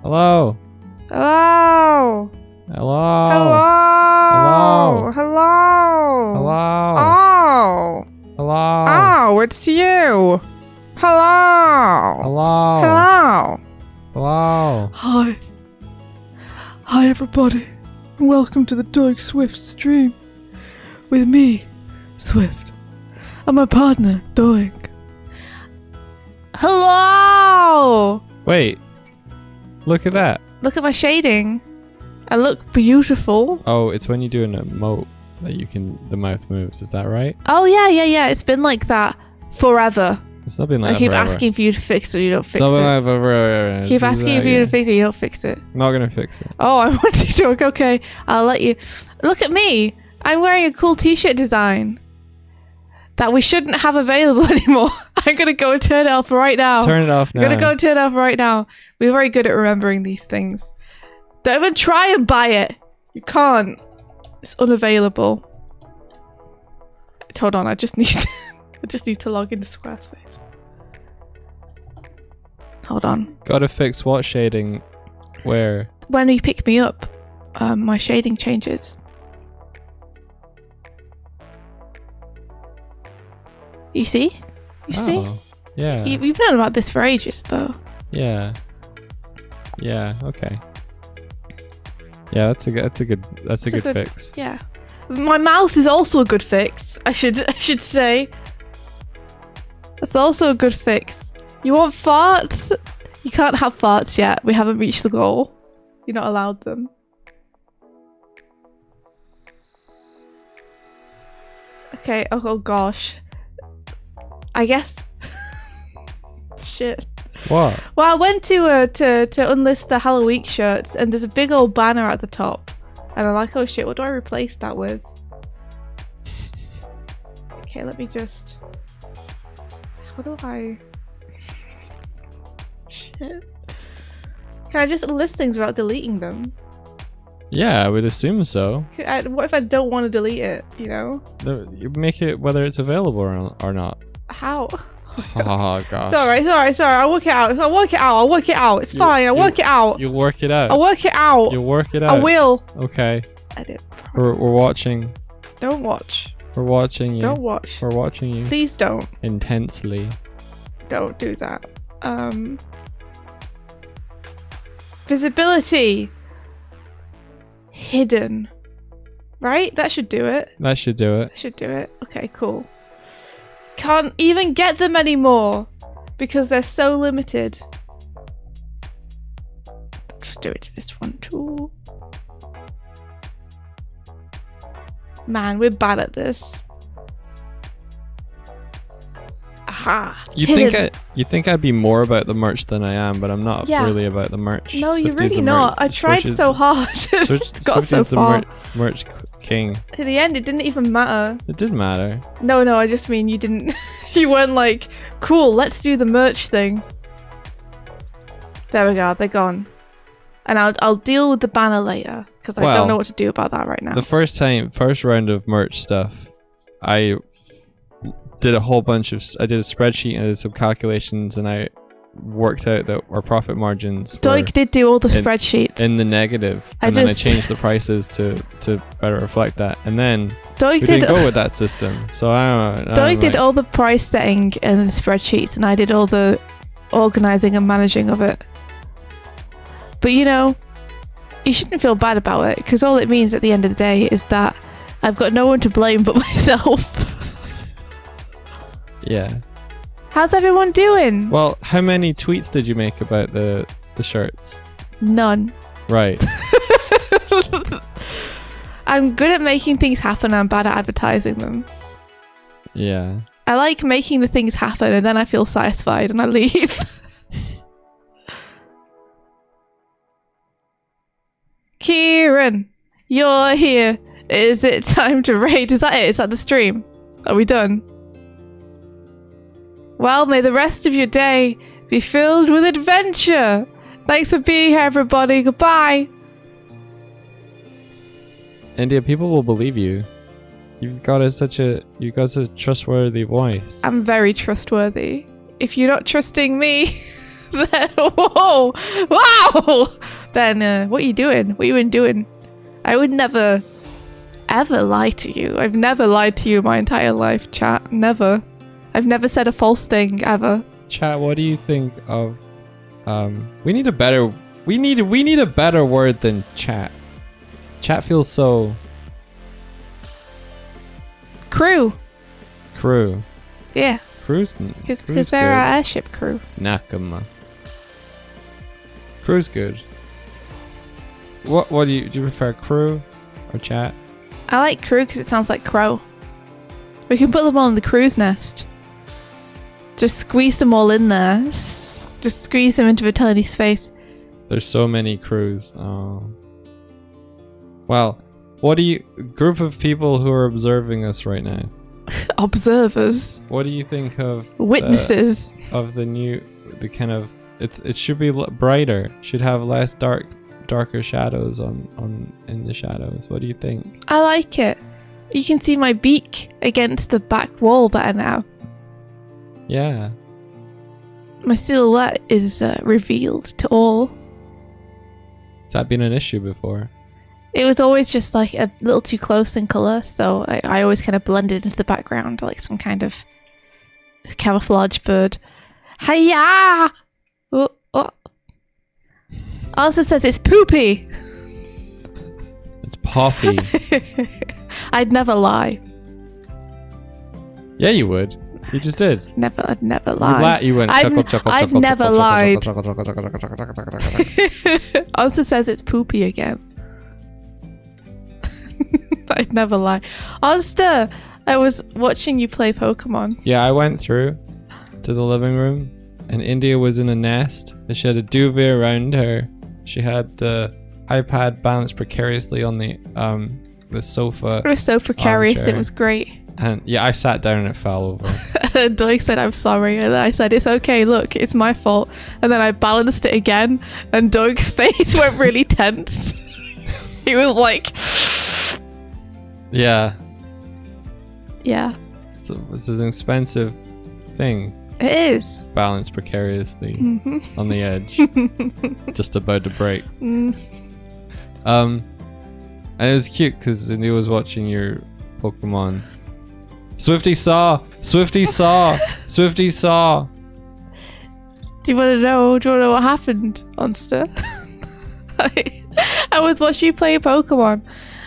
Hello. Hello. Hello. Hello. Hello. Hello. Hello. Oh. Hello. Oh, it's you. Hello. Hello. Hello. Hello. Hi. Hi, everybody. And welcome to the Doig Swift stream. With me, Swift. And my partner, Doig. Hello. Wait. Look at that. Look at my shading. I look beautiful. Oh, it's when you do an emote that the mouth moves. Is that right? Oh, yeah. It's been like that forever. It's not been like that I keep forever. asking for you to fix it, you don't fix It's not been it. like that forever. Keep asking for you to fix it, you don't fix it. Not gonna fix it. Oh, I want you to. Okay, I'll let you. Look at me. I'm wearing a cool t-shirt design that we shouldn't have available anymore. I'm going to go and turn it off right now. Turn it off now. I'm going to go and turn it off right now. We're very good at remembering these things. Don't even try and buy it. You can't. It's unavailable. Hold on, I just need to log into Squarespace. Hold on. Gotta fix what shading? Where? When you pick me up, my shading changes. You see? You see? Yeah. You've known about this for ages, though. Yeah. Yeah. Okay. Yeah, that's a good fix. Yeah. My mouth is also a good fix. I should say. That's also a good fix. You want farts? You can't have farts yet. We haven't reached the goal. You're not allowed them. Okay. Oh gosh. I guess. Shit. What? Well, I went to unlist the Halloween shirts, and there's a big old banner at the top, and I'm like, oh shit, what do I replace that with? Okay, let me just. How do I? Shit. Can I just unlist things without deleting them? Yeah, I would assume so. What if I don't want to delete it? You know? You make it whether it's available or not. How? Oh gosh. It's alright. I'll work it out. It's fine. I'll work it out. You'll work it out. I'll work it out. You'll work it out. I will. Okay. Edit. We're watching. Don't watch. We're watching you. Don't watch. We're watching you. Please don't. Intensely. Don't do that. Visibility. Hidden. Right? That should do it. That should do it. Should do it. Okay, cool. Can't even get them anymore because they're so limited. Just do it to this one too. Man, we're bad at this. Aha. You think I'd be more about the merch than I am, but I'm not really about the merch. No, you're Swifty's really the not. merch. I tried so hard. Got so far. The merch king. In the end, it didn't even matter. It did matter. No, I just mean you didn't. You weren't like, cool, let's do the merch thing. There we go, they're gone. And I'll deal with the banner later because I don't know what to do about that right now. The first round of merch stuff, I did a spreadsheet and I did some calculations and I worked out that our profit margins Doig did do all the spreadsheets in the negative, and then I changed the prices to better reflect that, and then we didn't go with that system. So Doig did all the price setting in the spreadsheets, and I did all the organizing and managing of it. But you shouldn't feel bad about it because all it means at the end of the day is that I've got no one to blame but myself. Yeah. How's everyone doing? Well, how many tweets did you make about the shirts? None. Right. I'm good at making things happen. I'm bad at advertising them. Yeah. I like making the things happen and then I feel satisfied and I leave. Kieran, you're here. Is it time to raid? Is that it? Is that the stream? Are we done? Well, may the rest of your day be filled with adventure. Thanks for being here, everybody. Goodbye. India, people will believe you. You've got such a trustworthy voice. I'm very trustworthy. If you're not trusting me, Then, whoa, wow. Then what are you doing? What you been doing? I would never, ever lie to you. I've never lied to you my entire life, chat. Never. I've never said a false thing ever. Chat, what do you think of? We need a better. We need a better word than chat. Chat feels so. Crew. Crew. Yeah. Crew's. Because they're our airship crew. Nakama. Crew's good. What do you prefer, crew or chat? I like crew because it sounds like crow. We can put them all in the crow's nest. Just squeeze them all in there. Just squeeze them into a tiny space. There's so many crews. Oh. Well, what do you group of people who are observing us right now? Observers. What do you think of Witnesses. Of the kind of it should be brighter. Should have less darker shadows in the shadows. What do you think? I like it. You can see my beak against the back wall better now. Yeah. My silhouette is revealed to all. Has that been an issue before? It was always just like a little too close in colour, so I always kind of blended into the background like some kind of camouflage bird. Hiya! Oh, oh. Also says it's poopy. It's Poppy. I'd never lie. Yeah, you would. You just did. I'd never lie. You went I've chuckle, never lied. chuckle. Also says it's poopy again. I'd never lie. Oster, I was watching you play Pokemon. Yeah, I went through to the living room and India was in a nest. She had a duvet around her. She had the iPad balanced precariously on the sofa. It was so precarious, armchair. it was great. And yeah, I sat down and it fell over. Doig said, I'm sorry. And I said, it's okay, look, it's my fault. And then I balanced it again, and Doig's face went really tense. He was like... Yeah. Yeah. It's an expensive thing. It is. Balanced precariously on the edge. Just about to break. Mm. And it was cute because India was watching your Pokemon. Swifty saw! Swifty saw! Swifty saw! Do you want to know what happened, Monster? I was watching you play Pokemon,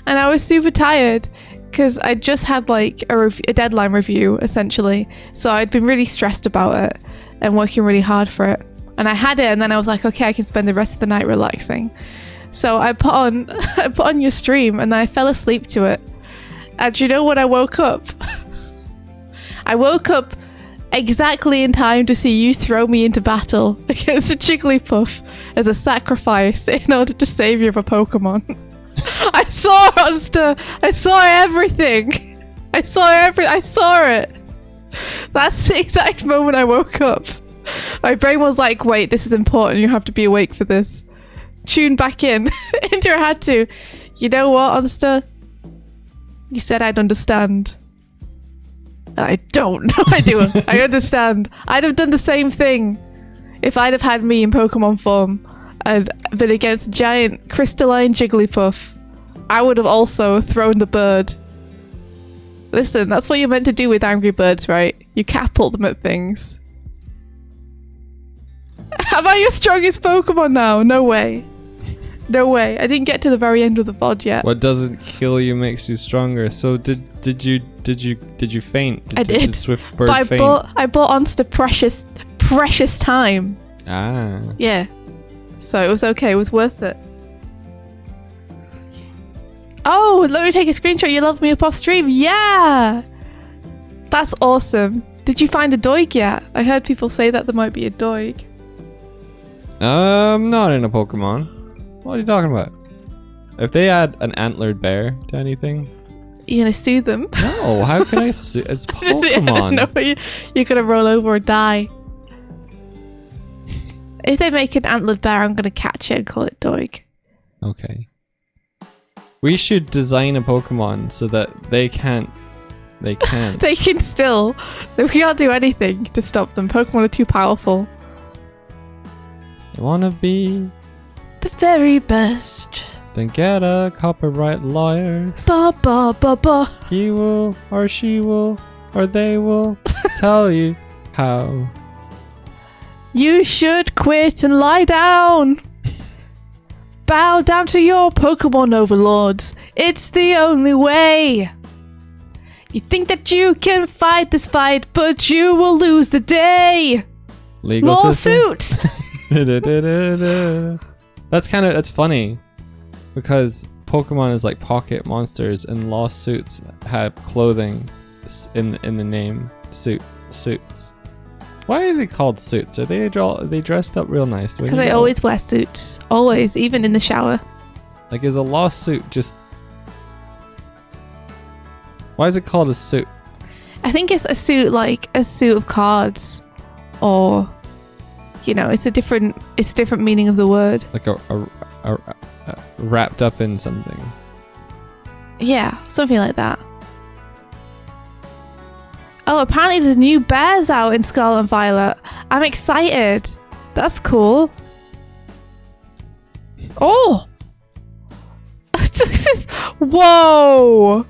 and I was super tired because I just had like a deadline review essentially, so I'd been really stressed about it and working really hard for it, and I had it, and then I was like, okay, I can spend the rest of the night relaxing. So I put on your stream, and then I fell asleep to it. And do you know when I woke up? I woke up exactly in time to see you throw me into battle against a Jigglypuff as a sacrifice in order to save your Pokemon. I saw Monster. I saw everything. I saw it. That's the exact moment I woke up. My brain was like, wait, this is important. You have to be awake for this. Tune back in. Indra had to. You know what, Monster? You said I'd understand. I don't. No, I do. I understand. I'd have done the same thing if I'd have had me in Pokemon form and been against giant crystalline Jigglypuff. I would have also thrown the bird. Listen, that's what you're meant to do with angry birds, right? You catapult them at things. Am I your strongest Pokemon now? No way. No way. I didn't get to the very end of the VOD yet. What doesn't kill you makes you stronger. So did you faint? I did. Did Swift Bird But faint? I bought Onster precious time. Ah. Yeah. So it was okay. It was worth it. Oh, let me take a screenshot. You loved me up off stream. Yeah. That's awesome. Did you find a Doig yet? I heard people say that there might be a Doig. Not in a Pokemon. What are you talking about? If they add an antlered bear to anything... You gonna sue them? No, how can I sue? It's Pokemon. No way you're gonna roll over or die. If they make an antlered bear, I'm gonna catch it and call it Doig. Okay. We should design a Pokemon so that they can't. They can't. They can still. We can't do anything to stop them. Pokemon are too powerful. You wanna be? The very best. Then get a copyright lawyer. Ba ba ba ba. He will, or she will, or they will tell you how. You should quit and lie down. Bow down to your Pokemon overlords. It's the only way. You think that you can fight this fight, but you will lose the day. Legal Lawsuits. That's funny because Pokemon is like pocket monsters and lawsuits have clothing in the name. Suits. Why are they called suits? Are they dressed up real nice? Because I always wear suits. Always, even in the shower. Like, is a lawsuit just... Why is it called a suit? I think it's a suit, like a suit of cards, or it's a different meaning of the word. Like a wrapped up in something. Yeah, something like that. Oh, apparently there's new bears out in Scarlet and Violet. I'm excited. That's cool. Oh! Whoa!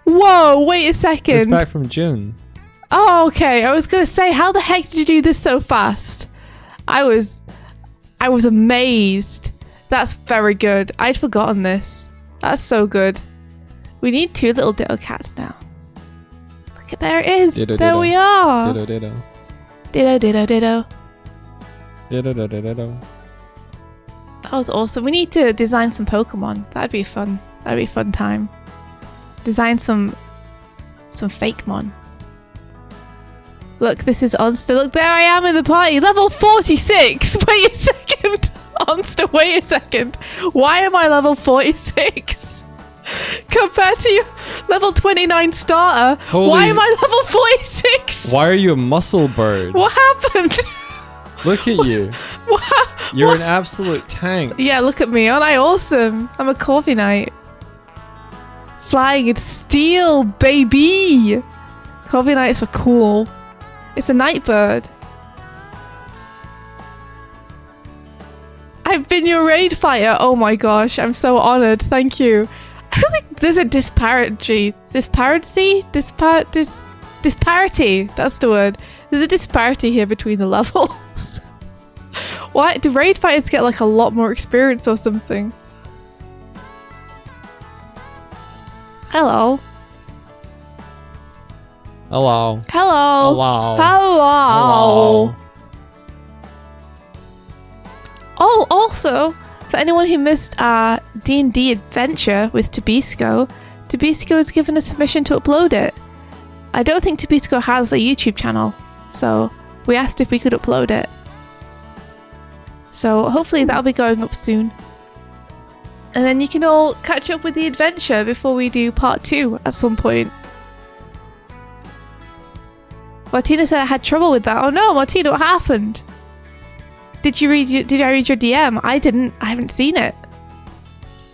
Whoa, wait a second. It's back from June. Oh, okay. I was going to say, how the heck did you do this so fast? I was amazed. That's very good. I'd forgotten this. That's so good. We need 2 little Ditto cats now. Look, there it is. Ditto, there ditto. we are. Ditto, ditto. Ditto, ditto, ditto. Ditto, ditto, ditto. That was awesome. We need to design some Pokemon. That'd be fun. That'd be a fun time. Design some fake mon. Look, this is Onster. Look, there I am in the party. Level 46. Wait a second. Onster, wait a second. Why am I level 46? Compared to your level 29 starter. Why am I level 46? Why are you a muscle bird? What happened? Look at you. You're an absolute tank. Yeah, look at me. Aren't I awesome? I'm a coffee knight. Flying in steel, baby. Coffee knights are cool. It's a night bird. I've been your raid fighter. Oh my gosh, I'm so honored. Thank you. I don't think there's a disparity. Disparity? That's the word. There's a disparity here between the levels. Why do raid fighters get like a lot more experience or something? Hello. Hello. Hello. Hello. Hello. Oh, also, for anyone who missed our D&D adventure with Tabisco, Tabisco has given us permission to upload it. I don't think Tabisco has a YouTube channel, so we asked if we could upload it. So hopefully that'll be going up soon. And then you can all catch up with the adventure before we do part 2 at some point. Martina said I had trouble with that. Oh no, Martina, what happened? Did I read your DM? I didn't. I haven't seen it.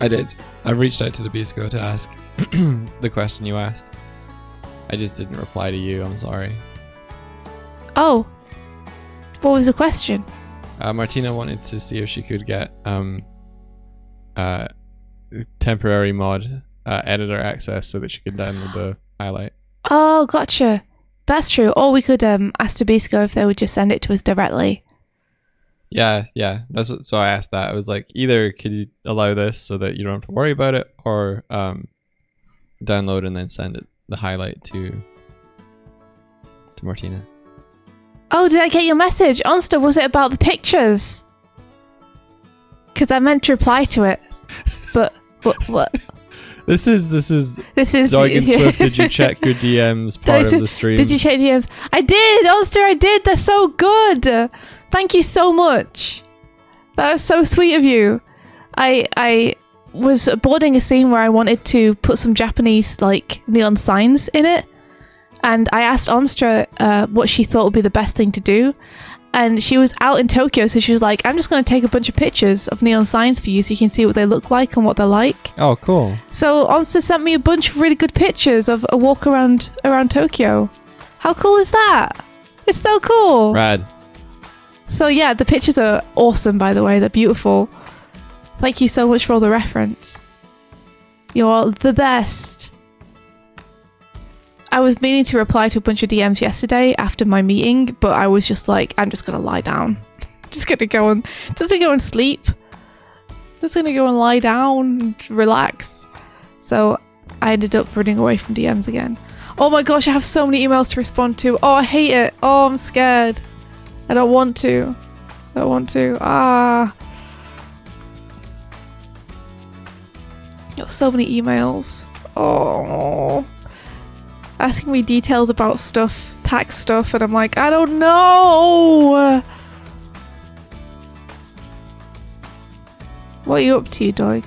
I did. I reached out to the Bisco to ask the question you asked. I just didn't reply to you. I'm sorry. Oh. What was the question? Martina wanted to see if she could get temporary mod editor access so that she could download the highlight. Oh, gotcha. That's true. Or we could ask Tabisco if they would just send it to us directly. Yeah. So I asked that. I was like, either could you allow this so that you don't have to worry about it, or download and then send it the highlight to Martina. Oh, did I get your message? Onster, was it about the pictures? Because I meant to reply to it. But what? This is Doig and Swift. Did you check your DMs part of the stream? Did you check DMs? I did, Onster, I did. They're so good. Thank you so much. That was so sweet of you. I was boarding a scene where I wanted to put some Japanese like neon signs in it, and I asked Onstra what she thought would be the best thing to do, and she was out in Tokyo, so she was like, I'm just going to take a bunch of pictures of neon signs for you so you can see what they look like and what they're like. Oh, cool. So Onstra sent me a bunch of really good pictures of a walk around Tokyo. How cool is that? It's so cool. Rad. So yeah, the pictures are awesome, by the way. They're beautiful. Thank you so much for all the reference. You're the best. I was meaning to reply to a bunch of DMs yesterday after my meeting, but I was just like, I'm just gonna lie down. Just gonna go and sleep. Just gonna go and lie down and relax. So I ended up running away from DMs again. Oh my gosh, I have so many emails to respond to. Oh, I hate it. Oh, I'm scared. I don't want to. Got so many emails. Oh. Asking me details about stuff, tax stuff, and I'm like, I don't know. What are you up to, Doig?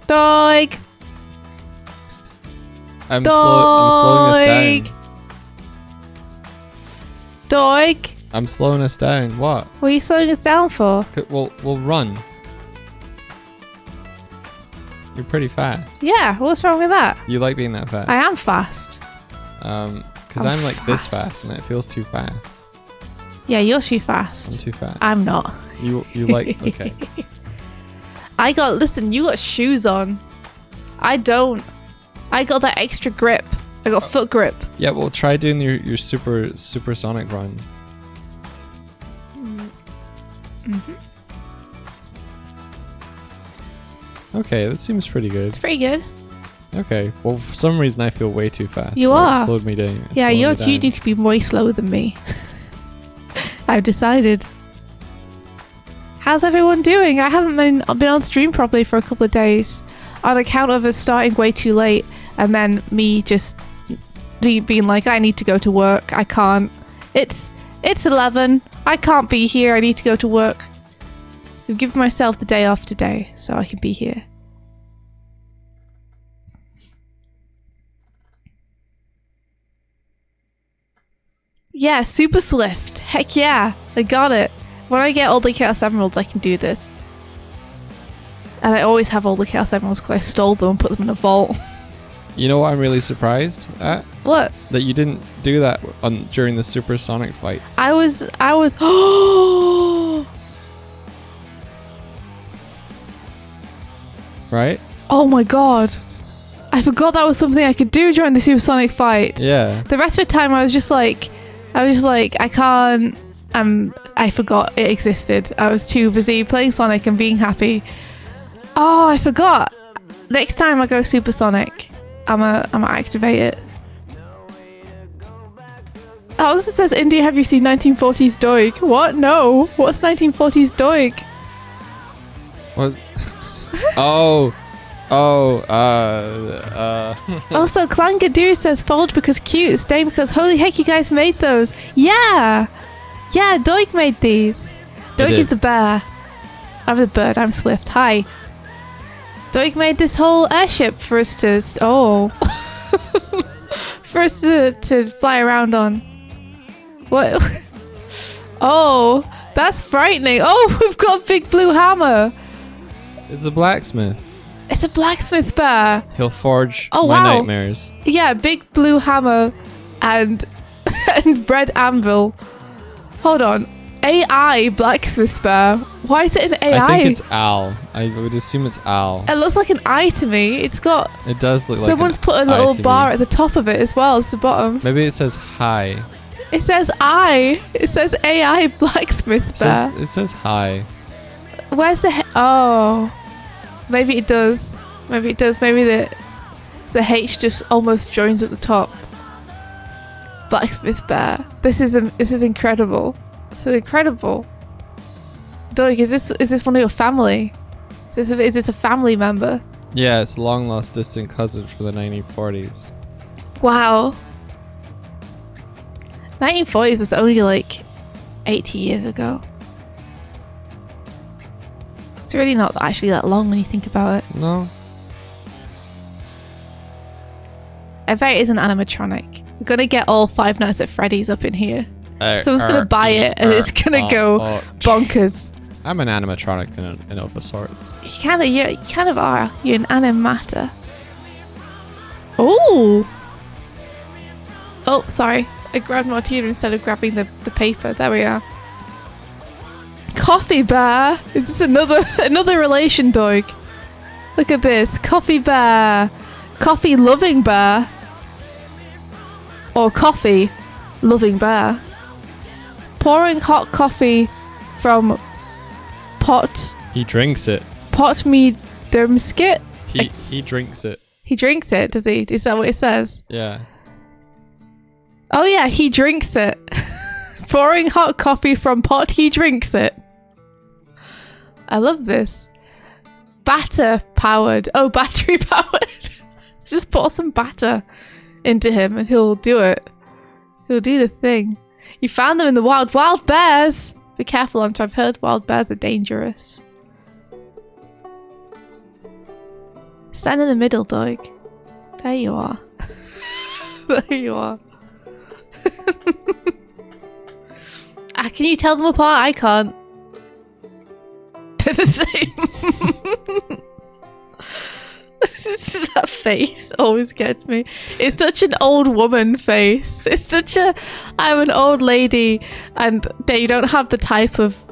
Doig! I'm slowing us down. Doig! I'm slowing us down. What? What are you slowing us down for? We'll run. You're pretty fast. Yeah, what's wrong with that? You like being that fast. I am fast. Because I'm like this fast and it feels too fast. Yeah, you're too fast. I'm too fast. I'm not. You like, okay. Listen, you got shoes on. I don't. I got that extra grip. I got foot grip. Yeah, well, try doing your supersonic run. Mm-hmm. Okay, that seems pretty good. It's pretty good. Okay, well, for some reason I feel way too fast. You so are. It slowed me down. Yeah, you need to be way slower than me. I've decided. How's everyone doing? I haven't been on stream properly for a couple of days on account of us starting way too late and then me just being like, I need to go to work. I can't. It's 11. I can't be here. I need to go to work. I've given myself the day off today so I can be here. Yeah, super swift. Heck yeah, I got it. When I get all the Chaos Emeralds, I can do this. And I always have all the Chaos Emeralds because I stole them and put them in a vault. You know what I'm really surprised at? What? That you didn't do that during the supersonic fights. I was. Oh. Right? Oh my god. I forgot that was something I could do during the supersonic fight. Yeah. The rest of the time I was just like, I can't. I forgot it existed. I was too busy playing Sonic and being happy. Oh, I forgot. Next time I go supersonic, I'ma activate it. Oh, this says, India, have you seen 1940s Doig? What? No. What's 1940s Doig? What? Oh. Also, Clangadoo says fold because cute, stay because holy heck, you guys made those. Yeah, Doig made these. Doig is the bear. I'm the bird. I'm Swift. Hi. Doig made this whole airship for us to for us to fly around on. What? Oh, that's frightening. Oh, we've got a big blue hammer. It's a blacksmith. It's a blacksmith bear. He'll forge my nightmares. Yeah, big blue hammer and red anvil. Hold on. AI blacksmith bear. Why is it an AI? I think it's owl. I would assume it's owl. It looks like an eye to me. It's got... It does look like someone's put a little bar at the top of it as well as the bottom. Maybe it says hi. It says I. It says AI blacksmith bear. It says hi. Where's the... Oh... Maybe it does. Maybe the H just almost joins at the top. Blacksmith bear. This is incredible. This is incredible. Doig, is this one of your family? Is this a family member? Yeah, it's a long lost distant cousin from the 1940s. Wow. 1940s was only like 80 years ago. It's really not actually that long when you think about it. No. I bet it is an animatronic. We're gonna get all Five Nights at Freddy's up in here. Someone's gonna buy it and it's gonna go bonkers. I'm an animatronic in of a sorts. You kind of are. You're an animator. Oh, sorry. a Grand Martini instead of grabbing the paper. There we are. Coffee bear. Is this another relation, Doig? Look at this. Coffee bear. Coffee loving bear. Or coffee loving bear. Pouring hot coffee from pot. He drinks it. Pot me dermskit. He drinks it. He drinks it, does he? Is that what it says? Yeah. Oh yeah, he drinks it. Pouring hot coffee from pot, he drinks it. I love this. Batter powered. Oh, battery powered. Just pour some batter into him and he'll do it. He'll do the thing. You found them in the wild. Wild bears! Be careful, I've heard wild bears are dangerous. Stand in the middle, Doig. There you are. There you are. Can you tell them apart? I can't. They're the same. That face always gets me. It's such an old woman face. It's such a I'm an old lady and they don't have the type of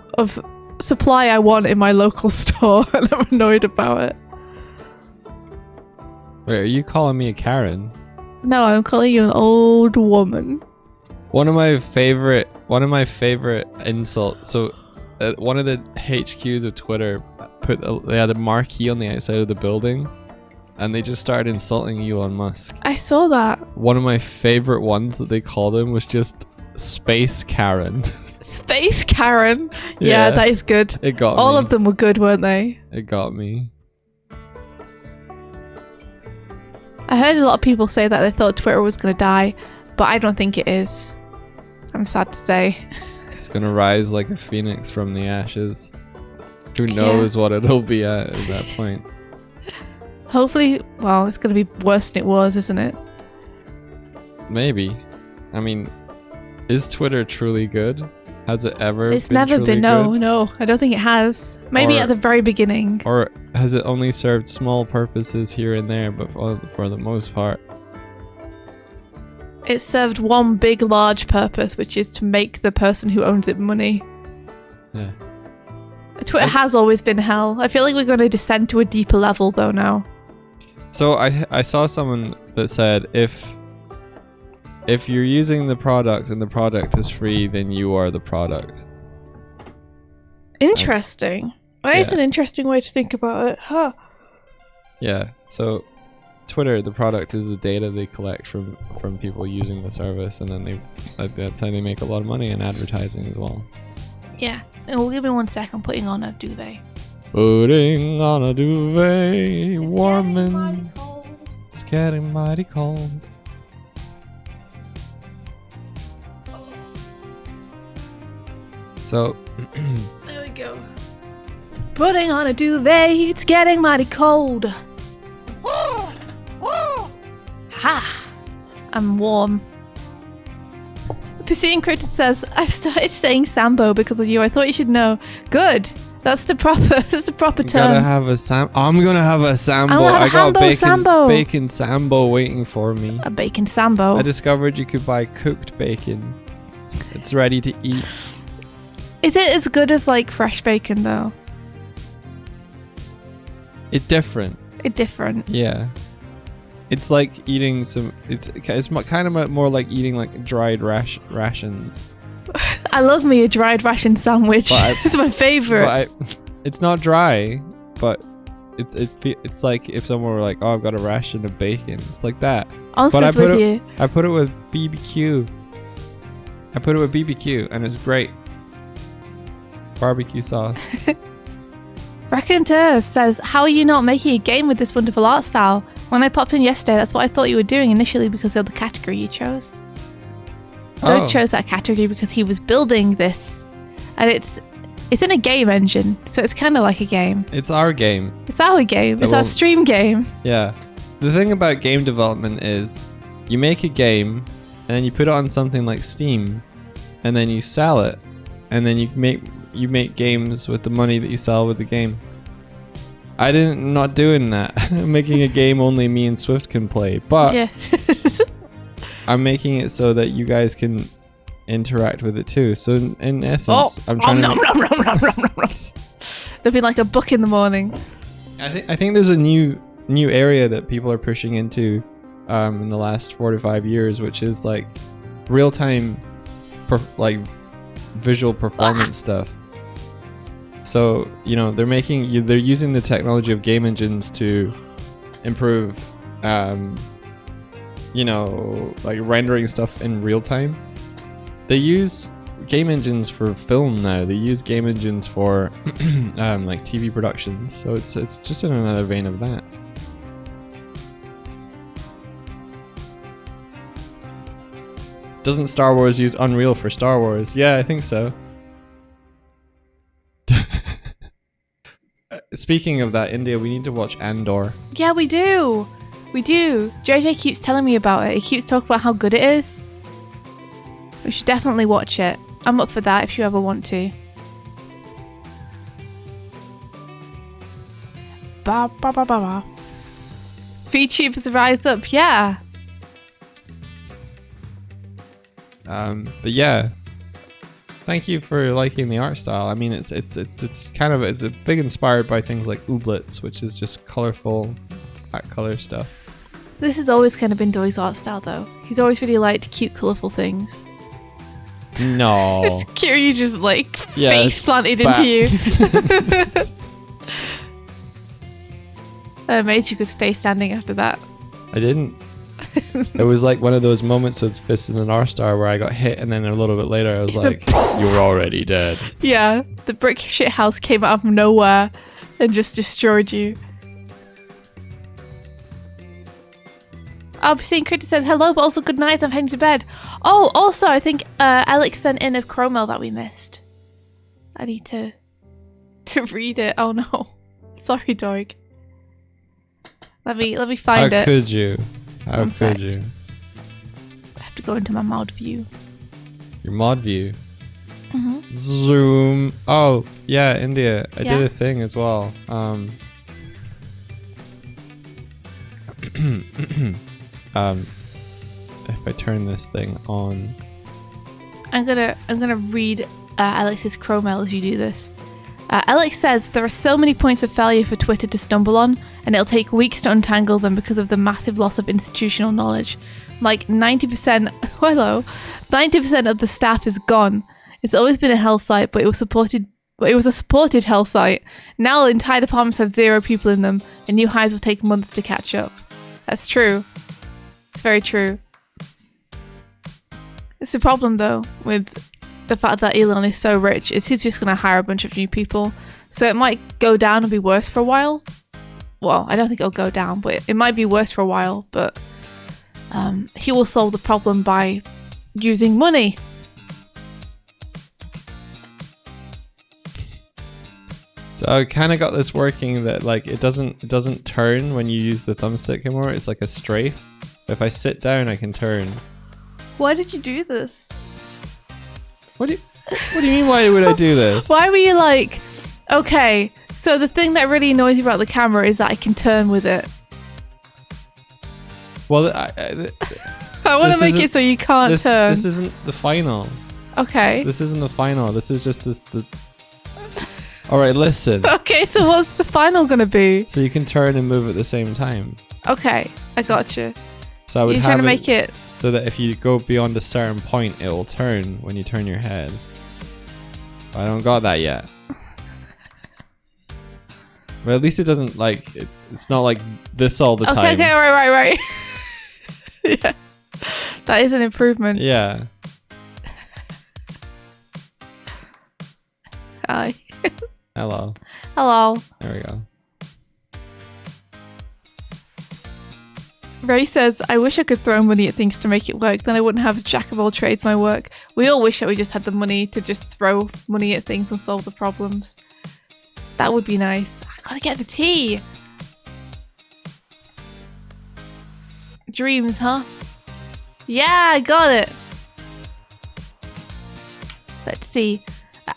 supply I want in my local store and I'm annoyed about it. Wait, are you calling me a Karen? No, I'm calling you an old woman. One of my favorite insults. So, one of the HQs of Twitter they had a marquee on the outside of the building, and they just started insulting Elon Musk. I saw that. One of my favorite ones that they called him was just Space Karen. Space Karen. Yeah, that is good. It got me. All of them were good, weren't they? It got me. I heard a lot of people say that they thought Twitter was going to die, but I don't think it is. I'm sad to say. It's going to rise like a phoenix from the ashes. Who knows what it'll be at that point. Hopefully, well, it's going to be worse than it was, isn't it? Maybe. I mean, is Twitter truly good? Has it ever It's been never truly been, good? no, I don't think it has. Maybe at the very beginning. Or has it only served small purposes here and there, but for the most part? It served one big, large purpose, which is to make the person who owns it money. Yeah. Twitter has always been hell. I feel like we're going to descend to a deeper level, though, now. So I saw someone that said if you're using the product and the product is free, then you are the product. Interesting. That is an interesting way to think about it. Huh. Yeah. So Twitter, the product is the data they collect from people using the service, and then that's how they make a lot of money in advertising as well. Yeah. Oh, give me 1 sec. I'm putting on a duvet. Putting on a duvet, warming. It's getting mighty cold. So there we go. Putting on a duvet, it's getting mighty cold. Ha! I'm warm. Pursuing Critic says, I've started saying Sambo because of you. I thought you should know. Good. That's the proper term. Gotta have a I'm gonna have a Sambo. I got bacon Sambo waiting for me. A bacon Sambo. I discovered you could buy cooked bacon. It's ready to eat. Is it as good as like fresh bacon though? It's different. Yeah. It's like eating some. It's kind of more like eating like dried rations. I love me a dried ration sandwich. It's my favorite. It's not dry, but it's like if someone were like, "Oh, I've got a ration of bacon." It's like that. I put it with BBQ. I put it with BBQ, and it's great. Barbecue sauce. Raconteur says, how are you not making a game with this wonderful art style? When I popped in yesterday, that's what I thought you were doing initially because of the category you chose. Doig chose that category because he was building this. And it's in a game engine, so it's kind of like a game. It's our game. It's our game. It's our stream game. Yeah. The thing about game development is you make a game and then you put it on something like Steam and then you sell it and then you make games with the money that you sell with the game. I'm not doing that. I'm making a game only me and Swift can play. But yeah. I'm making it so that you guys can interact with it too. So in essence, I'm trying to. There'll be like a book in the morning. I think there's a new area that people are pushing into in the last 4 to 5 years, which is like real time, like visual performance stuff. So they're using the technology of game engines to improve, like rendering stuff in real time. They use game engines for film now. They use game engines for like TV productions. So it's just in another vein of that. Doesn't Star Wars use Unreal for Star Wars? Yeah, I think so. Speaking of that, India, we need to watch Andor. Yeah, we do. We do. JJ keeps telling me about it. He keeps talking about how good it is. We should definitely watch it. I'm up for that if you ever want to. Ba ba ba ba ba. VTubers rise up, yeah. But yeah, thank you for liking the art style. I mean, it's a big inspired by things like Ooblets, which is just colorful, flat color stuff. This has always kind of been Doig's art style, though. He's always really liked cute, colorful things. No. Kiryu just like face planted into you. Amazed you could stay standing after that. I didn't. It was like one of those moments with Fist in an R-Star where I got hit and then a little bit later I was like, you're already dead. Yeah, the brick shit house came out of nowhere and just destroyed you. I'll be seeing Critter says hello, but also good night. I'm heading to bed. Oh, also, I think Alex sent in a Chromel that we missed. I need to read it. Oh no, sorry, Doig. Let me find it. How could you? How could you? I have to go into my mod view. Your mod view. Mm-hmm. Zoom. Oh yeah, India. I did a thing as well. If I turn this thing on, I'm gonna read Alex's Chromel as you do this. Alex says there are so many points of failure for Twitter to stumble on, and it'll take weeks to untangle them because of the massive loss of institutional knowledge. Like 90%, hello, 90% of the staff is gone. It's always been a hell site, but it was a supported hell site. Now the entire departments have 0 people in them, and new hires will take months to catch up. That's true. It's very true. It's the problem though with the fact that Elon is so rich is he's just going to hire a bunch of new people. So it might go down and be worse for a while. Well, I don't think it'll go down, but it might be worse for a while. But he will solve the problem by using money. So I kind of got this working that like it doesn't turn when you use the thumbstick anymore. It's like a strafe. If I sit down, I can turn. Why did you do this? What do you mean? Why would I do this? Why were you like, okay, so the thing that really annoys you about the camera is that I can turn with it. Well, I want to make it so you can't turn. This isn't the final. Okay. This isn't the final. This is just the. All right, listen. Okay, so what's the final gonna be? So you can turn and move at the same time. Okay, I got you. So I would You're trying to make it so that if you go beyond a certain point, it will turn when you turn your head. I don't got that yet. But at least it doesn't like it's not like this all the time. Okay, right. Yeah, that is an improvement. Yeah. Hi. Hello. There we go. Ray says, I wish I could throw money at things to make it work, then I wouldn't have a jack of all trades my work. We all wish that we just had the money to just throw money at things and solve the problems. That would be nice. I gotta get the tea. Dreams, huh? Yeah, I got it. Let's see.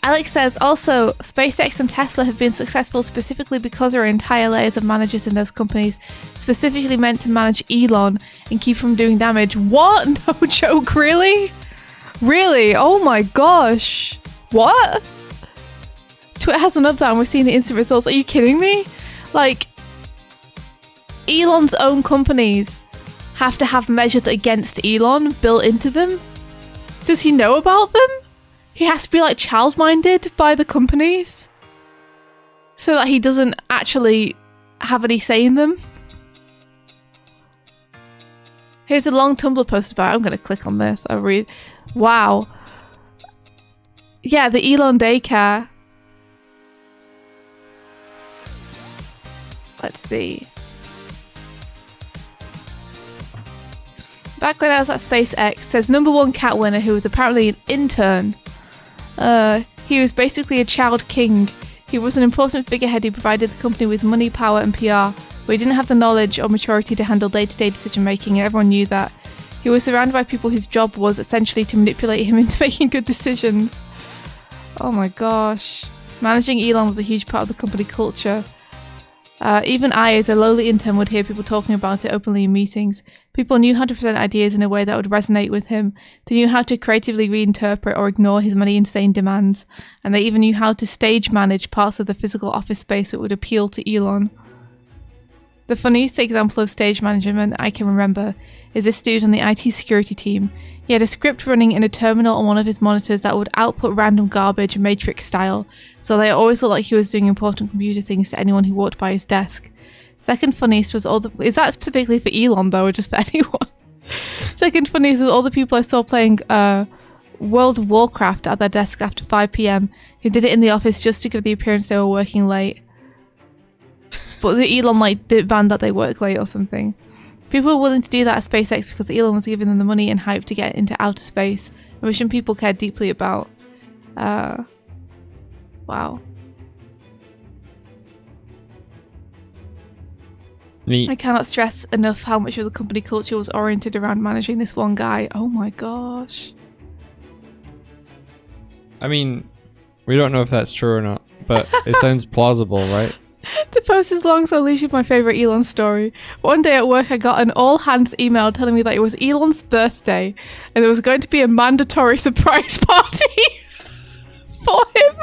Alex says, also, SpaceX and Tesla have been successful specifically because there are entire layers of managers in those companies specifically meant to manage Elon and keep from doing damage. What? No joke, really? Really? Oh my gosh. What? Twitter has none of that and we're seeing the instant results. Are you kidding me? Like, Elon's own companies have to have measures against Elon built into them. Does he know about them? He has to be like child-minded by the companies so that he doesn't actually have any say in them. Here's a long Tumblr post about it. I'm going to click on this. I'll read. Wow. Yeah, the Elon daycare. Let's see. Back when I was at SpaceX, says #1 cat winner who was apparently an intern. He was basically a child king. He was an important figurehead who provided the company with money, power and PR, but he didn't have the knowledge or maturity to handle day-to-day decision making, and everyone knew that. He was surrounded by people whose job was essentially to manipulate him into making good decisions. Oh my gosh. Managing Elon was a huge part of the company culture. Even I, as a lowly intern, would hear people talking about it openly in meetings. People knew how to present ideas in a way that would resonate with him. They knew how to creatively reinterpret or ignore his many insane demands. And they even knew how to stage manage parts of the physical office space that would appeal to Elon. The funniest example of stage management I can remember is this dude on the IT security team. He had a script running in a terminal on one of his monitors that would output random garbage Matrix style, so they always looked like he was doing important computer things to anyone who walked by his desk. Second funniest was all the... Is that specifically for Elon though, or just for anyone? Second funniest was all the people I saw playing World of Warcraft at their desk after 5 PM who did it in the office just to give the appearance they were working late. But the Elon like banned that they work late or something. People were willing to do that at SpaceX because Elon was giving them the money and hype to get into outer space, a mission people cared deeply about. Wow. Neat. I cannot stress enough how much of the company culture was oriented around managing this one guy. Oh my gosh. I mean, we don't know if that's true or not, but it sounds plausible, right? The post is long, so I'll leave you my favourite Elon story. One day at work, I got an all-hands email telling me that it was Elon's birthday and there was going to be a mandatory surprise party for him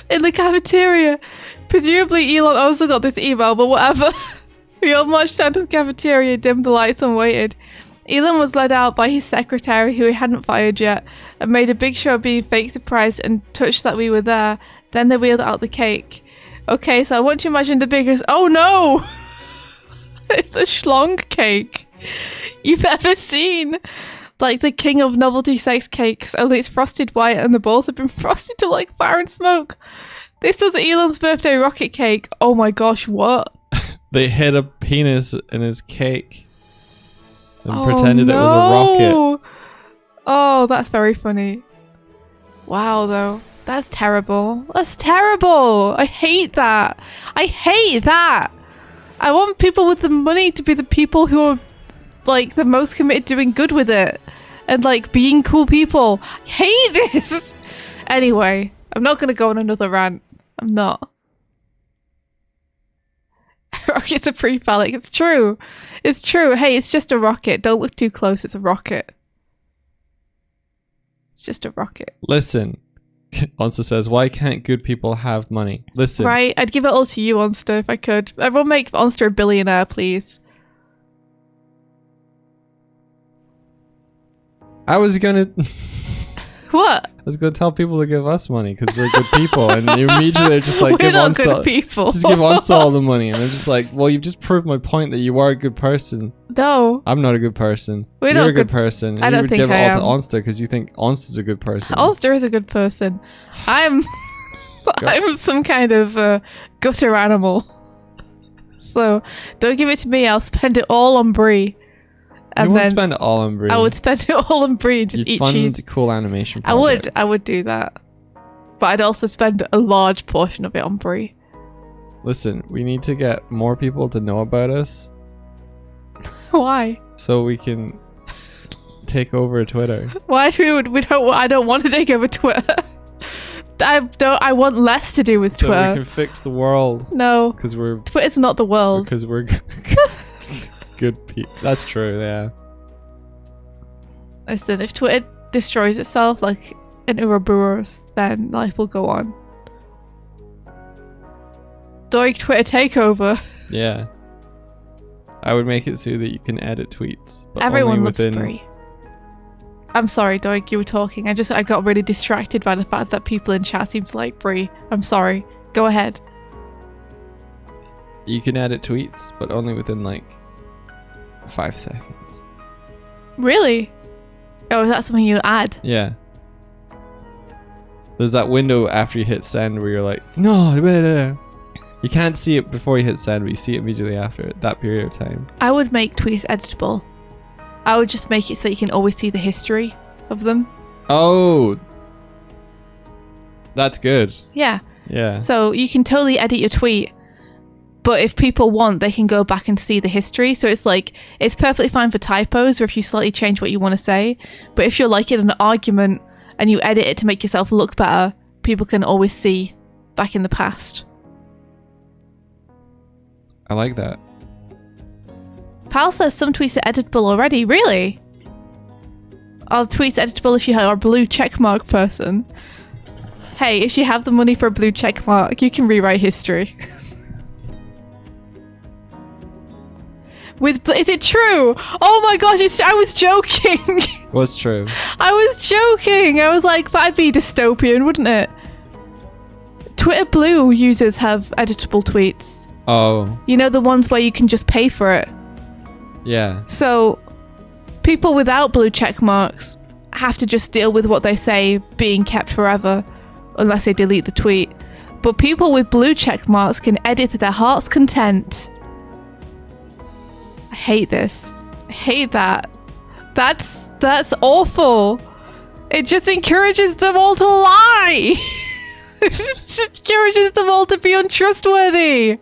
in the cafeteria. Presumably, Elon also got this email, but whatever. We all marched down to the cafeteria, dimmed the lights and waited. Elon was led out by his secretary, who he hadn't fired yet, and made a big show of being fake surprised and touched that we were there. Then they wheeled out the cake. Okay, so I want to imagine the biggest... Oh no! It's a schlong cake you've ever seen. Like the king of novelty sex cakes, only it's frosted white and the balls have been frosted to like fire and smoke. This was Elon's birthday rocket cake. Oh my gosh, what? They hid a penis in his cake and pretended it was a rocket. Oh, that's very funny. Wow, though. That's terrible. That's terrible. I hate that. I hate that. I want people with the money to be the people who are like the most committed to doing good with it and like being cool people. I hate this. Anyway, I'm not going to go on another rant. I'm not. Rockets are pre-phallic. It's true. It's true. Hey, it's just a rocket. Don't look too close. It's a rocket. It's just a rocket. Listen. Onsta says, why can't good people have money? Listen. Right? I'd give it all to you, Onsta, if I could. Everyone make Onsta a billionaire, please. I was gonna... What? I was gonna tell people to give us money because we're good people, and you immediately are just like, we're give not Onsta, good people. just give Onsta all the money, and I'm just like, well, you've just proved my point that you are a good person. No, I'm not a good person. We're You're not a good person. I you don't would think give I it all am. to Onsta because you think Onsta's a good person. Onsta is a good person. I'm some kind of gutter animal. So don't give it to me. I'll spend it all on Brie. You won't spend it all on Brie. I would spend it all on Brie and just You'd eat fund cheese. cool animation I would do that. But I'd also spend a large portion of it on Brie. Listen, we need to get more people to know about us Why? so we can take over Twitter. Why do we don't I don't want to take over Twitter. I want less to do with So Twitter. we can fix the world. No. Because we're Twitter's not the world. Because we're good people. That's true, yeah. Listen, if Twitter destroys itself like an Ouroboros, then life will go on. Doig Twitter takeover. Yeah. I would make it so that you can edit tweets. But Everyone only loves within... Brie. I'm sorry, Doig, you were talking. I got really distracted by the fact that people in chat seem to like Brie. I'm sorry. Go ahead. You can edit tweets, but only within like 5 seconds. Really? Oh, is that something you add? Yeah. There's that window after you hit send where you're like, no, you can't see it before you hit send, but you see it immediately after it, that period of time. I would make tweets editable. I would just make it so you can always see the history of them. Oh, that's good. Yeah. Yeah. So you can totally edit your tweet, but if people want, they can go back and see the history. So it's like, it's perfectly fine for typos or if you slightly change what you want to say. But if you're like in an argument and you edit it to make yourself look better, people can always see back in the past. I like that. Pal says some tweets are editable already. Really? Are tweets editable if you are a blue checkmark person? Hey, if you have the money for a blue checkmark, you can rewrite history. Is it true? Oh my gosh, I was joking. What's true? I was joking. I was like, that'd be dystopian, wouldn't it? Twitter Blue users have editable tweets. Oh. You know, the ones where you can just pay for it. Yeah. So people without blue check marks have to just deal with what they say being kept forever unless they delete the tweet. But people with blue check marks can edit to their heart's content. I hate this. I hate that. That's awful. It just encourages them all to lie. It encourages them all to be untrustworthy.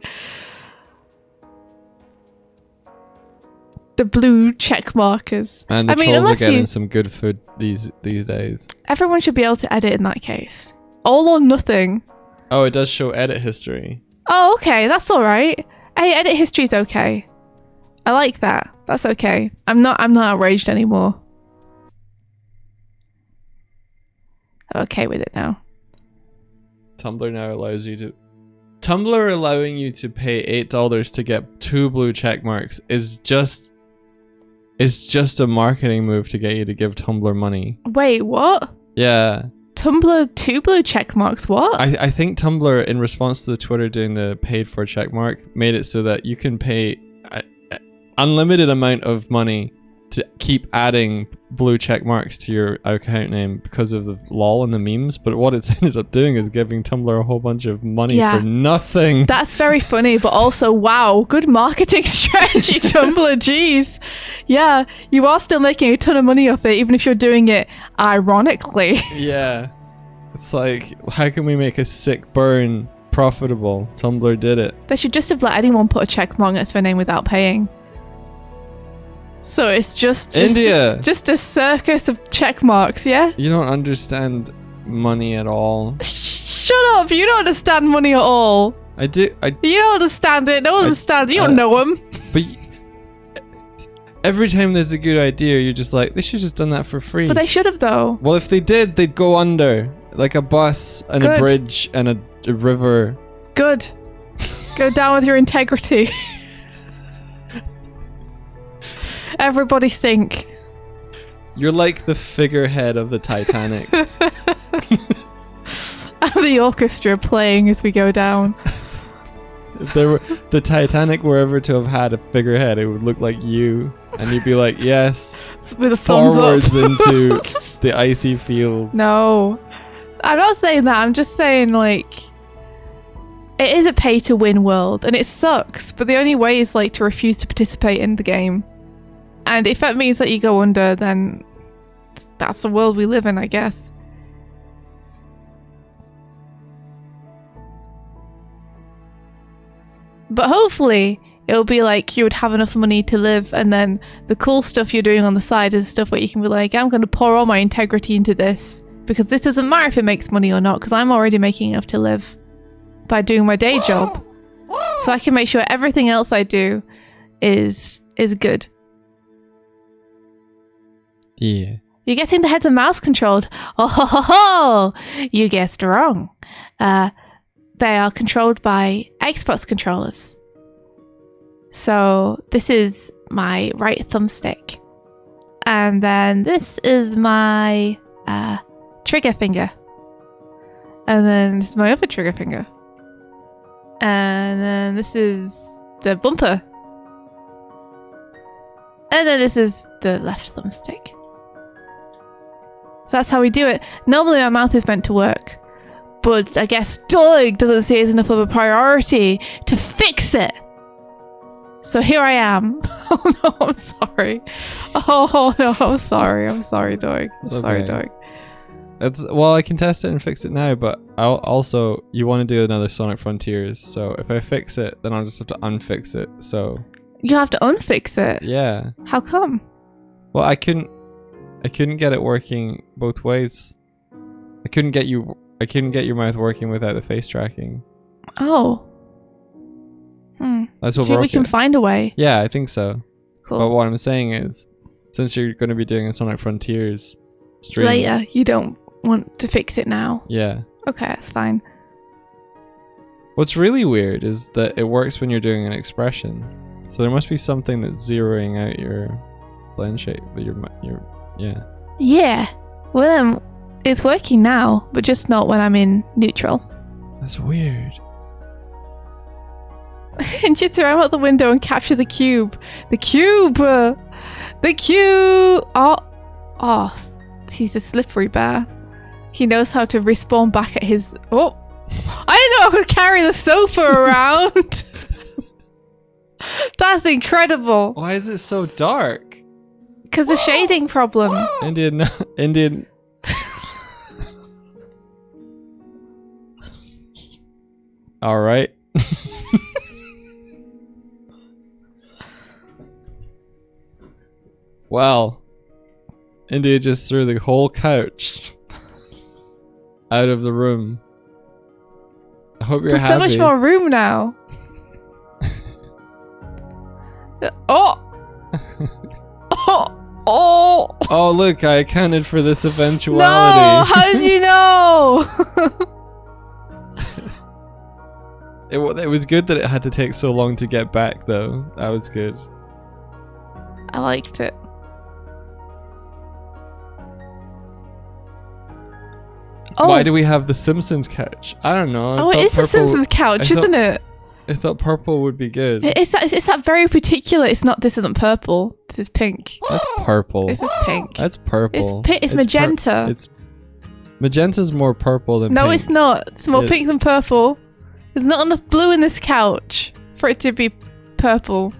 The blue check markers. And the trolls are getting some good food these days. Everyone should be able to edit in that case. All or nothing. Oh, it does show edit history. Oh, okay, that's all right. Hey, edit history's okay. I like that. That's okay. I'm not outraged anymore. I'm okay with it now. Tumblr now allows you to... Tumblr allowing you to pay $8 to get 2 blue check marks is just a marketing move to get you to give Tumblr money. Wait, what? Yeah. Tumblr 2 blue check marks, what? I think Tumblr, in response to the Twitter doing the paid for check mark, made it so that you can pay unlimited amount of money to keep adding blue check marks to your account name because of the lol and the memes. But what it's ended up doing is giving Tumblr a whole bunch of money for nothing. That's very funny, but also, wow, good marketing strategy, Tumblr. Jeez. Yeah, you are still making a ton of money off it, even if you're doing it ironically. Yeah. It's like, how can we make a sick burn profitable? Tumblr did it. They should just have let anyone put a check mark next to their name without paying. So it's just India. Just a circus of check marks, yeah? You don't understand money at all. Shut up! You don't understand money at all. I do. You don't understand it. No one understands. You don't know them. But every time there's a good idea, you're just like, they should have just done that for free. But they should have, though. Well, if they did, they'd go under. Like a bus and a bridge and a river. Good. Go down with your integrity. Everybody sink. You're like the figurehead of the Titanic. I'm the orchestra playing as we go down. If the Titanic were ever to have had a figurehead, it would look like you, and you'd be like, yes, with a thumbs forwards up. into the icy fields. No, I'm not saying that. I'm just saying, like, it is a pay-to-win world, and it sucks. But the only way is like to refuse to participate in the game. And if that means that you go under, then that's the world we live in, I guess. But hopefully, it'll be like you would have enough money to live, and then the cool stuff you're doing on the side is stuff where you can be like, I'm going to pour all my integrity into this, because this doesn't matter if it makes money or not, because I'm already making enough to live by doing my day job. So I can make sure everything else I do is good. Yeah. You're getting the heads and mouse controlled. Oh, ho, ho, ho. You guessed wrong. They are controlled by Xbox controllers. So this is my right thumbstick. And then this is my trigger finger. And then this is my other trigger finger. And then this is the bumper. And then this is the left thumbstick. So that's how we do it. Normally my mouth is meant to work. But I guess Doig doesn't see it as enough of a priority to fix it. So here I am. Oh no, I'm sorry. Oh no, I'm sorry. I'm sorry, Doig. I'm sorry, Doig. Well, I can test it and fix it now, but I'll also, you want to do another Sonic Frontiers, so if I fix it, then I'll just have to unfix it, so... You have to unfix it? Yeah. How come? Well, I couldn't get it working both ways. I couldn't get your mouth working without the face tracking. Oh. That's what Do you think we can find a way? Yeah, I think so. Cool. But what I'm saying is, since you're going to be doing a Sonic Frontiers stream... Later, you don't want to fix it now? Yeah. Okay, that's fine. What's really weird is that it works when you're doing an expression. So there must be something that's zeroing out your blend shape, but yeah. Yeah. Well, then, it's working now, but just not when I'm in neutral. That's weird. And you throw him out the window and capture the cube. The cube! The cube! Oh, he's a slippery bear. He knows how to respawn back at his... Oh! I didn't know I could carry the sofa around! That's incredible! Why is it so dark? Because the shading problem. Indian... Alright. Wow. India just threw the whole couch out of the room. I hope you're There's happy. so much more room now. Oh! Oh! Oh, look, I accounted for this eventuality. No! How did you know? It was good that it had to take so long to get back, though. That was good. I liked it. Oh. Why do we have the Simpsons couch? I don't know. Oh, it is the Simpsons couch, isn't it? I thought purple would be good. It's that very particular. It's not. This isn't purple. This is pink. That's purple. This is pink. That's purple. It's magenta. Magenta's more purple than pink. No, it's not. It's more pink than purple. There's not enough blue in this couch for it to be purple.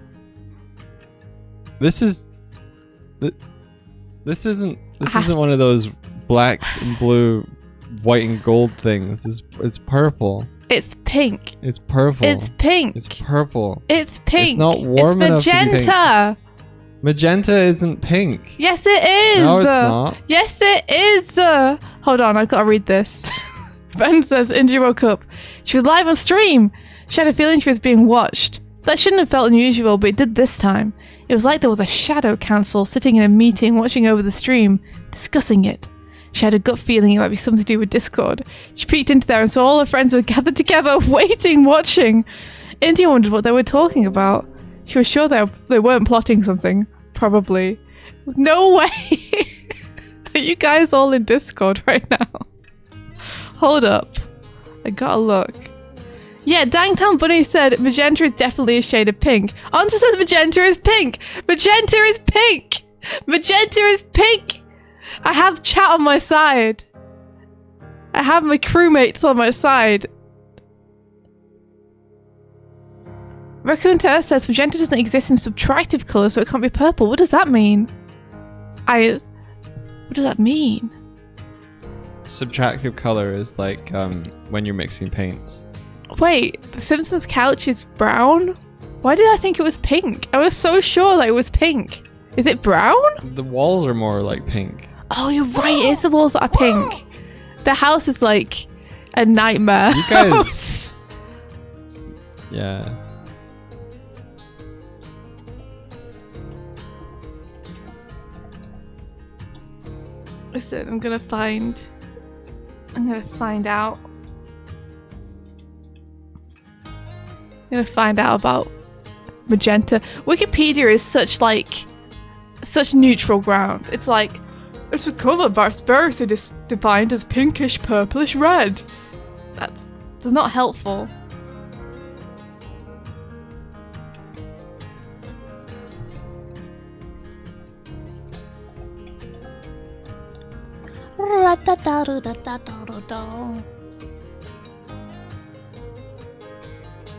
This isn't one of those black and blue, white and gold things. It's purple. It's pink. It's purple. It's pink. It's purple. It's pink. It's not warm enough to be pink. It's magenta. Magenta isn't pink. Yes, it is. No, it's not. Yes, it is. Hold on, I've got to read this. Ben says, India woke up. She was live on stream. She had a feeling she was being watched. That shouldn't have felt unusual, but it did this time. It was like there was a shadow council sitting in a meeting watching over the stream, discussing it. She had a gut feeling it might be something to do with Discord. She peeked into there and saw all her friends were gathered together, waiting, watching. India wondered what they were talking about. She was sure they weren't plotting something. Probably. No way! Are you guys all in Discord right now? Hold up. I gotta look. Yeah, Dangtown Bunny said magenta is definitely a shade of pink. Answer says magenta is pink! Magenta is pink! Magenta is pink! I have chat on my side. I have my crewmates on my side. Raccoon Terror says magenta doesn't exist in subtractive colour, so it can't be purple. What does that mean? What does that mean? Subtractive color is like when you're mixing paints. Wait, the Simpsons couch is brown? Why did I think it was pink? I was so sure that it was pink. Is it brown? The walls are more like pink. Oh, you're right. It is the walls that are pink. The house is like a nightmare. You guys. Yeah. Listen, I'm gonna find out. I'm gonna find out about magenta. Wikipedia is such neutral ground. It's like, it's a colour that's very defined as pinkish, purplish, red. That's not helpful.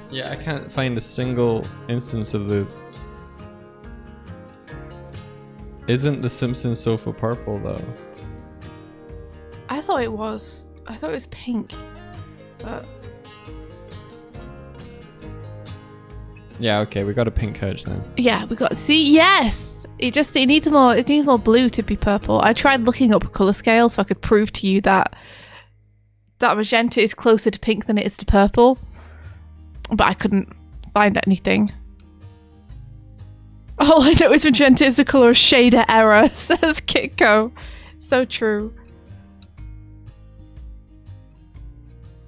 Yeah, I can't find a single instance of the... Isn't the Simpsons sofa purple though? I thought it was. I thought it was pink. But yeah, okay, we got a pink couch then. yeah, we got. See, yes, it needs more. It needs more blue to be purple. I tried looking up a color scale so I could prove to you that magenta is closer to pink than it is to purple, but I couldn't find anything. All I know is magenta is the color of shader error, says Kitco. So true.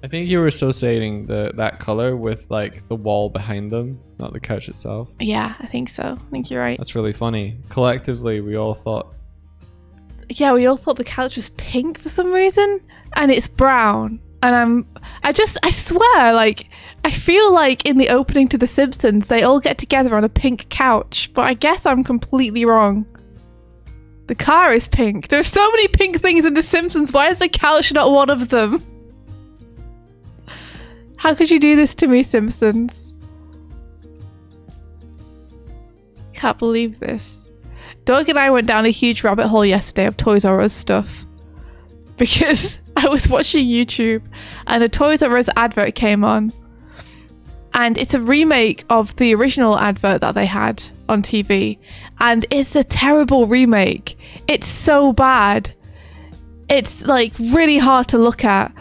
I think you were associating that color with like the wall behind them, not the couch itself. Yeah, I think so. I think you're right. That's really funny. Collectively, we all thought... Yeah, we all thought the couch was pink for some reason, and it's brown. And I swear, like, I feel like in the opening to The Simpsons, they all get together on a pink couch, but I guess I'm completely wrong. The car is pink. There are so many pink things in The Simpsons. Why is the couch not one of them? How could you do this to me, Simpsons? Can't believe this. Doig and I went down a huge rabbit hole yesterday of Toys R Us stuff because I was watching YouTube and a Toys R Us advert came on, and it's a remake of the original advert that they had on TV, and it's a terrible remake. It's so bad. It's like really hard to look at.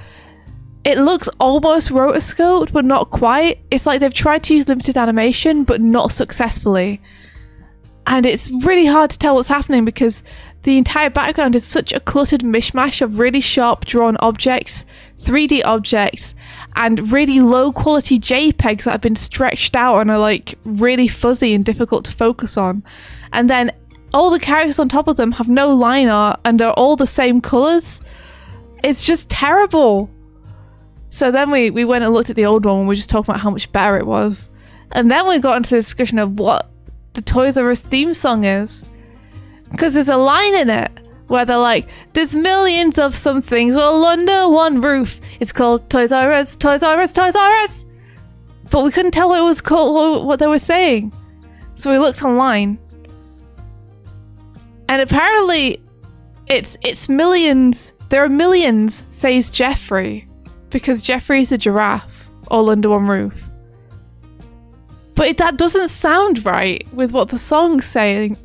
It looks almost rotoscoped, but not quite. It's like they've tried to use limited animation, but not successfully. And it's really hard to tell what's happening because the entire background is such a cluttered mishmash of really sharp drawn objects, 3D objects, and really low quality JPEGs that have been stretched out and are like really fuzzy and difficult to focus on. And then all the characters on top of them have no line art and are all the same colours. It's just terrible. So then we went and looked at the old one and we were just talking about how much better it was. And then we got into the discussion of what the Toys R Us theme song is. Because there's a line in it where they're like, there's millions of some things all under one roof. It's called Toys R Us, Toys R Us, Toys R Us. But we couldn't tell what it was called, what they were saying. So we looked online. And apparently it's millions. There are millions, says Jeffrey. Because Jeffrey's a giraffe, all under one roof. But that doesn't sound right with what the song's saying.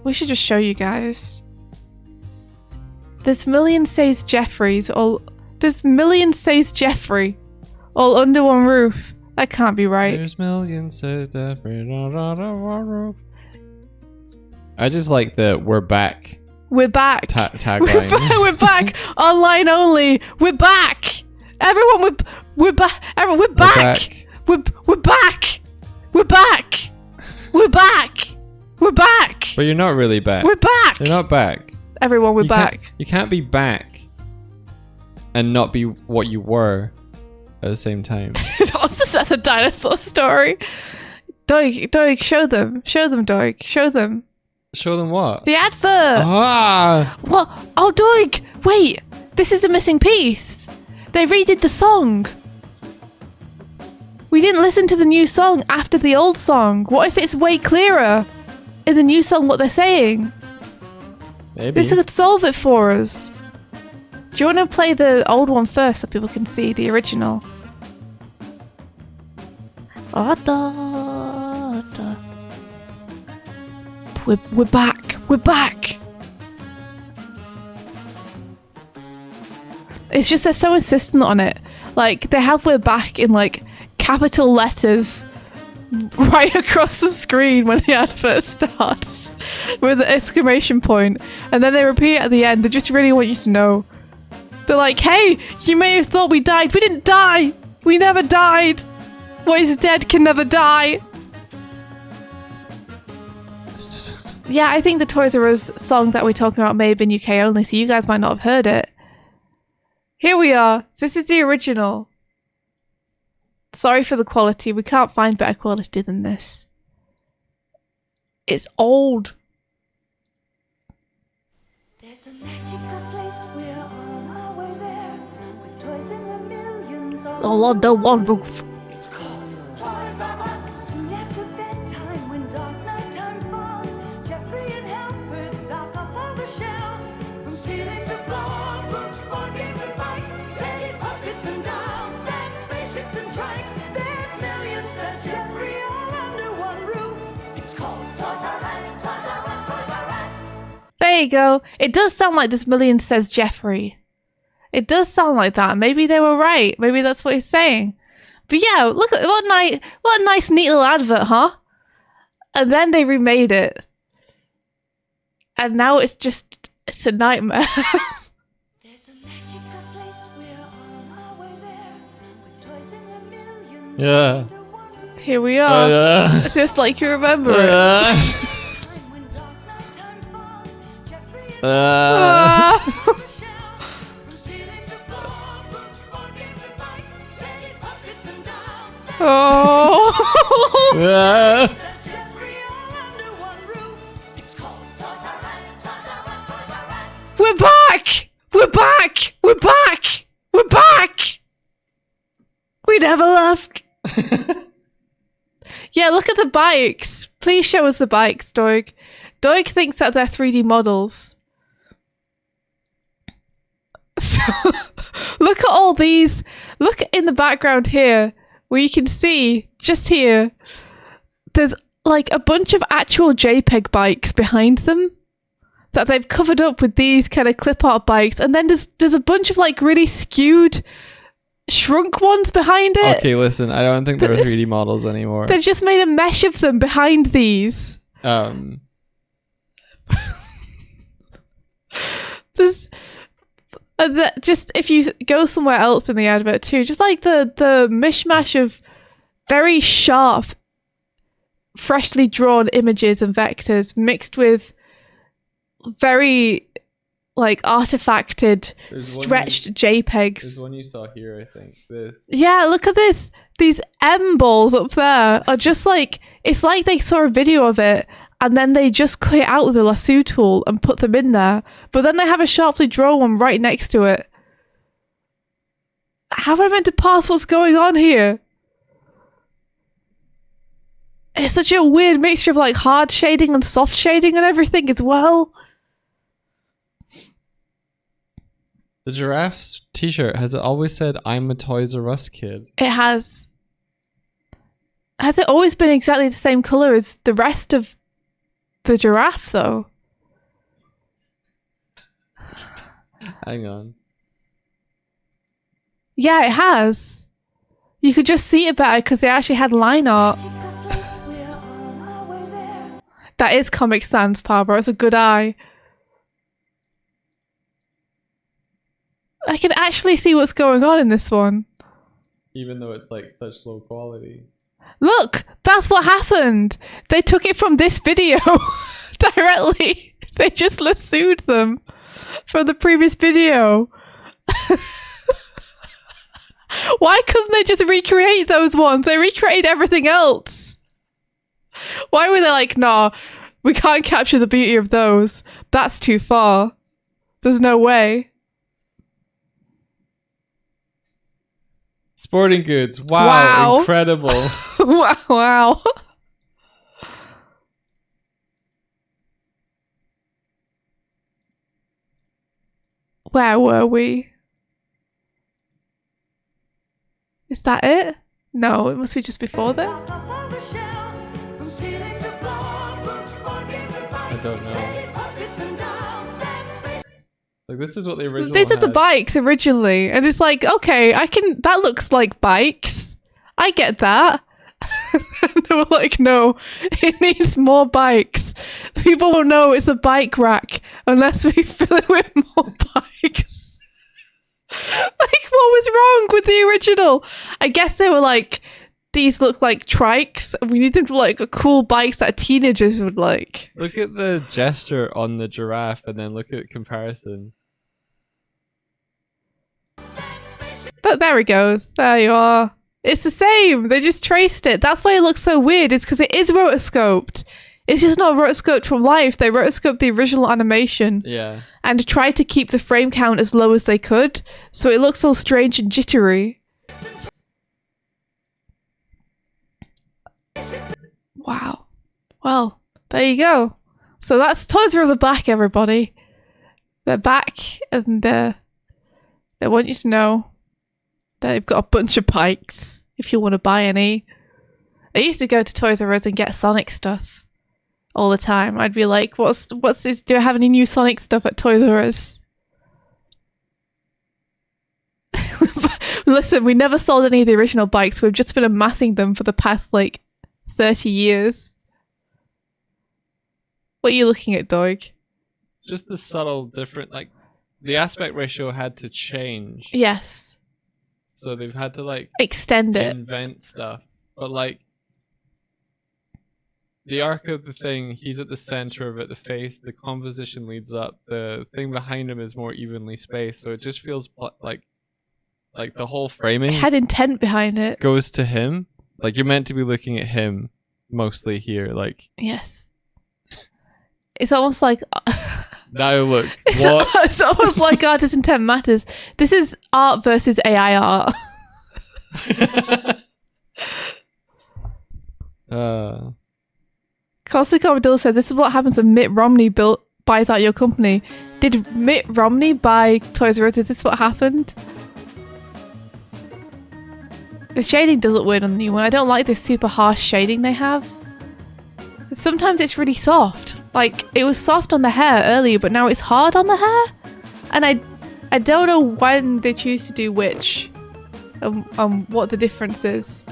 We should just show you guys. There's millions says Jeffrey's all... There's millions says Jeffrey, all under one roof. That can't be right. There's millions says Jeffrey, under one roof. I just like the "we're back." We're back. Tagline. We're back. Online only. We're back. Everyone, we're back. Everyone, we're back. We're back. We're back. We're back. We're back. But you're not really back. We're back. You're not back. Everyone, we're back. You can't be back and not be what you were at the same time. That's a dinosaur story. Doig, show them. Show them, Doig. Show them. Show them what? The advert. Ah! What? Oh, Doig! Wait, this is a missing piece. They redid the song. We didn't listen to the new song after the old song. What if it's way clearer in the new song what they're saying? Maybe. This could solve it for us. Do you want to play the old one first so people can see the original? We're back. We're back. It's just they're so insistent on it. Like, they have "we're back" in like capital letters right across the screen when the advert starts with an exclamation point, and then they repeat it at the end. They just really want you to know. They're like, hey, you may have thought we died. We didn't die. We never died. What is dead can never die. Yeah, I think the Toys R Us song that we're talking about may have been UK only, so you guys might not have heard it. Here we are. This is the original. Sorry for the quality. We can't find better quality than this. It's old. There's a magical place, we're on our way there, with toys in the millions All under one roof. It's called Toys R Us. Soon after bedtime, when dark nighttime falls, Jeffrey and helpers stock up all the shelves. From ceiling to floor, books, board games and bikes, teddies, puppets and dolls, beds, spaceships and trikes. There's millions, says Jeffrey, all under one roof. It's called Toys R Us, Toys R Us, Toys R Us. There you go. It does sound like this million says Jeffrey. It does sound like that. Maybe they were right. Maybe that's what he's saying. But yeah, look at what a nice neat little advert, huh? And then they remade it. And now it's a nightmare. There's a magical place, we're on our way there, with toys in the millions Yeah. under one roof. Here we are. Yeah. Just like you remember it. Yeah. Time when dark nighttime falls, Jeffrey and Ah. the shelves. From ceiling to floor, books, board games and bikes, teddies, puppets and dolls. Oh. Yeah. Says Jeffrey, all under one roof. It's called Toys R Us, Toys R Us, Toys R Us. We're back! We're back! We're back! We're back! We never left. Yeah, look at the bikes. Please show us the bikes, Doig. Doig thinks that they're 3D models. So, look at all these. Look in the background here, where you can see, just here, there's like a bunch of actual JPEG bikes behind them that they've covered up with these kind of clip art bikes, and then there's a bunch of like really skewed, shrunk ones behind it. Okay, listen. I don't think they're 3D models anymore. They've just made a mesh of them behind these. There's, just if you go somewhere else in the advert too, just like the mishmash of very sharp, freshly drawn images and vectors mixed with very like artifacted, stretched JPEGs. There's one you saw here, I think. Yeah, look at this. These M balls up there are just like, it's like they saw a video of it and then they just cut it out with a lasso tool and put them in there. But then they have a sharply drawn one right next to it. How am I meant to parse what's going on here? It's such a weird mixture of like hard shading and soft shading and everything as well. The giraffe's t-shirt, has it always said, "I'm a Toys R Us kid"? It has. Has it always been exactly the same colour as the rest of the giraffe, though? Hang on. Yeah, it has. You could just see it better because they actually had line art. We're on our way there. That is Comic Sans, Barbara. It's a good eye. I can actually see what's going on in this one. Even though it's like such low quality. Look, that's what happened. They took it from this video directly. They just lassoed them from the previous video. Why couldn't they just recreate those ones? They recreated everything else. Why were they like, nah, we can't capture the beauty of those. That's too far. There's no way. Sporting goods. Wow. Wow. Incredible. Wow. Where were we? Is that it? No, it must be just before that. Stock up all the shelves. From ceiling to floor, books, board games and bikes, I don't know. teddies, puppets and dolls, beds, space. Like, this is what the original These are the had. bikes originally, and it's like, okay, that looks like bikes. I get that. And they were like, no, it needs more bikes. People won't know it's a bike rack unless we fill it with more bikes. Like, what was wrong with the original? I guess they were like, these look like trikes. We need them to look like cool bikes that teenagers would like. Look at the gesture on the giraffe and then look at comparison. But there it goes. There you are. It's the same. They just traced it. That's why it looks so weird. It's because it is rotoscoped. It's just not rotoscoped from life. They rotoscoped the original animation. Yeah. And tried to keep the frame count as low as they could. So it looks all strange and jittery. Wow. Well, there you go. So that's Toys R Us are back, everybody. They're back, and they want you to know that they've got a bunch of bikes if you want to buy any. I used to go to Toys R Us and get Sonic stuff all the time. I'd be like, what's this? Do I have any new Sonic stuff at Toys R Us? Listen, we never sold any of the original bikes. We've just been amassing them for the past, 30 years. What are you looking at, Doig? Just the subtle different, the aspect ratio had to change. Yes. So they've had to, extend it. invent stuff. But, the arc of the thing, he's at the center of it, the face, the composition leads up, the thing behind him is more evenly spaced, so it just feels like the whole framing It had intent behind it. goes to him. Like, you're meant to be looking at him mostly here, Yes. It's almost like now look, what? it's almost like artist intent matters. This is art versus AI art. Constant Commodore says this is what happens when Mitt Romney buys out your company. Did Mitt Romney buy Toys R Us? Is this what happened? The shading does look weird on the new one. I don't like this super harsh shading they have. Sometimes it's really soft. It was soft on the hair earlier, but now it's hard on the hair. And I don't know when they choose to do which. What the difference is.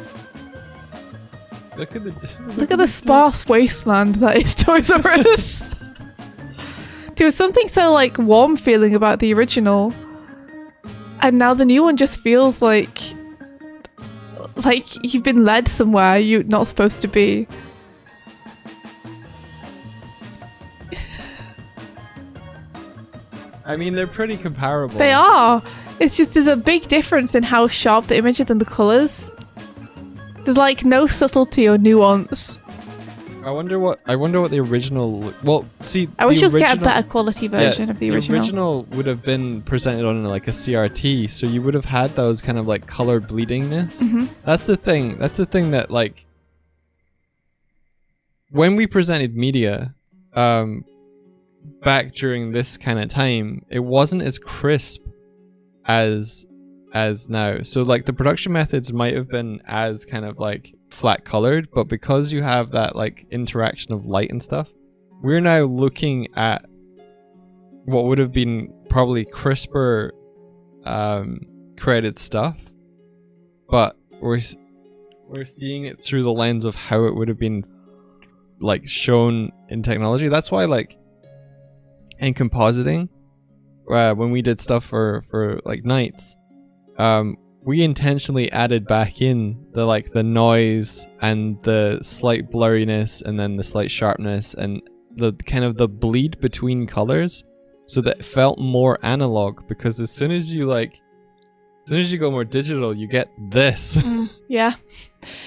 Look Look at the sparse wasteland that is Toys R Us. There was something so warm feeling about the original. And now the new one just feels like you've been led somewhere you're not supposed to be. I mean, they're pretty comparable. They are. It's just there's a big difference in how sharp the image is and the colours. There's no subtlety or nuance. I wonder what the original. Well, see, I wish the you could get a original- better quality version of the original. The original would have been presented on a CRT, so you would have had those kind of color bleedingness. Mm-hmm. That's the thing. That's the thing that when we presented media, back during this kind of time, it wasn't as crisp as now. So the production methods might have been as kind of flat colored, but because you have that interaction of light and stuff, we're now looking at what would have been probably crisper created stuff, but we're seeing it through the lens of how it would have been shown in technology. That's why in compositing, when we did stuff for nights, we intentionally added back in the noise and the slight blurriness and then the slight sharpness and the kind of the bleed between colors, so that it felt more analog, because as soon as you go more digital, you get this. Yeah.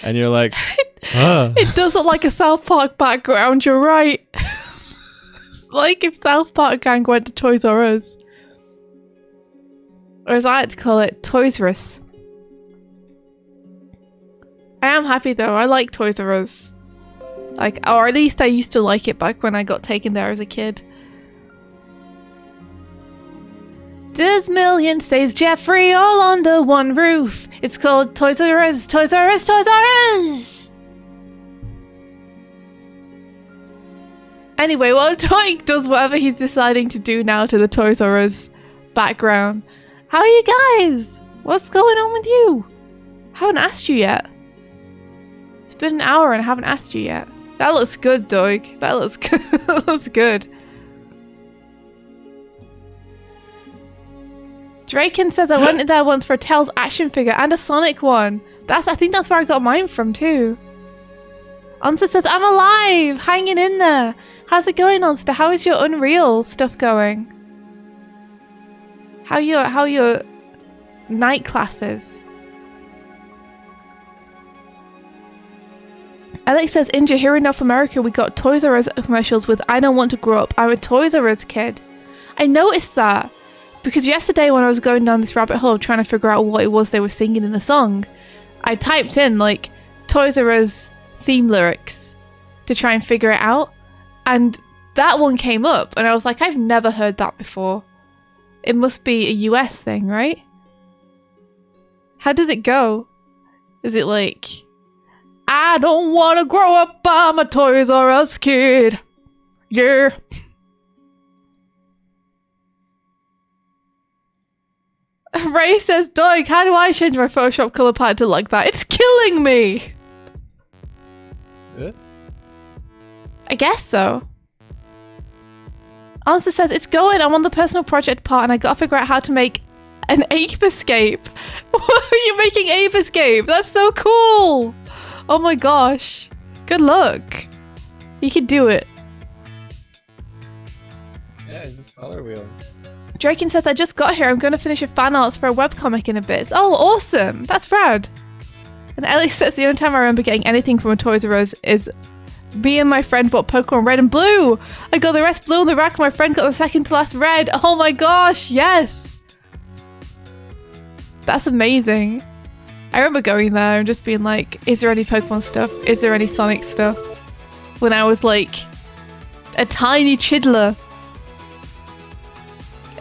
And you're like, huh. It does look like a South Park background, you're right. It's like if South Park gang went to Toys R Us. Or as I like to call it, Toys R Us. I am happy though, I like Toys R Us. Or at least I used to like it back when I got taken there as a kid. Desmillion says Jeffrey all under one roof. It's called Toys R Us, Toys R Us, Toys R Us! Anyway, while Doig does whatever he's deciding to do now to the Toys R Us, background. How are you guys? What's going on with you? Haven't asked you yet. It's been an hour and I haven't asked you yet. That looks good, Doig. That looks good. That looks good. Draken says I went in there once for a Tails action figure and a Sonic one. I think that's where I got mine from too. Onsta says I'm alive, hanging in there. How's it going, Onsta? How is your Unreal stuff going? How your night classes? Alex says, India, here in North America, we got Toys R Us commercials with I don't want to grow up, I'm a Toys R Us kid. I noticed that because yesterday when I was going down this rabbit hole trying to figure out what it was they were singing in the song, I typed in like Toys R Us theme lyrics to try and figure it out. And that one came up and I was like, I've never heard that before. It must be a US thing, right? How does it go? Is it like... I don't want to grow up, I'm a Toys R Us kid. Yeah. Ray says, Doig, how do I change my Photoshop color palette to like that? It's killing me! Yeah. I guess so. Answer says, it's going, I'm on the personal project part and I gotta figure out how to make an ape escape. You're making ape escape? That's so cool! Oh my gosh. Good luck. You can do it. Yeah, it's just color wheel. Draken says, I just got here. I'm going to finish a fan arts for a webcomic in a bit. Oh, awesome. That's rad. And Alex says, the only time I remember getting anything from a Toys R Us is me and my friend bought Pokemon Red and Blue. I got the rest blue on the rack. My friend got the second to last red. Oh my gosh. Yes. That's amazing. I remember going there and just being like, is there any Pokemon stuff? Is there any Sonic stuff? When I was like a tiny chidler.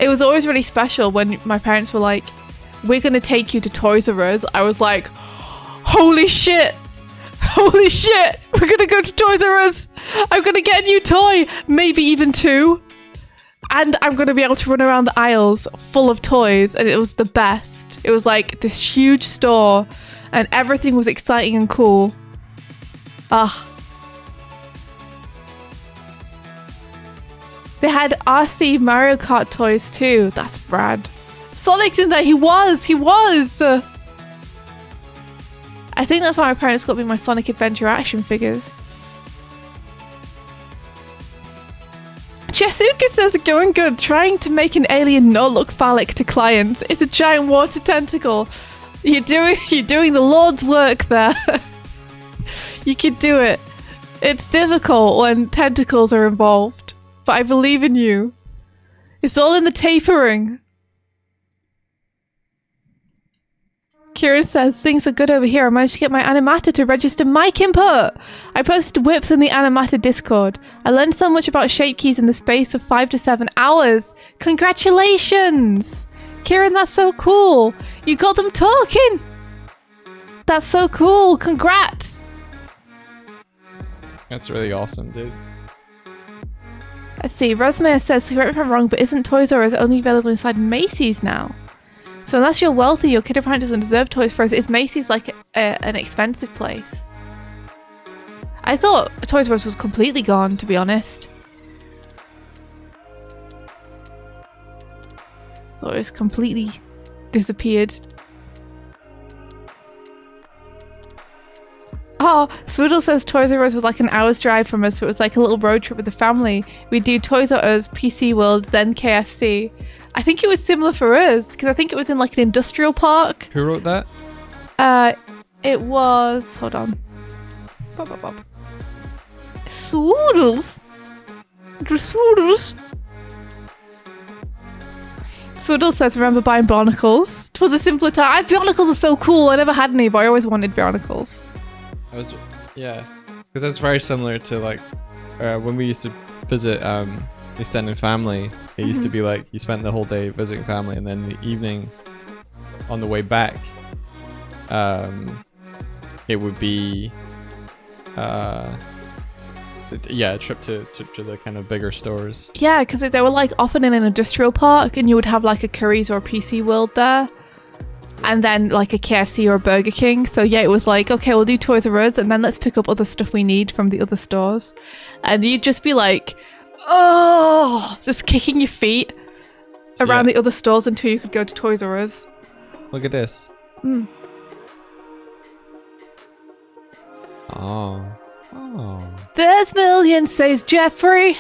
It was always really special when my parents were like, we're going to take you to Toys R Us. I was like, holy shit. Holy shit. We're going to go to Toys R Us. I'm going to get a new toy. Maybe even two. And I'm going to be able to run around the aisles full of toys. And it was the best. It was like this huge store. And everything was exciting and cool. Ah. They had RC Mario Kart toys too. That's rad. Sonic's in there. He was. I think that's why my parents got me my Sonic Adventure action figures. Jessica says, going good. Trying to make an alien not look phallic to clients. It's a giant water tentacle. You're doing the Lord's work there. You can do it. It's difficult when tentacles are involved, but I believe in you. It's all in the tapering. Kieran says, things are good over here. I managed to get my animator to register mic input. I posted whips in the animator Discord. I learned so much about shape keys in the space of 5 to 7 hours. Congratulations! Kieran, that's so cool. You got them talking. That's so cool. Congrats. That's really awesome, dude. Let's see. Rosemary says, correct me if I'm wrong, but isn't Toys R Us only available inside Macy's now? So unless you're wealthy, your kid apparently doesn't deserve Toys R Us. Is Macy's like an expensive place? I thought Toys R Us was completely gone, to be honest. Thought it was completely disappeared. Oh, Swoodle says Toys R Us was like an hour's drive from us, so it was like a little road trip with the family. We'd do Toys R Us, PC World, then KFC. I think it was similar for us, because I think it was in like an industrial park. Who wrote that? It was... Hold on. Swoodles. Swoodles. Swoodle says, remember buying barnacles? It was a simpler time. Barnacles are so cool. I never had any, but I always wanted barnacles. Yeah, because that's very similar to like when we used to visit extended family. It used to be like you spent the whole day visiting family, and then the evening on the way back, it would be Yeah, a trip to the kind of bigger stores. Yeah, because they were like often in an industrial park, and you would have like a Curry's or a PC World there, and then like a KFC or a Burger King. So yeah, it was like, okay, we'll do Toys R Us, and then let's pick up other stuff we need from the other stores. And you'd just be like, oh, just kicking your feet around the other stores until you could go to Toys R Us. Look at this. Mm. Oh. There's millions, says Jeffrey.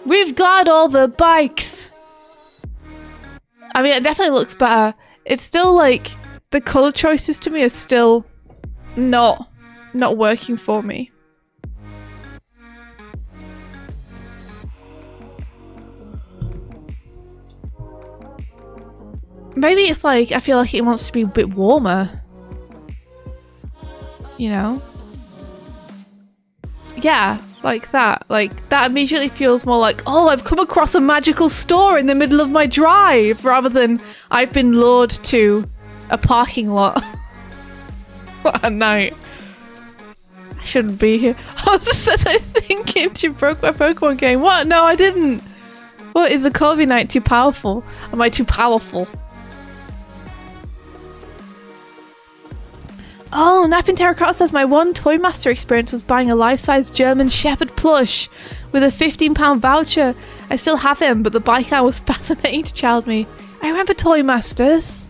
We've got all the bikes. I mean, it definitely looks better. It's still like the color choices to me are still not working for me. Maybe it's like I feel like it wants to be a bit warmer. You know? Yeah, like that. Like, that immediately feels more like, oh, I've come across a magical store in the middle of my drive, rather than I've been lured to a parking lot at night. I shouldn't be here. I was just thinking you broke my Pokemon game. What? No, I didn't. What, is the Corby Knight too powerful? Am I too powerful? Oh, Napping Terracotta says my one Toy Master experience was buying a life-size German Shepherd plush with a £15 voucher. I still have him, but the bike I was fascinating to child me. I remember Toy Masters.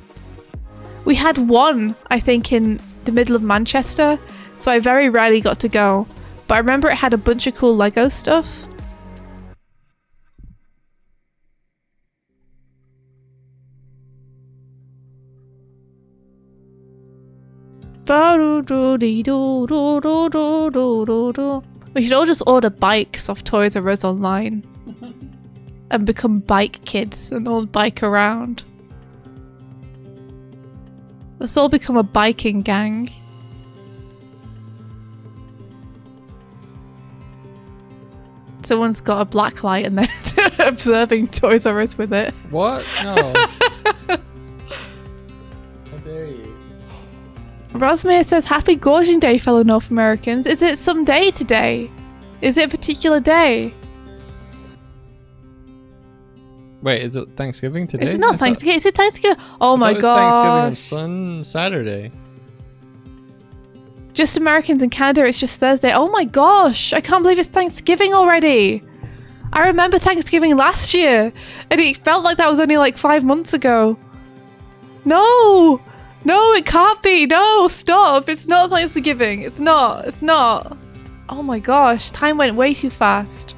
We had one, I think, in the middle of Manchester, so I very rarely got to go. But I remember it had a bunch of cool Lego stuff. We should all just order bikes off Toys R Us online and become bike kids and all bike around. Let's all become a biking gang. Someone's got a black light and they're observing Toys R Us with it. What? No. How dare you? Rosmere says, happy Gorging Day, fellow North Americans. Is it some day today? Is it a particular day? Wait, is it Thanksgiving today? Is it not Thanksgiving? Is it Thanksgiving? Oh my god. Thanksgiving on Saturday. Just Americans in Canada, it's just Thursday. Oh my gosh. I can't believe it's Thanksgiving already. I remember Thanksgiving last year, and it felt like that was only like 5 months ago. No! No, it can't be. No, stop. It's not Thanksgiving. It's not. It's not. Oh my gosh. Time went way too fast.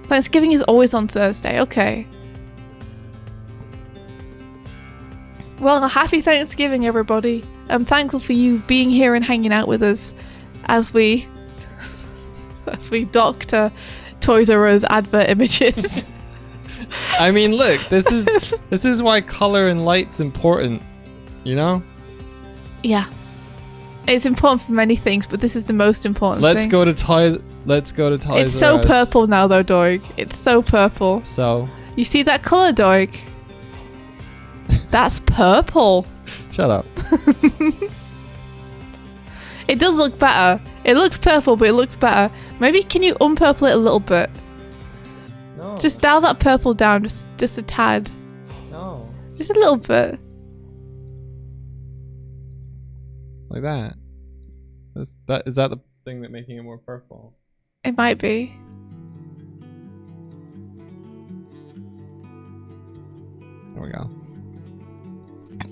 Thanksgiving is always on Thursday. Okay. Well, happy Thanksgiving, everybody. I'm thankful for you being here and hanging out with us as we doctor Toys R Us advert images. I mean, look, this is why color and light's important. You know? Yeah. It's important for many things, but this is the most important thing. Let's go to Toys It's so R Us. purple now though, Doig. It's so purple. So? You see that colour, Doig? That's purple. Shut up. It does look better. It looks purple, but it looks better. Maybe can you unpurple it a little bit? No. Just dial that purple down just a tad. No. Just a little bit. Like that. Is that the thing that making it more purple? It might be. There we go.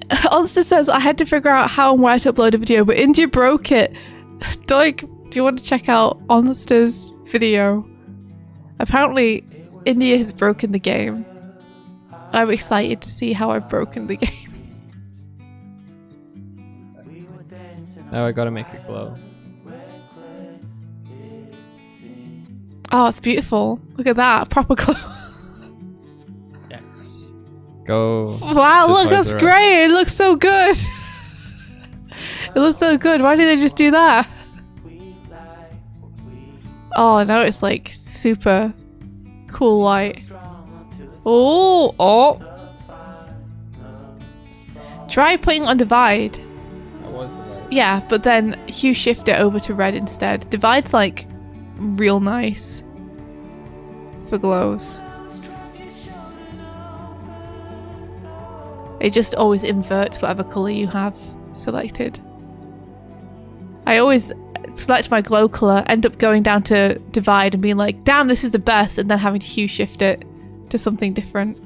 Alistair says, I had to figure out how and where to upload a video, but India broke it. Doig, do you want to check out Alistair's video? Apparently, India has broken the game. I'm excited to see how I've broken the game. Now I gotta make it glow. Oh, it's beautiful. Look at that. Proper glow. Yes. Go. Wow, to look, Toys that's R Us. great. It looks so good. It looks so good. Why did they just do that? Oh, no, it's like super cool light. Oh. Try putting on divide. That was the light. Yeah, but then hue shift it over to red instead. Divide's like real nice for glows. It just always inverts whatever colour you have selected. I always select my glow colour, end up going down to divide and being like, damn, this is the best, and then having to hue shift it to something different.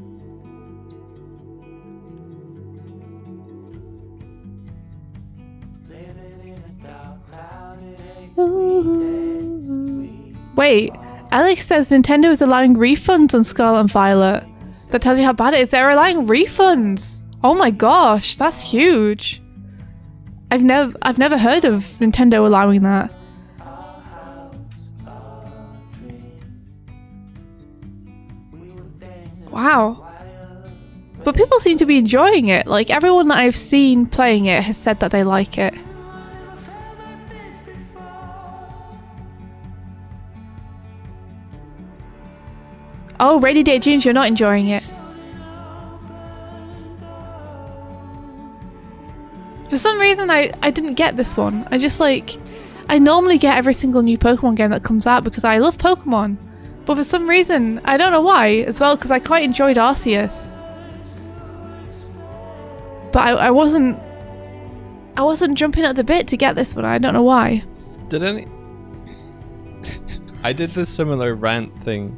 Ooh. Wait, Alex says Nintendo is allowing refunds on Scarlet and Violet. That tells you how bad it is. They're allowing refunds. Oh my gosh, that's huge. I've never heard of Nintendo allowing that. Wow. But people seem to be enjoying it. Like, everyone that I've seen playing it has said that they like it. Oh, Rainy Day Dreams, you're not enjoying it. For some reason, I didn't get this one. I normally get every single new Pokemon game that comes out because I love Pokemon. But for some reason, I don't know why, as well, because I quite enjoyed Arceus. But I wasn't jumping at the bit to get this one. I don't know why. Did any... I did this similar rant thing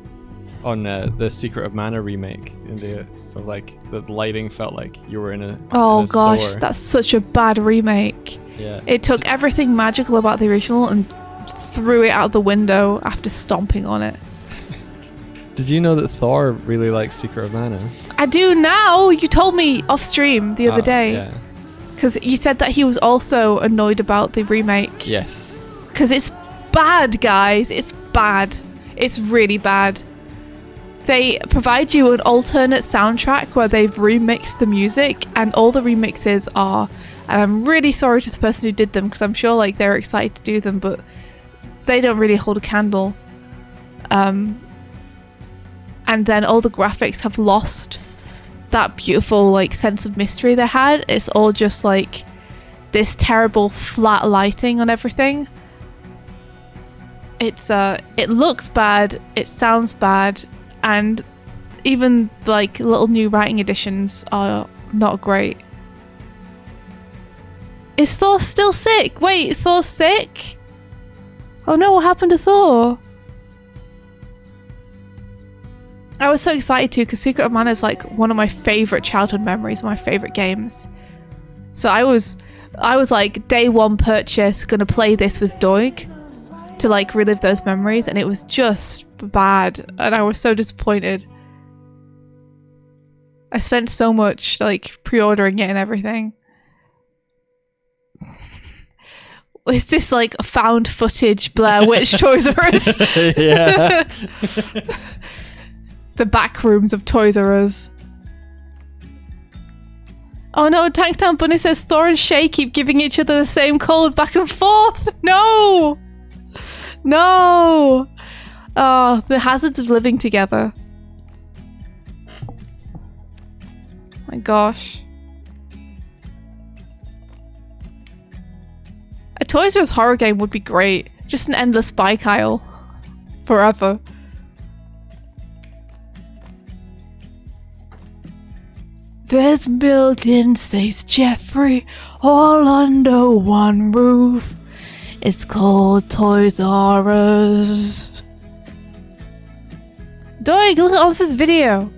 on the Secret of Mana remake in the like the lighting felt like you were in a gosh, store. That's such a bad remake. Yeah. It took everything magical about the original and threw it out the window after stomping on it. Did you know that Thor really likes Secret of Mana? I do now. You told me off stream the other day. Yeah. Because you said that he was also annoyed about the remake. Yes. Because it's bad, guys. It's bad. It's really bad. They provide you an alternate soundtrack where they've remixed the music, and all the remixes are, and I'm really sorry to the person who did them because I'm sure like they're excited to do them, but they don't really hold a candle. And then all the graphics have lost that beautiful like sense of mystery they had. It's all just like this terrible flat lighting on everything. It looks bad, it sounds bad, and even like little new writing additions are not great. Is Thor still sick? Wait, Thor's sick? Oh no, what happened to Thor? I was so excited too because Secret of Mana is like one of my favourite childhood memories, my favourite games. So I was like day one purchase, gonna play this with Doig to like relive those memories, and it was just bad and I was so disappointed. I spent so much like pre-ordering it and everything. Is this like found footage Blair Witch Toys R Us? Yeah. The back rooms of Toys R Us. Oh no, Tanktown Bunny says Thor and Shay keep giving each other the same cold back and forth. No! No! Oh, the hazards of living together. My gosh. A Toys R Us horror game would be great. Just an endless bike aisle. Forever. There's millions, says Jeffrey, all under one roof. It's called Toys R Us. Doig, look at this video.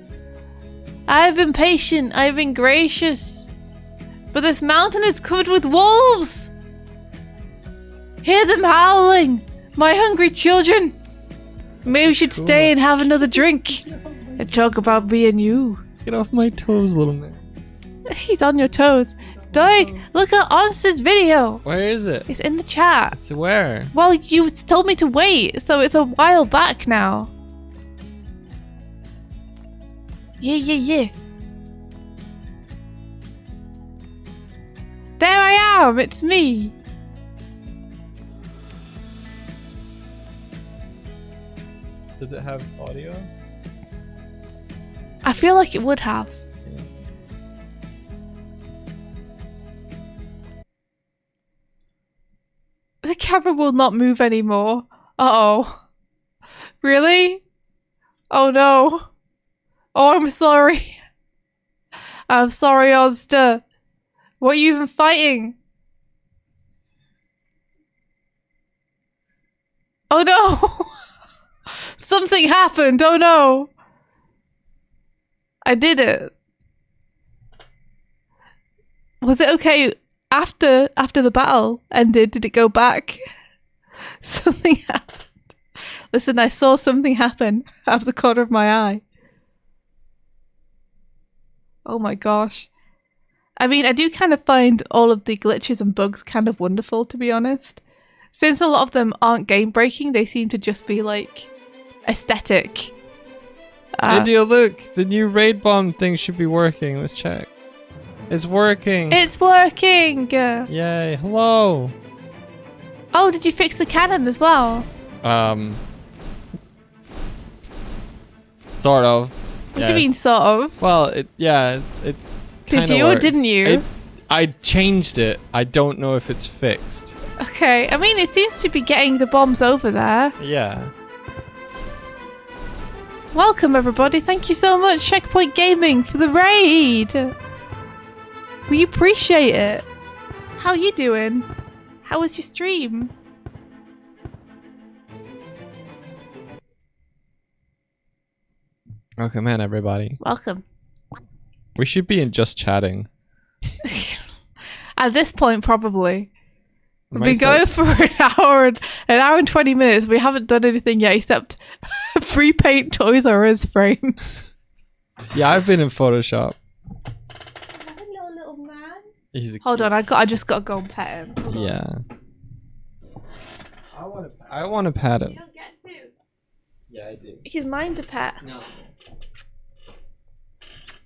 I've been patient, I've been gracious, but this mountain is covered with wolves. Hear them howling, my hungry children. Maybe we should stay and have another drink and talk about me and you. Get off my toes, little man. He's on your toes. Doig, look at Honest's video. Where is it? It's in the chat. So where? Well, you told me to wait, so it's a while back now. Yeah. There I am, it's me. Does it have audio? I feel like it would have. The camera will not move anymore. Uh-oh. Really? Oh no. Oh, I'm sorry. I'm sorry, Ozda. What are you even fighting? Oh no! Something happened! Oh no! I did it. Was it okay after the battle ended? Did it go back? Something happened. Listen, I saw something happen out of the corner of my eye. Oh my gosh. I mean, I do kind of find all of the glitches and bugs kind of wonderful, to be honest. Since a lot of them aren't game breaking, they seem to just be like aesthetic. India, look, the new raid bomb thing should be working. Let's check. It's working. It's working. Yay! Hello. Oh, did you fix the cannon as well? Sort of. What do you mean, sort of? Well, it Did kinda you or works. didn't you? I changed it. I don't know if it's fixed. Okay, I mean, it seems to be getting the bombs over there. Yeah. Welcome, everybody. Thank you so much, Checkpoint Gaming, for the raid. We appreciate it. How you doing? How was your stream? Welcome in, everybody. Welcome. We should be in just chatting. At this point, probably. We've Am I been still- going for an hour and 20 minutes. We haven't done anything yet except free paint Toys R Us frames. Yeah, I've been in Photoshop. Hello, little man. He's a Hold on, I just got to go and pet him. Hold on. Yeah. I want to pet You him. don't get to. Yeah, I do. He's mine to pet. No.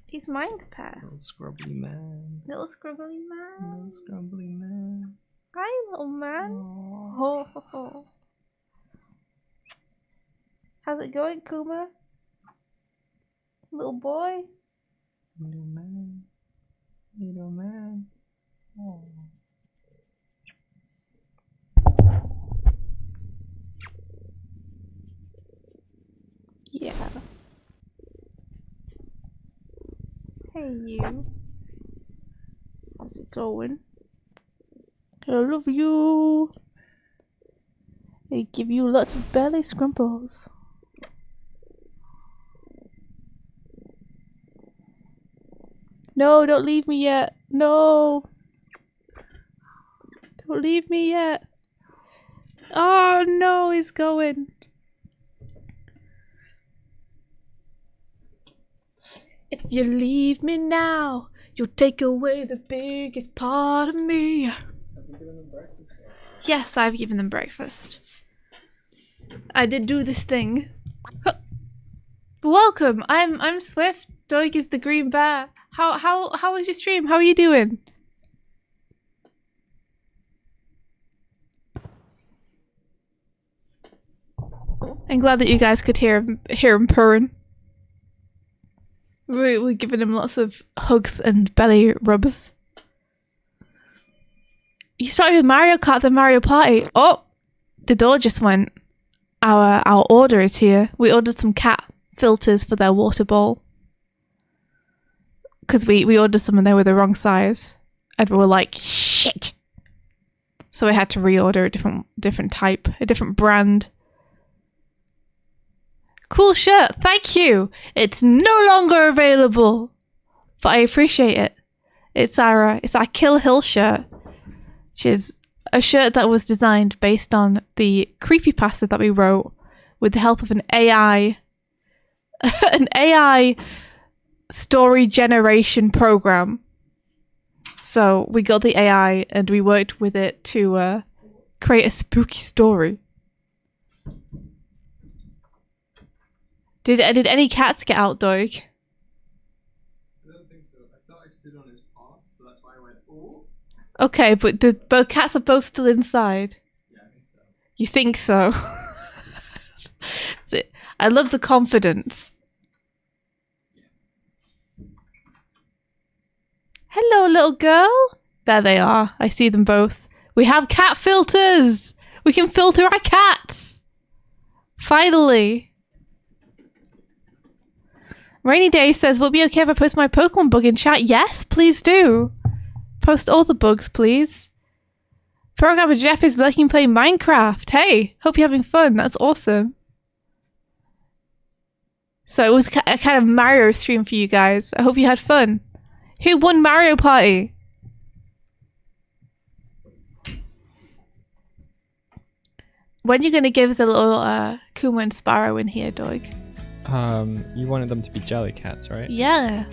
He's mine to pet. Little scrubbly man. Little scrubbly man. Little scrubbly man. Hi, little man. Aww. Ho, ho, ho. How's it going, Kuma? Little boy? Little man. Little man. Aww. Yeah. Hey, you. How's it going? I love you. I give you lots of belly scrumples. No, don't leave me yet. No. Don't leave me yet. Oh no, he's going. If you leave me now, you'll take away the biggest part of me. Yes, I've given them breakfast. I did do this thing. Huh. Welcome. I'm Swift. Doig is the green bear. How was your stream? How are you doing? I'm glad that you guys could hear him purring. We're giving him lots of hugs and belly rubs. You started with Mario Kart, then Mario Party. Oh, the door just went. Our order is here. We ordered some cat filters for their water bowl. Because we ordered some and they were the wrong size. And we were like, shit. So we had to reorder a different type, a different brand. Cool shirt, thank you. It's no longer available, but I appreciate it. It's our Kill Hill shirt, which is a shirt that was designed based on the creepypasta that we wrote with the help of an AI story generation program. So we got the AI and we worked with it to create a spooky story. Did any cats get out, Doig? I don't think so. I thought I stood on his paw, so that's why I went, oh. Okay, but the cats are both still inside. Yeah, I think so. You think so? I love the confidence. Hello, little girl. There they are. I see them both. We have cat filters. We can filter our cats. Finally. Rainy Day says, will it be okay if I post my Pokemon bug in chat? Yes, please do. Post all the bugs, please. Programmer Jeff is lurking playing Minecraft. Hey, hope you're having fun. That's awesome. So it was a kind of Mario stream for you guys. I hope you had fun. Who won Mario Party? When are you going to give us a little Kuma and Sparrow in here, Doig? You wanted them to be jelly cats, right? Yeah.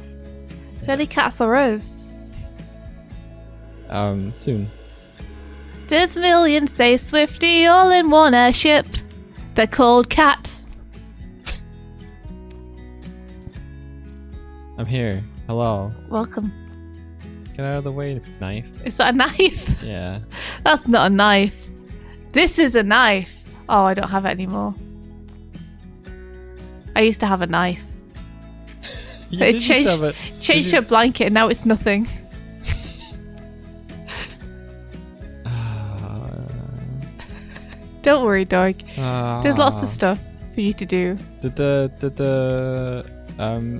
Jelly cats are us. Soon. There's millions say Swifty all in one airship. They're called cats. I'm here. Hello. Welcome. Get out of the way, knife. Is that a knife? Yeah. That's not a knife. This is a knife. Oh, I don't have it anymore. I used to have a knife. You did used to have it. Changed to a blanket and now it's nothing. Don't worry, Doig. There's lots of stuff for you to do. Did the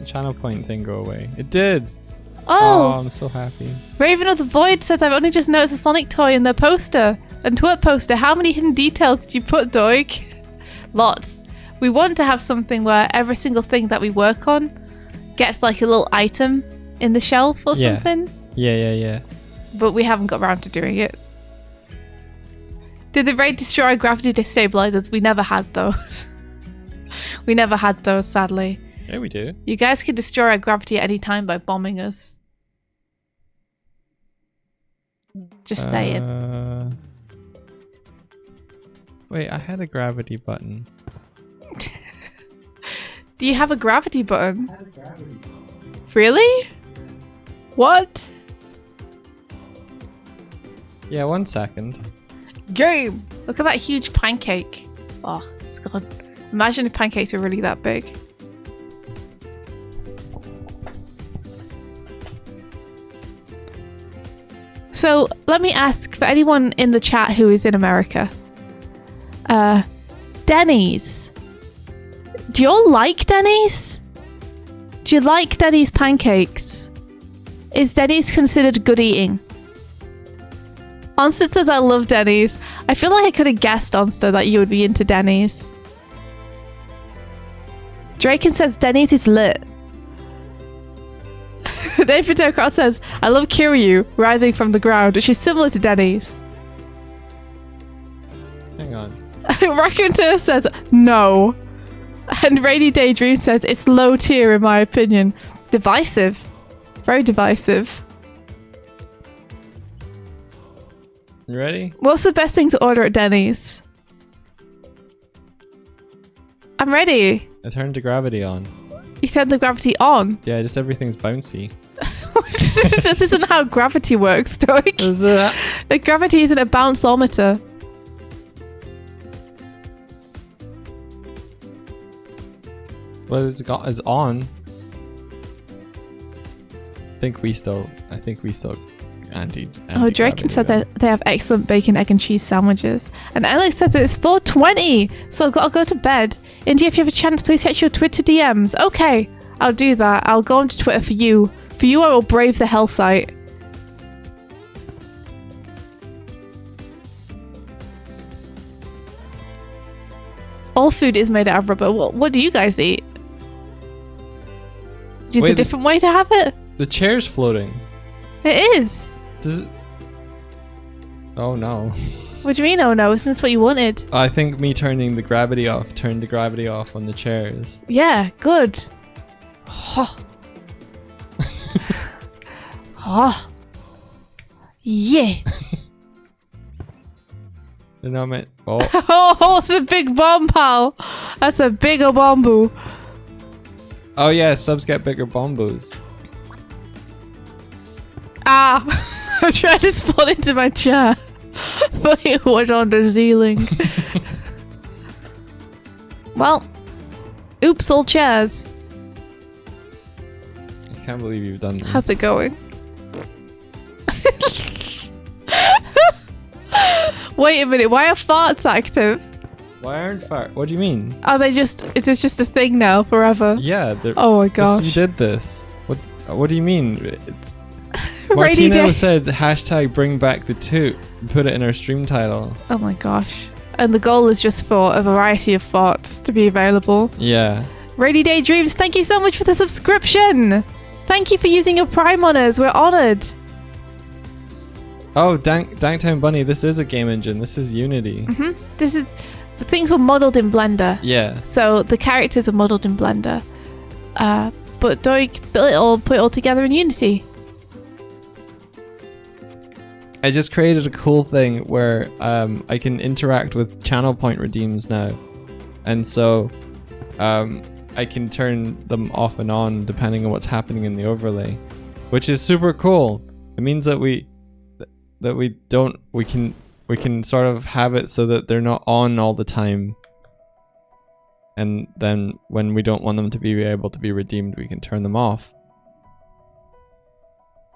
channel point thing go away? It did. Oh, I'm so happy. Raven of the Void says, I've only just noticed a Sonic toy in their poster. And twerp poster, how many hidden details did you put, Doig? Lots. We want to have something where every single thing that we work on gets like a little item in the shelf or something. Yeah. But we haven't got around to doing it. Did the raid destroy our gravity destabilizers? We never had those. We never had those, sadly. Yeah, we do. You guys can destroy our gravity at any time by bombing us. Just saying. Wait, I had a gravity button. Do you have a gravity button? Really? What? Yeah, 1 second. Game! Look at that huge pancake. Oh, it's gone. Imagine if pancakes were really that big. So, let me ask for anyone in the chat who is in America. Denny's. Do you all like Denny's? Do you like Denny's pancakes? Is Denny's considered good eating? Onster says I love Denny's. I feel like I could have guessed, Onster, that you would be into Denny's. Draken says Denny's is lit. David Tokrat says, I love Kiryu rising from the ground, which is similar to Denny's. Hang on. Raconteur says, no. And Rainy Daydream says, it's low tier in my opinion. Divisive. Very divisive. You ready? What's the best thing to order at Denny's? I'm ready. I turned the gravity on. You turned the gravity on? Yeah, just everything's bouncy. This isn't how gravity works, Doig. Is it? The gravity isn't a bounceometer. Well, it's on. I think we still anti. Oh, Draken said that they have excellent bacon, egg and cheese sandwiches. And Alex says it's 4:20, so I've got to go to bed. India, if you have a chance, please check your Twitter DMs. Okay, I'll do that. I'll go onto Twitter for you. For you, I will brave the hell site. All food is made out of rubber. What do you guys eat? Use a different way to have it? The chair's floating. It is. Does it? Oh no. What do you mean, oh no? Isn't this what you wanted? I think me turning the gravity off turned the gravity off on the chairs. Yeah, good. Oh. Oh. Yeah. You know, mate. Oh. Oh, it's a big bomb, pal. That's a bigger bamboo. Oh yeah, subs get bigger bombos. Ah. I tried to spawn into my chair, but it was on the ceiling. Well, oops, all chairs. I can't believe you've done that. How's it going? Wait a minute, why are farts active? Why aren't fire? What do you mean? Are they just, it is just a thing now forever? Yeah. Oh my gosh. You did this. What do you mean? It's Rainy Martino day. said hashtag bring back the toot and put it in our stream title. Oh my gosh. And the goal is just for a variety of farts to be available. Yeah. Rainy Day Dreams, thank you so much for the subscription. Thank you for using your Prime on us. We're honoured. Oh, Danktown Bunny, this is a game engine. This is Unity. This is, the things were modelled in Blender. Yeah. So the characters are modelled in Blender. But Doig built it all, put it all together in Unity. I just created a cool thing where I can interact with channel point redeems now. And so I can turn them off and on depending on what's happening in the overlay, which is super cool. It means that we can sort of have it so that they're not on all the time. And then when we don't want them to be able to be redeemed, we can turn them off.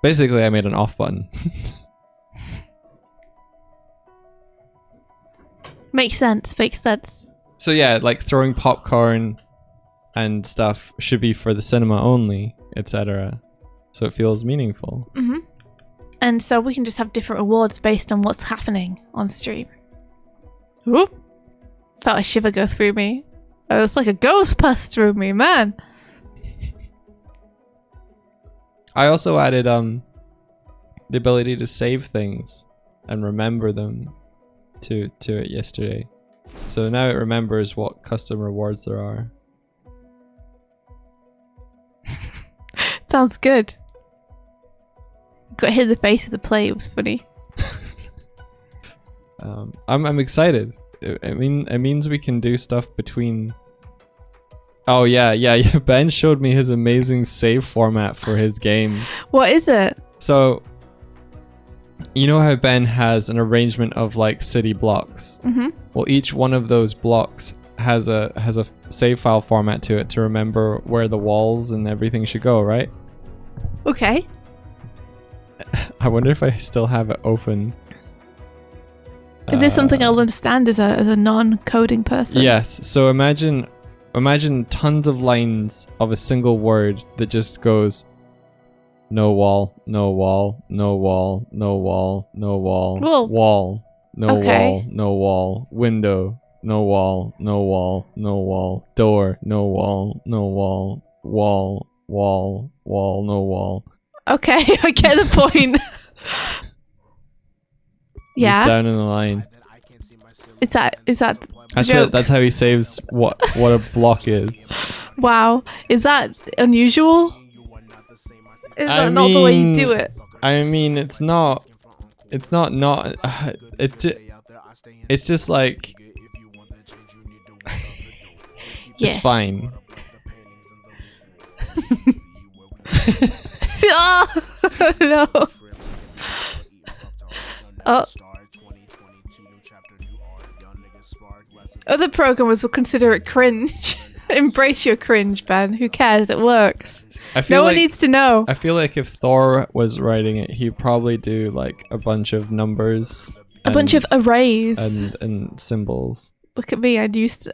Basically, I made an off button. Makes sense. So yeah, like throwing popcorn and stuff should be for the cinema only, etc. So it feels meaningful. And so we can just have different rewards based on what's happening on stream. Ooh. Felt a shiver go through me. Oh, it's like a ghost passed through me, man. I also added the ability to save things and remember them to it yesterday. So now it remembers what custom rewards there are. Sounds good. Got hit in the face with the plate. It was funny. I'm excited. It means we can do stuff between. Oh yeah. Ben showed me his amazing save format for his game. What is it? So, you know how Ben has an arrangement of like city blocks. Well, each one of those blocks has a save file format to it to remember where the walls and everything should go, right? Okay. I wonder if I still have it open. Is this something I'll understand as a non-coding person? Yes. So imagine tons of lines of a single word that just goes no wall, no wall, no wall, no wall, no wall, Well, wall, no okay. wall, no wall, window, no wall, no wall, no wall, door, no wall, no wall, wall, wall, wall, no wall. Okay, I get the point. Yeah. Just down in the line. Is that That's joke? it. That's how he saves what a block is. Wow. Is that unusual? Is that not the way you do it? I mean, it's not. It's just like. Yeah. It's fine. Oh, no. Oh. Other programmers will consider it cringe. Embrace your cringe, Ben. Who cares? It works. No one needs to know. I feel like if Thor was writing it, he'd probably do like a bunch of numbers. A bunch of arrays. And symbols. Look at me. I used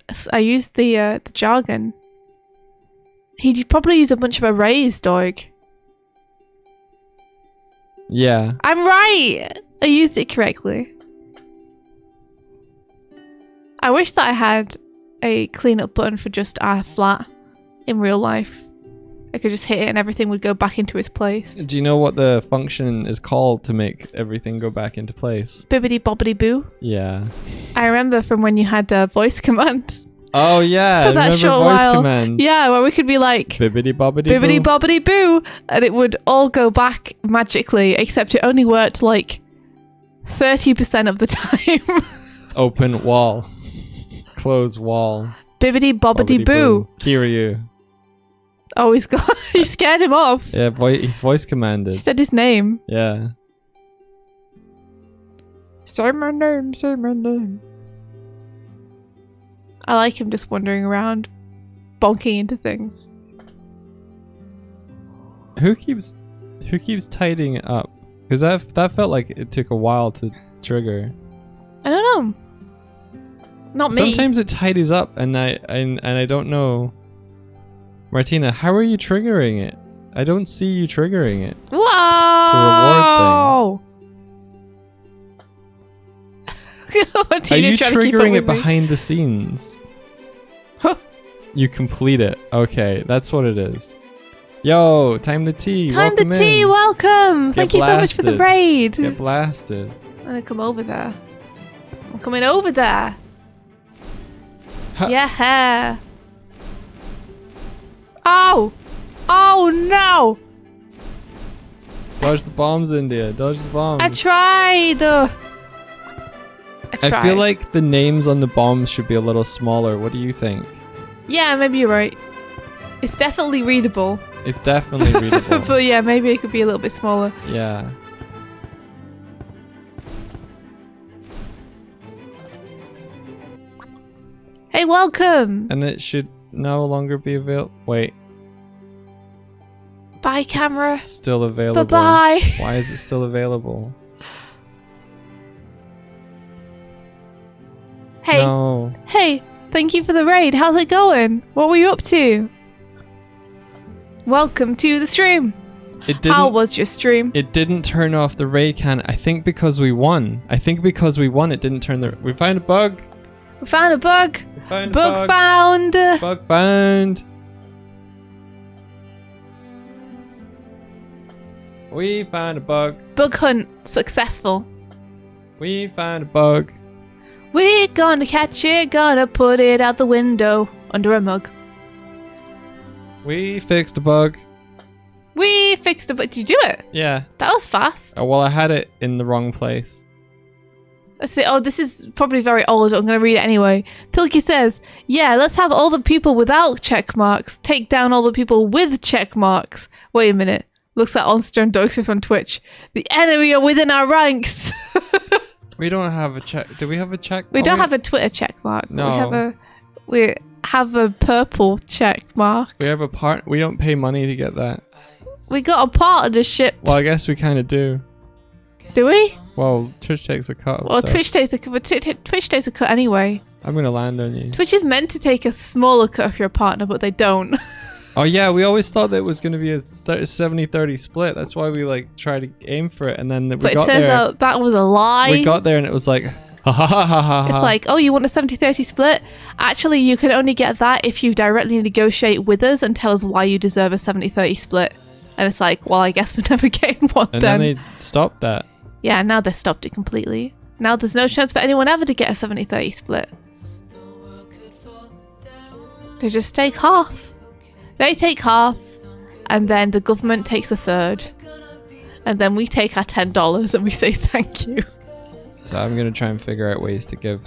the jargon. He'd probably use a bunch of arrays, Doig. Yeah. I'm right. I used it correctly. I wish that I had a cleanup button for just R flat in real life. I could just hit it and everything would go back into its place. Do you know what the function is called to make everything go back into place? Bibbidi bobbidi boo. Yeah. I remember from when you had a voice command. Oh yeah, For that remember short voice while. commands? Yeah, where we could be like Bibbidi bobbidi bibbidi boo. bobbidi boo, and it would all go back magically, except it only worked like 30% of the time. Open wall. Close wall. Bibbidi bobbidi boo. Kiryu. Oh, he's got. You scared him off. Yeah, he's voice He commanded. said his name. Yeah. Say my name, say my name. I like him just wandering around, bonking into things. Who keeps tidying it up? Because that felt like it took a while to trigger. I don't home. Not me. Sometimes it tidies up, and I don't know. Martina, how are you triggering it? I don't see you triggering it. Whoa! It's a reward What Are you trying to keep up triggering with it me? behind the scenes? Huh. You complete it. Okay, that's what it is. Yo, time the tea. Time Welcome the tea, in. welcome! Thank you so much for the blasted. raid. Get blasted. I'm gonna come over there. I'm coming over there. Ha. Yeah. Oh! Oh no! Dodge the bombs, India. Dodge the bombs. I tried. I feel like the names on the bombs should be a little smaller. What do you think? Yeah, maybe you're right. It's definitely readable. It's definitely readable. But yeah, maybe it could be a little bit smaller. Yeah. Hey, welcome! And it should no longer be available. Wait. Bye, camera. It's still available. Bye-bye. Why is it still available? Hey, No. hey, thank you for the raid. How's it going? What were you up to? Welcome to the stream. It didn't. How was your stream? It didn't turn off the ray can. I think because we won. It didn't turn the. We found a bug. We found a bug. We found a Bug bug. found. Bug found. We found a bug. Bug hunt successful. We found a bug. We're gonna catch it, gonna put it out the window under a mug. We fixed a bug. We fixed it, but did you do it? Yeah. That was fast. Oh, well, I had it in the wrong place. Let's see. Oh, this is probably very old. I'm going to read it anyway. Pilky says, yeah, let's have all the people without check marks take down all the people with check marks. Wait a minute. Looks like Onster and Doig on Twitch. The enemy are within our ranks. We don't have a check. Do we have a check? We don't have a Twitter check mark. No. We have a purple check mark. We have a part. We don't pay money to get that. We got a partnership. Well, I guess we kind of do. Do we? Well, Twitch takes a cut. of Well, stuff. Twitch takes a cut. Twitch takes a cut anyway. I'm gonna land on you. Twitch is meant to take a smaller cut of your partner, but they don't. Oh yeah, we always thought that it was gonna be a 70-30 split. That's why we like try to aim for it, and then we But it got turns there. out that was a lie. We got there, and it was like, ha ha ha ha ha. It's like, oh, you want a 70-30 split? Actually, you can only get that if you directly negotiate with us and tell us why you deserve a 70-30 split. And it's like, well, I guess we're never getting one and then. then they stopped that. Yeah, now they've stopped it completely. Now there's no chance for anyone ever to get a 70-30 split. They just take half. They take half, and then the government takes a third. And then we take our $10 and we say thank you. So I'm gonna try and figure out ways to give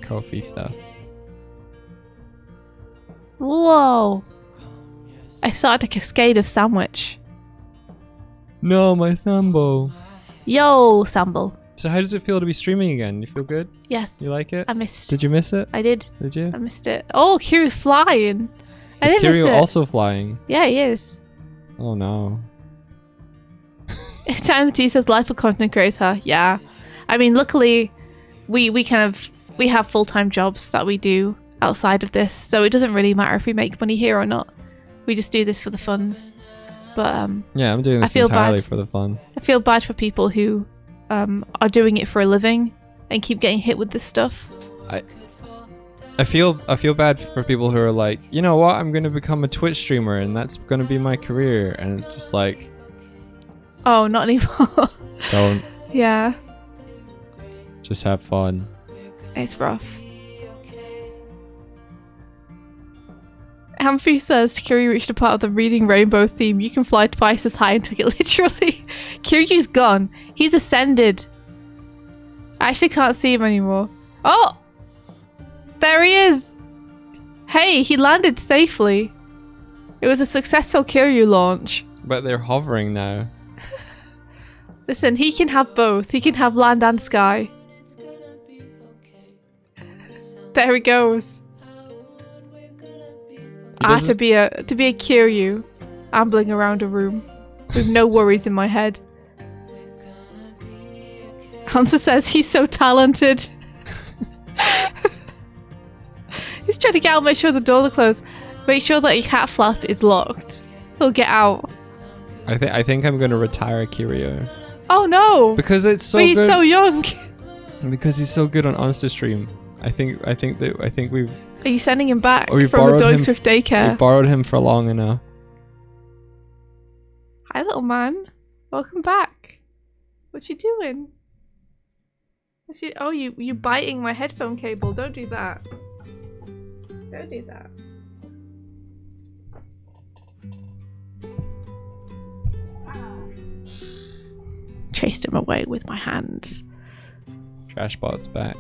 Kofi stuff. Whoa. I started a cascade of sandwich. No, my Sambo. Yo, Sambo. So how does it feel to be streaming again? You feel good? Yes. You like it? I missed. Did you miss it? I did. Did you? I missed it. Oh, Kiryu's flying. I Is didn't miss Kiryu it. also flying? Yeah, he is. Oh no. Time the T says life of content creator. Yeah. I mean, luckily, we have full-time jobs that we do outside of this, so it doesn't really matter if we make money here or not. We just do this for the funds. But Yeah, I'm doing I this feel entirely bad. for the fun. I feel bad for people who are doing it for a living and keep getting hit with this stuff. I feel bad for people who are like, you know what, I'm gonna become a Twitch streamer and that's gonna be my career, and it's just like, Oh, not anymore. don't. Yeah, Just have fun. it's rough. Humphrey says Kiryu reached a part of the Reading Rainbow theme. You can fly twice as high and took it literally. Kiryu's gone. He's ascended. I actually can't see him anymore. Oh! There he is! Hey, he landed safely. It was a successful Kiryu launch. But they're hovering now. Listen, he can have both. He can have land and sky. There he goes. To be a Kiryu, ambling around a room with no worries in my head. Hansa says he's so talented. He's trying to get out, make sure the doors are closed. Make sure that your cat flap is locked. He'll get out. I think I'm gonna retire Kirio. Oh no! Because it's so but he's good. so young. Because he's so good on Monster Stream. I think we've Are you sending him back we from the borrowed Doig him- Swift we daycare? borrowed him for long enough. Hi, little man. Welcome back. What you doing? Oh, you biting my headphone cable. Don't do that. Don't do that. Chased him away with my hands. Trashbot's back.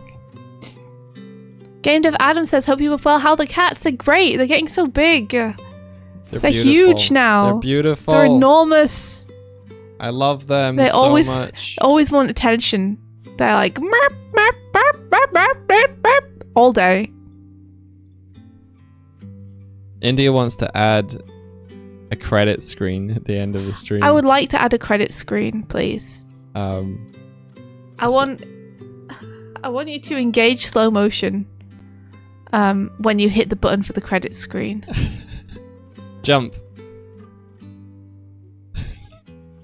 Game Dev Adam says, hope you well. How the cats are great. They're getting so big. They're Beautiful. huge now. They're beautiful. They're enormous. I love them They so always much. always want attention. They're like merp, merp, merp, merp, merp, merp, merp, all day. India wants to add a credit screen at the end of the stream. I would like to add a credit screen, please. I want you to engage slow motion when you hit the button for the credit screen. Jump.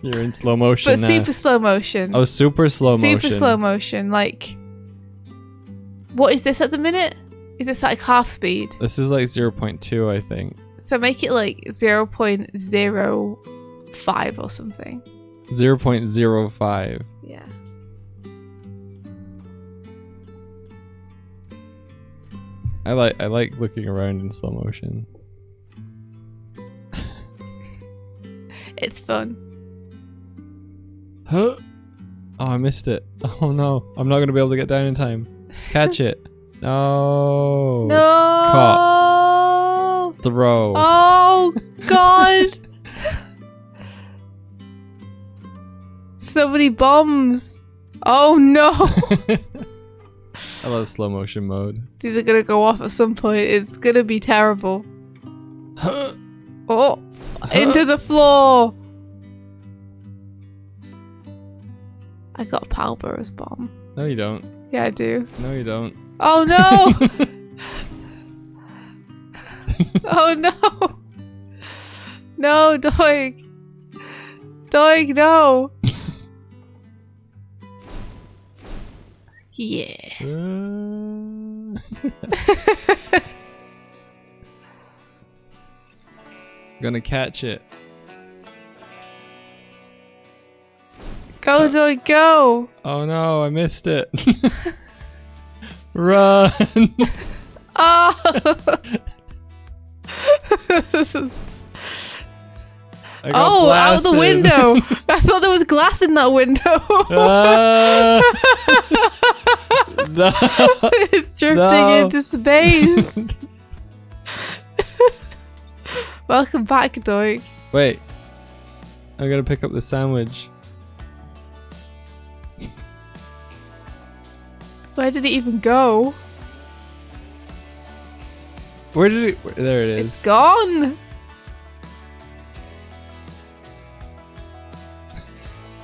You're in slow motion But now. super slow motion. Oh, super slow motion. Super slow motion. Like, what is this at the minute? Is this like half speed? This is like 0.2, I think. So make it like 0.05 or something. 0.05. Yeah. I like looking around in slow motion. It's fun. Huh? Oh, I missed it. Oh no. I'm not going to be able to get down in time. Catch it. No. No. Caught. Throw. Oh God. So many bombs. Oh no. I love slow motion mode. These are gonna go off at some point. It's gonna be terrible. Huh? Oh, into the floor. I got a Palboro's bomb. No, you don't. Yeah, I do. No, you don't. Oh no! Oh no! No, Doig! Doig, no! Yeah. Gonna catch it. Go, Doig, go! Oh no, I missed it. Run! Oh! This is... I got Oh, out the blasted. window! I thought there was glass in that window! Ah! No. It's drifting No. into space! Welcome back, Doig. Wait. I'm gonna pick up the sandwich. Where did it even go? Where did it? There it is. It's gone!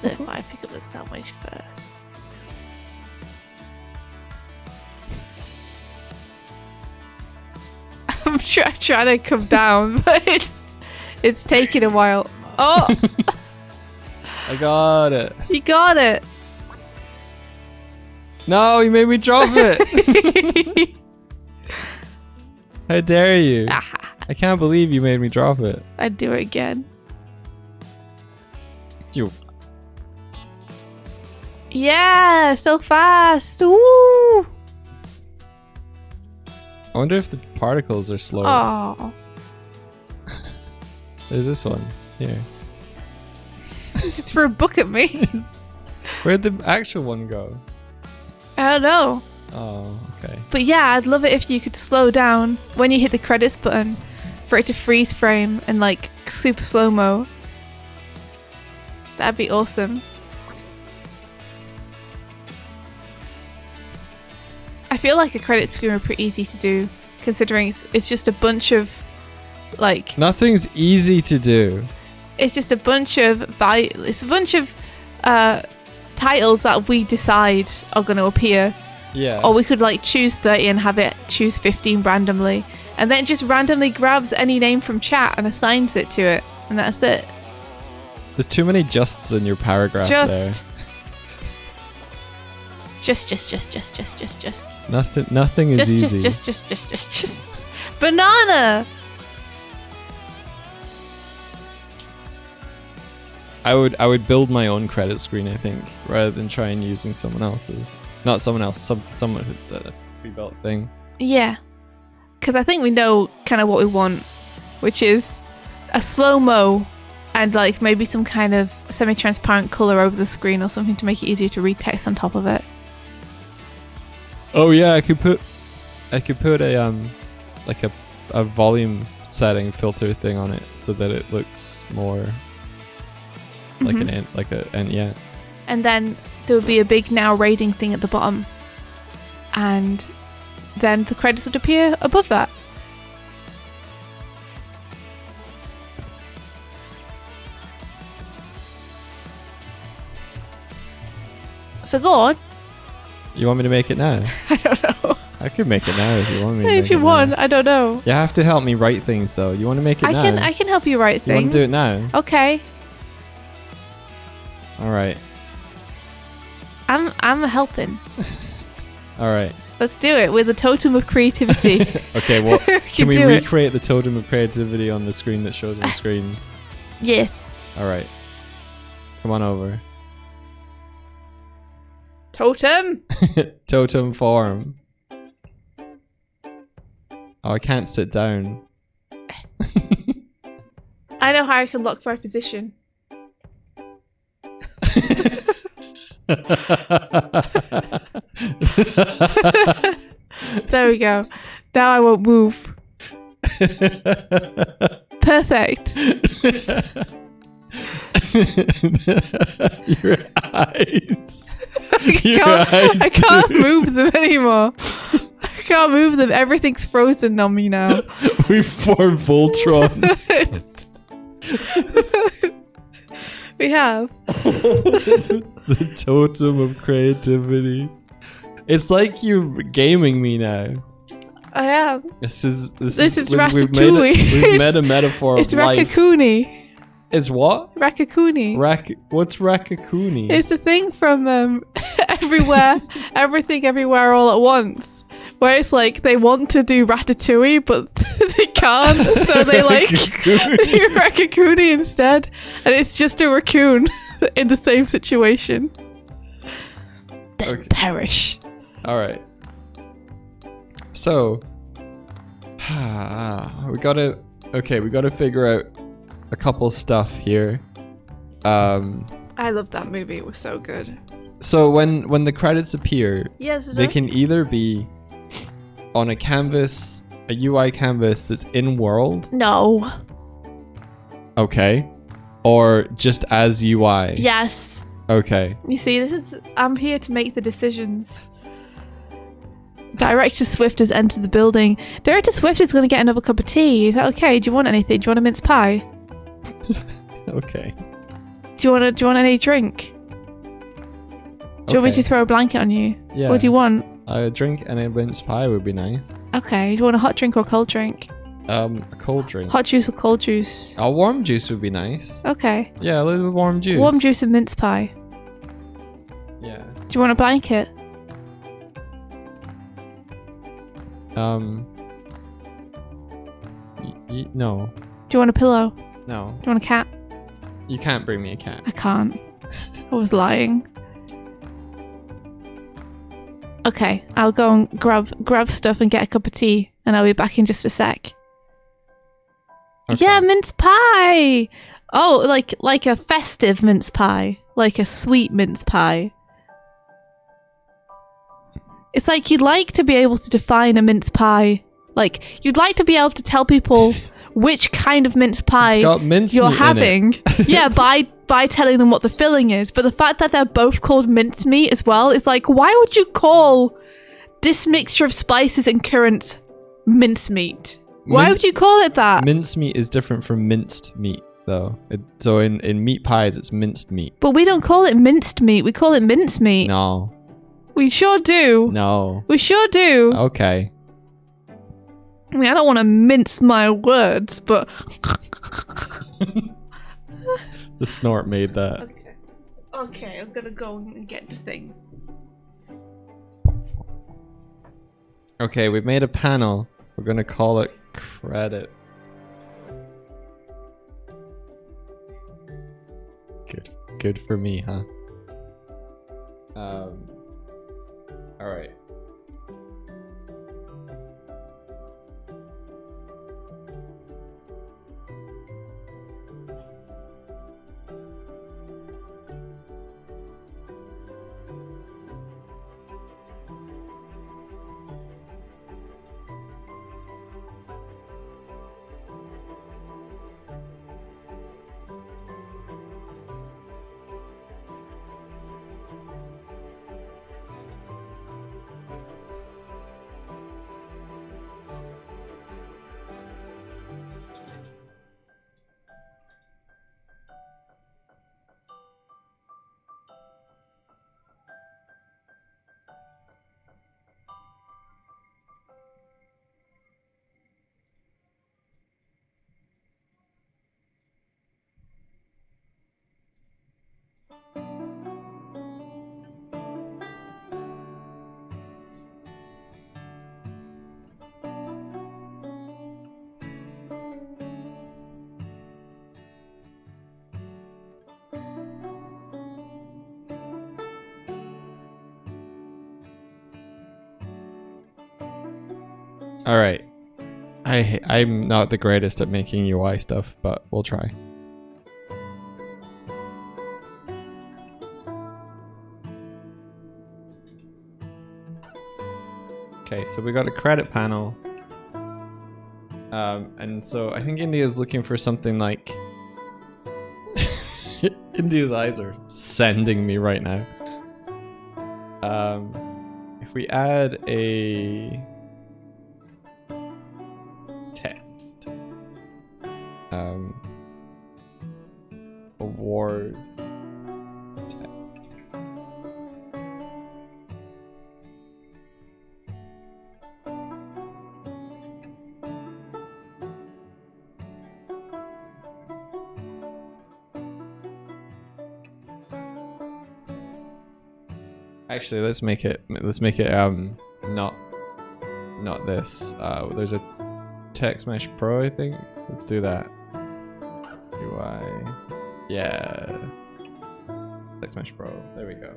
If I pick up the sandwich first. I'm trying to come down, but it's taking a while. Oh! I got it. You got it! No, you made me drop it. How dare you? I can't believe you made me drop it. I'd do it again. You. Yeah! So fast! Woo! I wonder if the particles are slow. Oh. There's this one. Here. Just threw a book at me. Where'd the actual one go? I don't know. Oh, okay. But yeah, I'd love it if you could slow down when you hit the credits button for it to freeze frame and like super slow-mo. That'd be awesome. I feel like a credit screen are pretty easy to do, considering it's just a bunch of like Nothing's easy to do. it's just a bunch of titles that we decide are going to appear. Yeah. Or we could like choose 30 and have it choose 15 randomly. And then it just randomly grabs any name from chat and assigns it to it. And that's it. There's too many justs in your paragraph there. Just. Nothing is easy. Just. Banana! I would build my own credit screen, I think, rather than try and using someone else's. Not someone else, someone who's a pre-built thing. Yeah. Because I think we know kind of what we want, which is a slow-mo and like maybe some kind of semi-transparent color over the screen or something to make it easier to read text on top of it. Oh yeah, I could put a like a volume setting filter thing on it so that it looks more like yeah. And then there would be a big now rating thing at the bottom, and then the credits would appear above that. So go on. You want me to make it now? I don't know. I could make it now if you want me to If you want, I don't know. You have to help me write things though. You want to make it now? I can help you write You things. want to do it now? Okay. All right. I'm helping. All right. Let's do it with a totem of creativity. Okay, well, can we do it. recreate the totem of creativity on the screen that shows on the screen? Yes. All right. Come on over. Totem. Totem form. Oh, I can't sit down. I know how I can lock my position. There we go. Now I won't move. Perfect. Your eyes. I can't move them anymore. I can't move them. Everything's frozen on me now. We formed Voltron. We have. The totem of creativity. It's like you're gaming me now. I am. This is Ratatouille. We've made a metaphor It's of life. Raccacoonie. It's what? Raccacoonie. What's Raccacoonie? It's a thing from Everywhere, Everything, Everywhere, All at Once, where it's like they want to do Ratatouille, but they can't, so they like do Raccacoonie instead, and it's just a raccoon in the same situation. Then perish. All right. So, we gotta figure out a couple stuff here. I love that movie. It was so good. So when the credits appear, Yes, they can either be on a canvas, a UI canvas that's in world, No. okay, or just as UI. Yes. Okay. You see, I'm here to make the decisions. Director Swift has entered the building. Director Swift is going to get another cup of tea. Is that okay? Do you want anything? Do you want a mince pie? Okay. Do you want any drink? Do you want me to throw a blanket on you? Yeah. What do you want? A drink and a mince pie would be nice. Okay. Do you want a hot drink or a cold drink? A cold drink. Hot juice or cold juice? A warm juice would be nice. Okay. Yeah, a little warm juice. Warm juice and mince pie. Yeah. Do you want a blanket? No. Do you want a pillow? No. Do you want a cat? You can't bring me a cat. I can't. I was lying. Okay, I'll go and grab stuff and get a cup of tea, and I'll be back in just a sec. Okay. Yeah, mince pie. Oh, like a festive mince pie, like a sweet mince pie. It's like you'd like to be able to define a mince pie. Like you'd like to be able to tell people which kind of mince pie It's got mince you're meat in having. it. Yeah, by telling them what the filling is. But the fact that they're both called mincemeat as well is like, why would you call this mixture of spices and currants mincemeat? Why would you call it that? Mincemeat is different from minced meat. though. So in meat pies, it's minced meat. But we don't call it minced meat. We call it mincemeat. No. We sure do. No. We sure do. Okay. I mean, I don't want to mince my words, but... The snort made that. Okay, I'm gonna go and get this thing. Okay, we've made a panel. We're gonna call it credit. Good for me, huh? Alright. Alright. I'm not the greatest at making UI stuff, but we'll try. Okay, so we got a credit panel. And so I think India's looking for something like... India's eyes are sending me right now. If we add a... text. Award text. Actually, let's make it not this. There's a Text Mesh Pro, I think. Let's do that. UI. Yeah. Text Mesh Pro. There we go.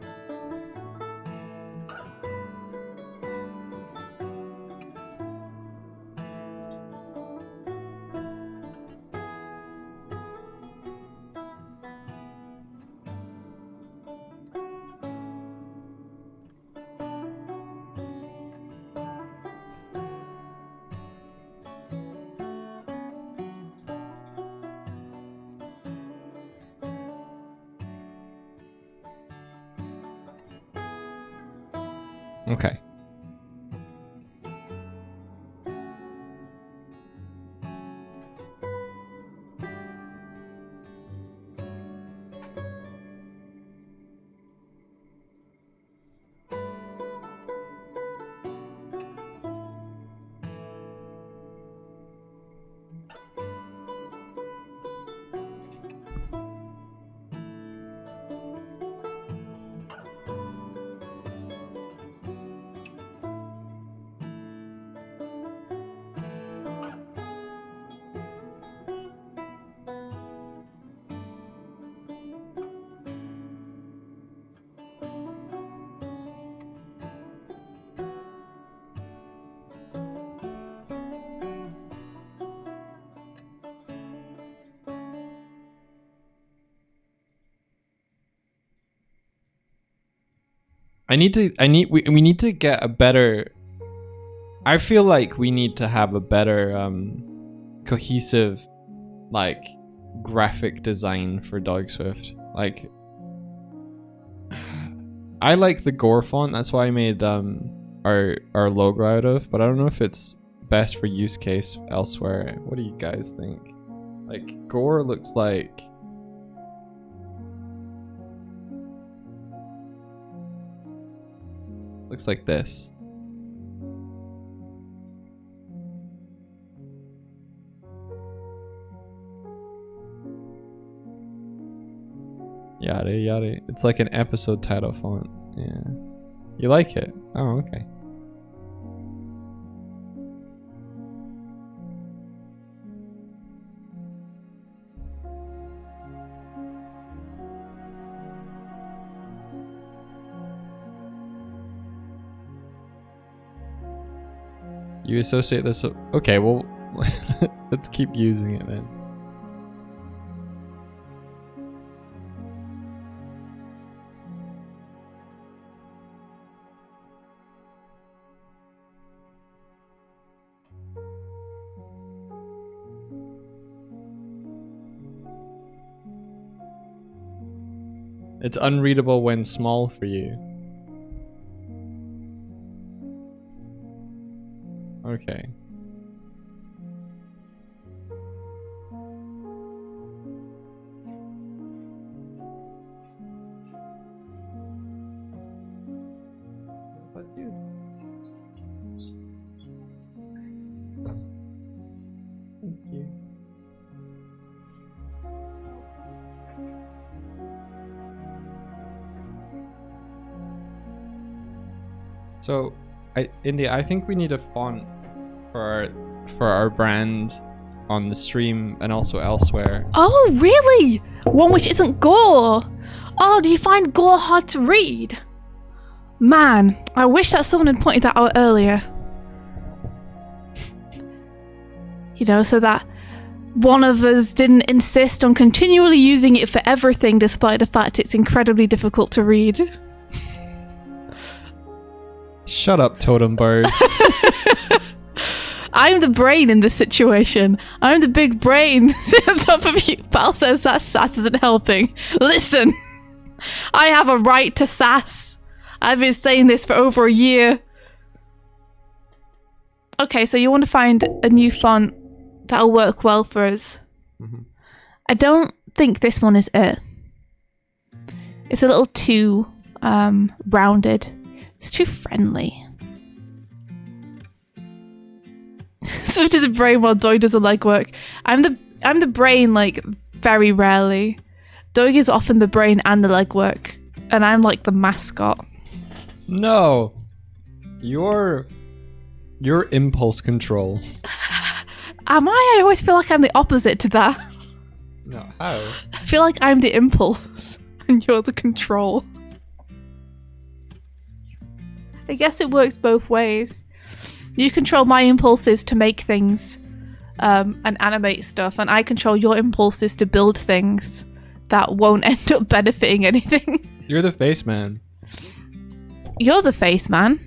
Okay. We need to get a better... I feel like we need to have a better cohesive like graphic design for Doig Swift. Like I like the Gore font, that's why I made our logo out of, but I don't know if it's best for use case elsewhere. What do you guys think? Like, gore looks like... Looks like this. Yada yada. It's like an episode title font. Yeah. You like it? Oh, okay. You associate this... Okay, well, let's keep using it then. It's unreadable when small for you. Okay. What use? Thank you. So, India, I think we need a font for our brand on the stream and also elsewhere. Oh, really? One which isn't gore? Oh, do you find gore hard to read? Man, I wish that someone had pointed that out earlier. You know, so that one of us didn't insist on continually using it for everything despite the fact it's incredibly difficult to read. Shut up, Totem Bird. I'm the brain in this situation. I'm the big brain on top of you. Pal says that sass isn't helping. Listen, I have a right to sass. I've been saying this for over a year. Okay, so you want to find a new font that'll work well for us. Mm-hmm. I don't think this one is it. It's a little too rounded. It's too friendly. Switch is a brain while Doig does a legwork. I'm the brain, like, very rarely. Doig is often the brain and the legwork, and I'm like the mascot. No, you're impulse control. Am I? I always feel like I'm the opposite to that. No, how? I feel like I'm the impulse and you're the control. I guess it works both ways. You control my impulses to make things and animate stuff, and I control your impulses to build things that won't end up benefiting anything. You're the face man. You're the face man.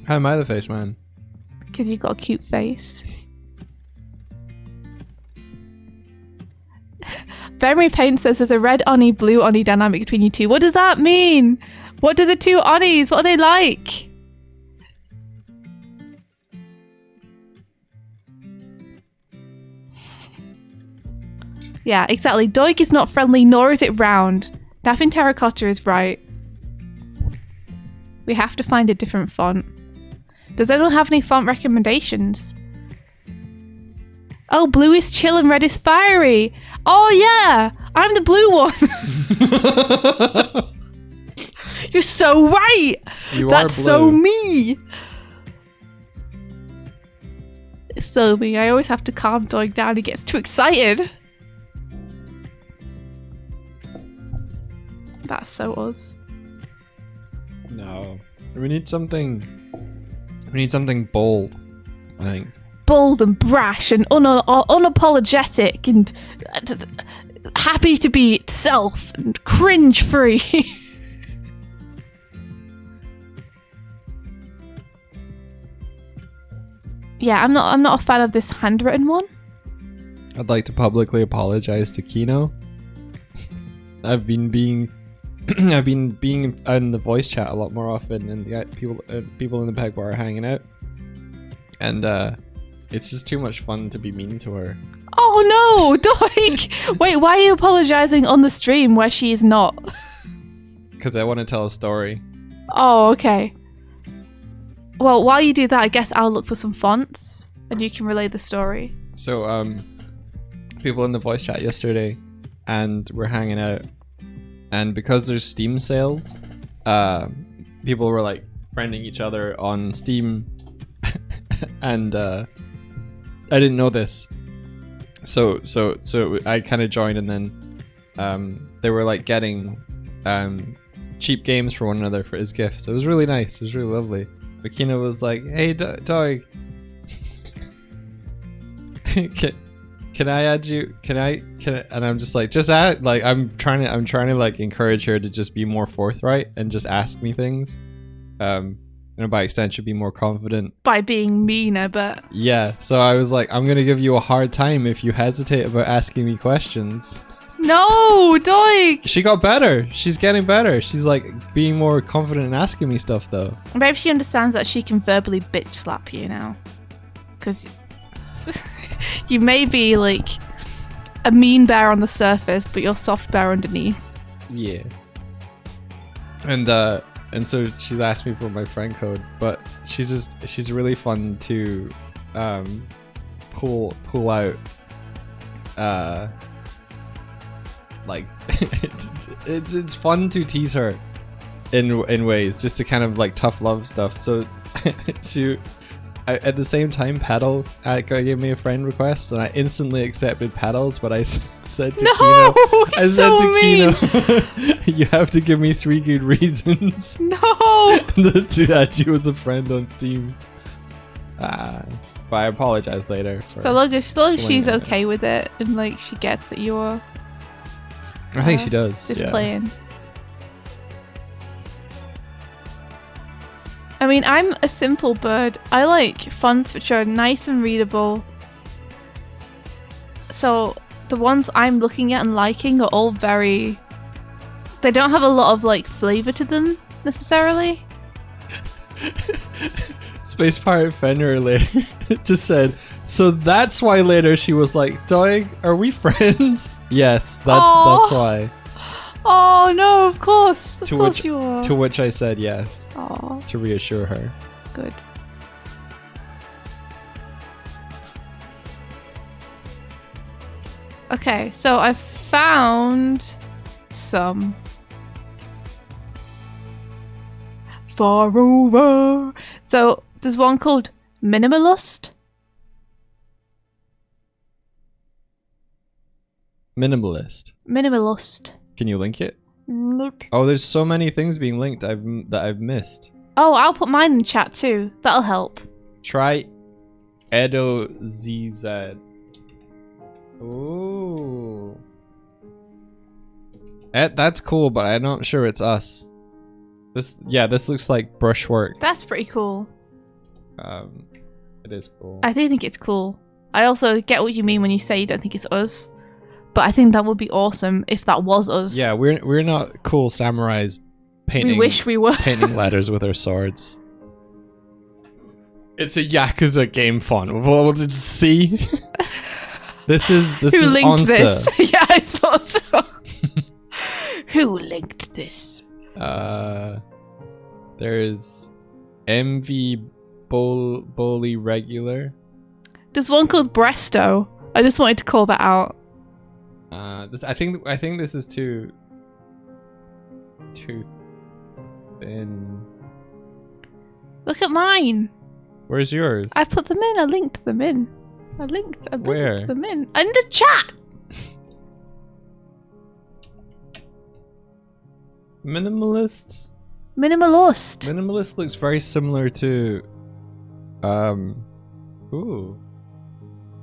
How am I the face man? Because you've got a cute face. Memory Pain says there's a red Oni, blue Oni dynamic between you two. What does that mean? What do the two Onis? What are they like? Yeah, exactly. Doig is not friendly, nor is it round. Napping Terracotta is right. We have to find a different font. Does anyone have any font recommendations? Oh, blue is chill and red is fiery. Oh yeah, I'm the blue one. You're so right. That's so me. It's so me. I always have to calm Doig down. He gets too excited. That's so us. No. We need something bold, I think. Bold and brash and unapologetic and happy to be itself and cringe free. Yeah, I'm not a fan of this handwritten one. I'd like to publicly apologize to Kino. I've been being in the voice chat a lot more often, and the people in the peg bar are hanging out, and It's just too much fun to be mean to her. Oh no, Doig! Wait, why are you apologizing on the stream where she is not? Because I want to tell a story. Oh, okay. Well, while you do that, I guess I'll look for some fonts and you can relay the story. So, people in the voice chat yesterday, and we're hanging out, and because there's Steam sales, people were like friending each other on Steam, and I didn't know this. So I kind of joined, and then they were like getting cheap games for one another for his gifts. It was really nice. It was really lovely. Makina was like, "Hey, Doig, can I add you? Can I?" And I'm just like, just add. Like, I'm trying to like encourage her to just be more forthright and just ask me things. And by extension, be more confident. By being meaner, but... Yeah, so I was like, I'm gonna give you a hard time if you hesitate about asking me questions. No, Doig! She got better. She's getting better. She's like being more confident in asking me stuff though. Maybe she understands that she can verbally bitch slap you now. Because you may be like a mean bear on the surface, but you're soft bear underneath. Yeah. And so she's asked me for my friend code, but she's really fun to pull out like it's fun to tease her in ways, just to kind of like tough love stuff. So at the same time, Paddle gave me a friend request, and I instantly accepted Paddle's, but I said to Kino, I said to Kino, you have to give me 3 good reasons to add you as a friend on Steam. But I apologize later. So long as she's okay with it, and like she gets that you're... I think she does. Just playing. I mean, I'm a simple bird. I like fonts which are nice and readable. So the ones I'm looking at and liking are all very... They don't have a lot of like flavor to them necessarily. Space Pirate Fenrir later just said, so that's why later she was like, Doig, are we friends? Yes, that's why. Oh no, of course. Of course you are. To which I said yes. Aww. To reassure her. Good. Okay, so I found some far over. So there's one called Minimalist. Minimalist. Can you link it? Nope. Oh, there's so many things being linked that I've missed. Oh, I'll put mine in chat too. That'll help. Try Edo ZZ. Ooh. That's cool, but I'm not sure it's us. This looks like brushwork. That's pretty cool. It is cool. I do think it's cool. I also get what you mean when you say you don't think it's us. But I think that would be awesome if that was us. Yeah, we're not cool samurais painting. We wish we were. Painting letters with our swords. It's a Yakuza game font. Well, see, this is Who linked Onsta. this? Yeah, I thought so. Who linked this? There's MV Bowley Regular. There's one called Bresto. I just wanted to call that out. I think this is too thin. Look at mine. Where's yours? I put them in. I linked them in. I linked Where? them in the chat. Minimalist looks very similar to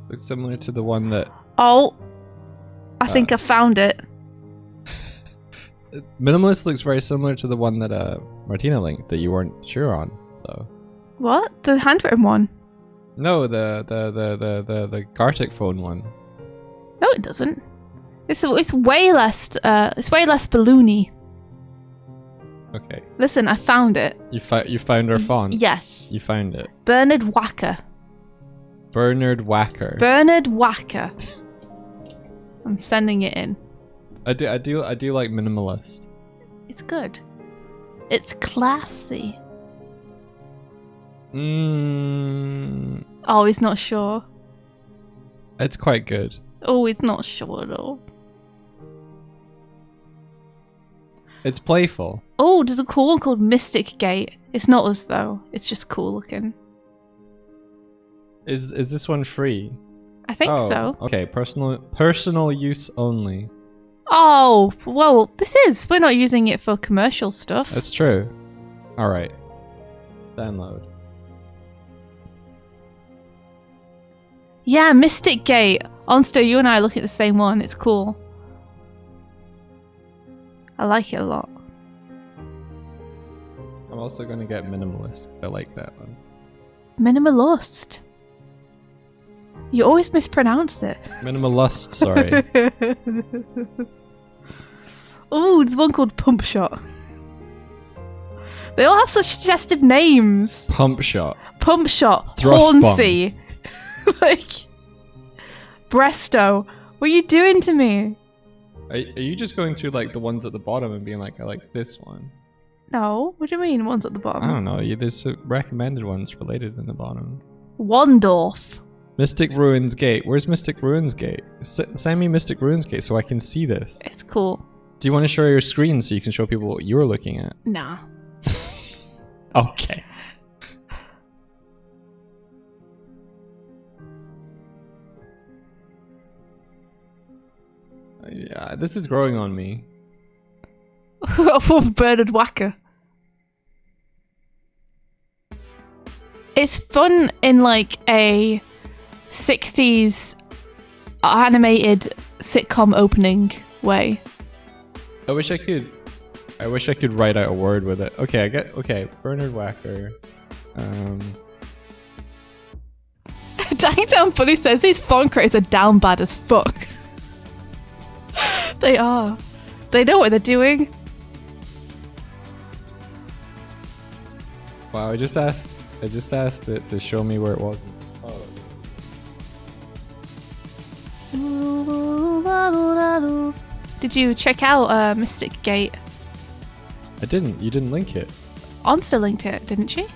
looks similar to the one that I think I found it. Minimalist looks very similar to the one that Martina linked that you weren't sure on, though. What? The handwritten one? No, the Gartic phone one. No, it doesn't. It's way less balloony. Okay. Listen, I found it. You found our font? Yes. You found it. Bernard Wacker. Bernard Wacker. Bernard Wacker. I'm sending it in. I do like minimalist. It's good. It's classy. Oh, he's not sure. It's quite good. Oh, he's not sure at all. It's playful. Oh, there's a cool one called Mystic Gate. It's not us though. It's just cool looking. Is this one free? I think so. Okay, personal use only. Oh, well, this is. We're not using it for commercial stuff. That's true. All right. Download. Yeah, Mystic Gate. Onster, you and I look at the same one. It's cool. I like it a lot. I'm also going to get minimalist. I like that one. Minimalist. You always mispronounce it. Minimalist, sorry. Oh, there's one called Pump Shot. They all have such suggestive names. Pump shot. Pump Shot. Thrust bomb. Hornsey. Like... Bresto. What are you doing to me? Are you just going through like the ones at the bottom and being like, I like this one? No. What do you mean, one's at the bottom? I don't know. There's recommended ones related in the bottom. Wandorf. Mystic Ruins Gate. Where's Mystic Ruins Gate? Send me Mystic Ruins Gate so I can see this. It's cool. Do you want to share your screen so you can show people what you're looking at? Nah. Okay. Yeah, this is growing on me. Bernard Wacker. It's fun in like a 60s animated sitcom opening way. I wish I could write out a word with it. Okay, Bernard Wacker. Dying Down Bunny says these font creators are down bad as fuck. They are. They know what they're doing. Wow, I just asked it to show me where it was. Oh. Did you check out Mystic Gate? I didn't. You didn't link it. Onster linked it, didn't she?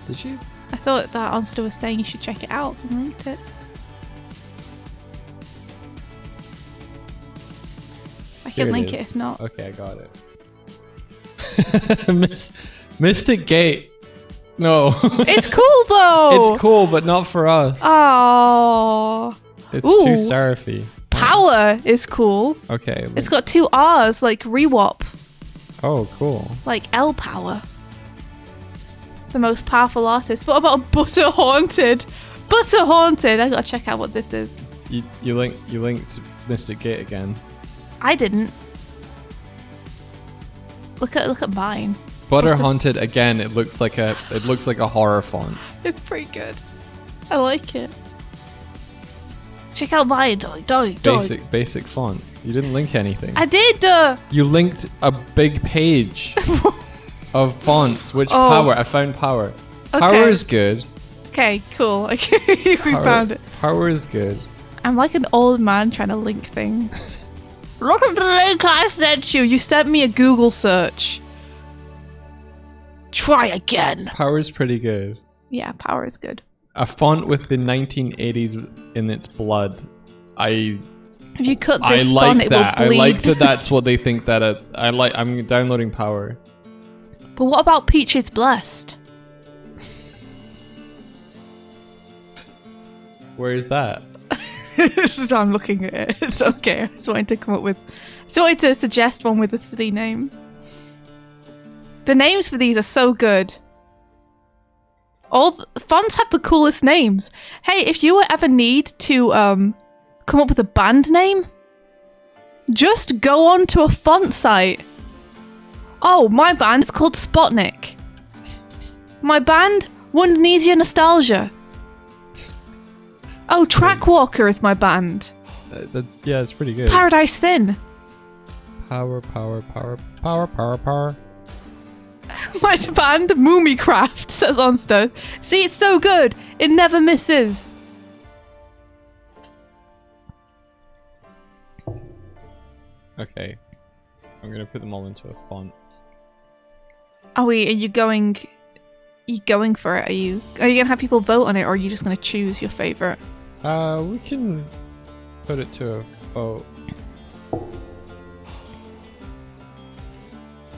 Did you? I thought that Onster was saying you should check it out and linked it. I can link it if not. Okay, I got it. Mystic Gate. No. It's cool though. It's cool, but not for us. Oh. It's too serify. Power is cool. Okay. It's got 2 R's like Rewop. Oh, cool. Like L Power. The most powerful artist. What about Butter Haunted? Butter Haunted. I gotta check out what this is. You linked Mystic Gate again. I didn't. Look at mine. Butter Haunted again. It looks like a horror font. It's pretty good. I like it. Check out mine, Doig. Basic fonts. You didn't link anything. I did. You linked a big page of fonts. Which Power? I found Power. Okay. Power is good. Okay, cool. We found it. Power is good. I'm like an old man trying to link things. Look at the link I sent you. You sent me a Google search. Try again. Power is pretty good. Yeah, Power is good. A font with the 1980s in its blood. If you cut this font, it will bleed. I like that. That's what they think that. I'm downloading Power. But what about Peach is Blessed? Where is that? This is how I'm looking at it. It's okay. I just wanted to suggest one with a silly name. The names for these are so good. All the fonts have the coolest names. Hey, if you ever need to come up with a band name, just go on to a font site. Oh, my band is called Spotnik. My band, Wondernesia Nostalgia. Oh, Trackwalker is my band. Yeah, it's pretty good. Paradise Thin. Power. My band, Moomycraft, says Onster. See, it's so good. It never misses. Okay. I'm gonna put them all into a font. Are you going for it? Are you gonna have people vote on it, or are you just gonna choose your favorite? We can put it to a vote.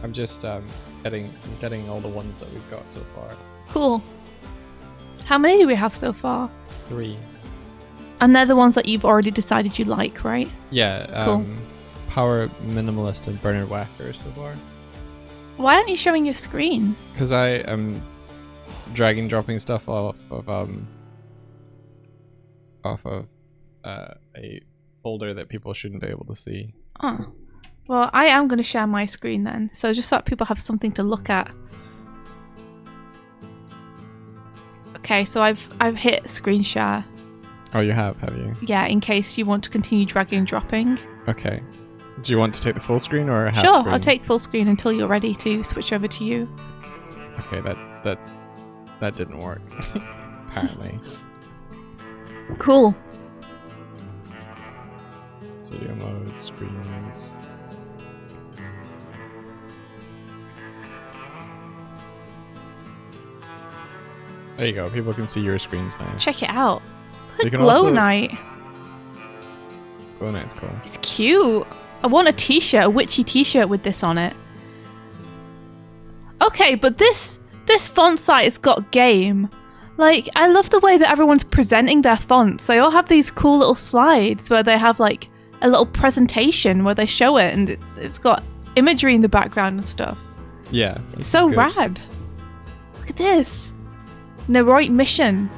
I'm just getting all the ones that we've got so far. Cool. How many do we have so far? 3. And they're the ones that you've already decided you like, right? Yeah. Cool. Power Minimalist and Bernard Wacker so far. Why aren't you showing your screen? Because I am drag and dropping stuff off of a folder that people shouldn't be able to see. Oh. Well, I am going to share my screen then, so just so that people have something to look at. Okay, so I've hit screen share. Oh, you have you? Yeah, in case you want to continue dragging and dropping. Okay. Do you want to take the full screen or half sure, screen? I'll take full screen until you're ready to switch over to you. Okay, that didn't work. Apparently. Cool. Studio mode, screens. There you go. People can see your screens now. Check it out. You Look at can Glow also- Night. Oh, nice, cool. It's cute. I want a t-shirt, a witchy t-shirt with this on it. Okay, but this font site has got game. Like, I love the way that everyone's presenting their fonts. They all have these cool little slides where they have like a little presentation where they show it, and it's got imagery in the background and stuff. Yeah. It's so rad. Look at this. Neroid Mission.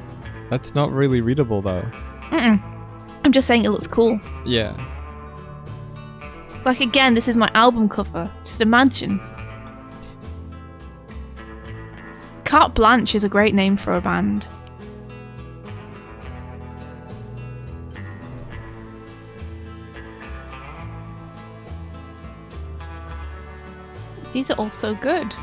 That's not really readable though. I'm just saying it looks cool. Yeah. Like, again, this is my album cover. Just imagine. Carte Blanche is a great name for a band. These are all so good.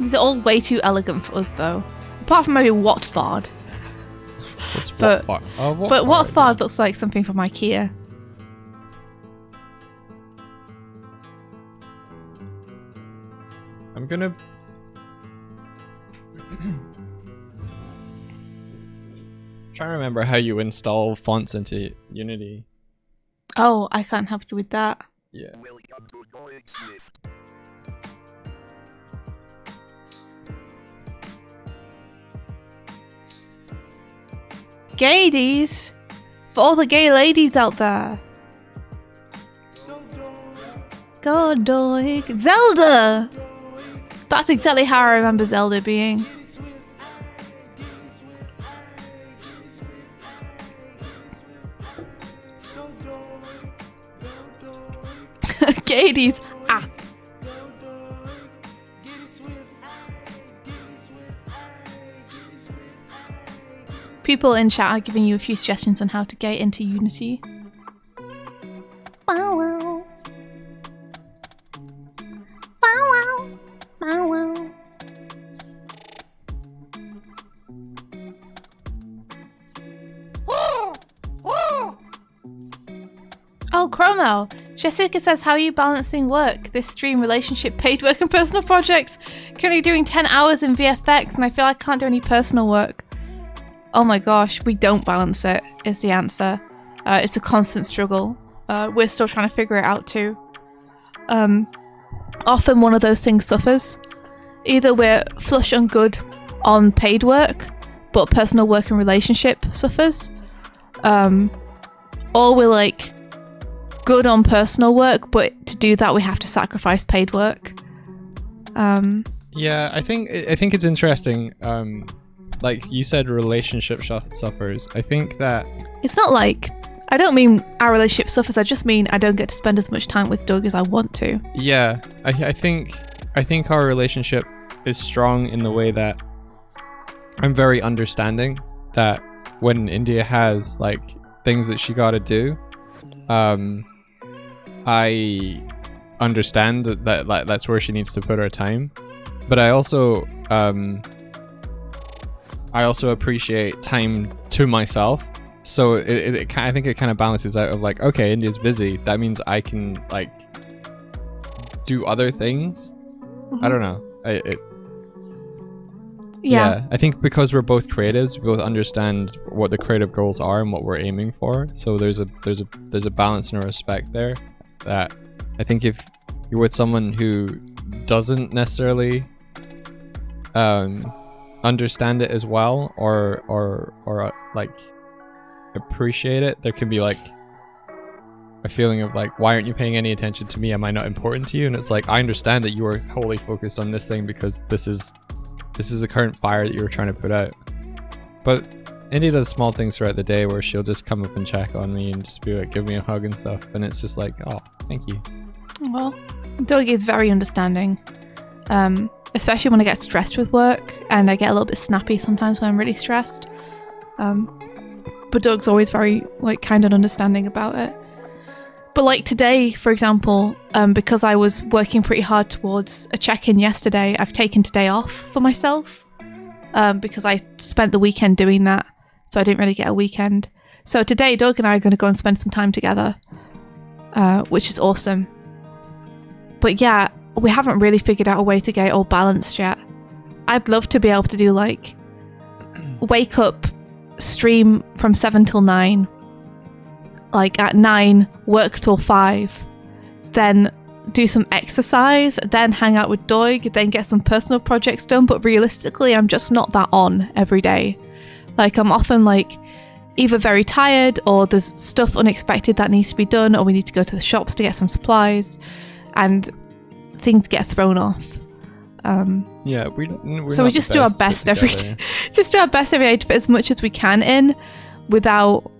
These are all way too elegant for us, though. Apart from maybe Watford. What's But- Watford? Oh, But Watford looks like something from IKEA. I'm gonna. Try to remember how you install fonts into Unity. Oh, I can't help you with that. Yeah. Gaydies! For all the gay ladies out there. Go Doig. Zelda! That's exactly how I remember Zelda being. Gaydies. Ah. People in chat are giving you a few suggestions on how to get into Unity. Wow wow. Wow wow. Wow wow. Oh, Cromwell. Jessica says, how are you balancing work, this stream, relationship, paid work and personal projects? Currently doing 10 hours in VFX and I feel I can't do any personal work. Oh my gosh, we don't balance it, is the answer. It's a constant struggle. We're still trying to figure it out too. Often one of those things suffers. Either we're flush and good on paid work, but personal work and relationship suffers. Or we're like good on personal work, but to do that we have to sacrifice paid work. Yeah, I think it's interesting. Like you said, relationship suffers. I think that It's not like, I don't mean our relationship suffers, I just mean I don't get to spend as much time with Doug as I want to. yeah, I think our relationship is strong in the way that I'm very understanding that when India has like things that she got to do, I understand that like, that's where she needs to put her time, but I also appreciate time to myself So I think it kind of balances out of like, okay, India's busy. That means I can like do other things. I don't know. Yeah. I think because we're both creatives, we both understand what the creative goals are and what we're aiming for. So there's a balance and a respect there that I think if you're with someone who doesn't necessarily understand it as well or like appreciate it, there can be like a feeling of like, why aren't you paying any attention to me? Am I not important to you? And it's like, I understand that you are wholly focused on this thing because this is a current fire that you were trying to put out. But Indy does small things throughout the day where she'll just come up and check on me and just be like, give me a hug and stuff. And it's just like, oh, thank you. Well, Doig is very understanding, especially when I get stressed with work, and I get a little bit snappy sometimes when I'm really stressed. But Doug's always very like kind and understanding about it. But like today, for example, because I was working pretty hard towards a check-in yesterday, I've taken today off for myself because I spent the weekend doing that, so I didn't really get a weekend. So today, Doug and I are going to go and spend some time together, which is awesome. But yeah, we haven't really figured out a way to get it all balanced yet. I'd love to be able to do like wake up, stream from 7 till 9, like at 9 work till 5, then do some exercise, then hang out with Doig, then get some personal projects done. But realistically, I'm just not that on every day. Like I'm often like either very tired, or there's stuff unexpected that needs to be done, or we need to go to the shops to get some supplies, and things get thrown off. Yeah, so we just do our best every day. Just do our best every day to put as much as we can in without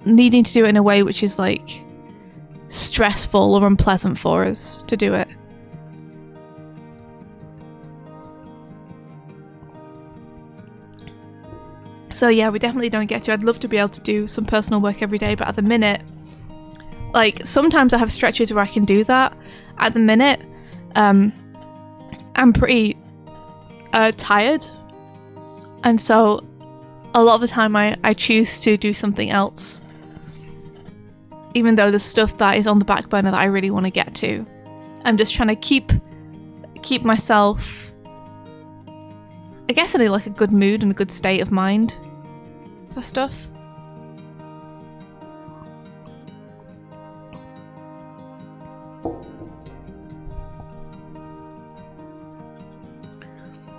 needing to do it in a way which is like stressful or unpleasant for us to do it. So yeah, we definitely don't get to. I'd love to be able to do some personal work every day, but at the minute, like sometimes I have stretches where I can do that. At the minute, I'm pretty tired, and so a lot of the time I choose to do something else, even though there's stuff that is on the back burner that I really want to get to. I'm just trying to keep myself, I guess, in like a good mood and a good state of mind for stuff.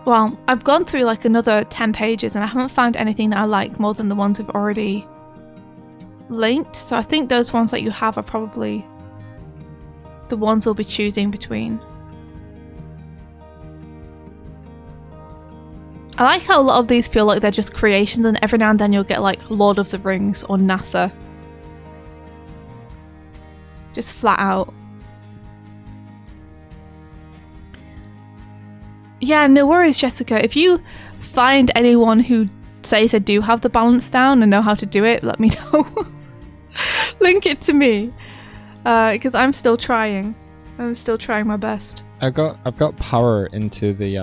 Well, I've gone through like another 10 pages and I haven't found anything that I like more than the ones we've already linked. So I think those ones that you have are probably the ones we'll be choosing between. I like how a lot of these feel like they're just creations, and every now and then you'll get like Lord of the Rings or NASA. Just flat out. Yeah, no worries, Jessica. If you find anyone who says they do have the balance down and know how to do it, let me know. Link it to me, because I'm still trying. I'm still trying my best. I've got power into the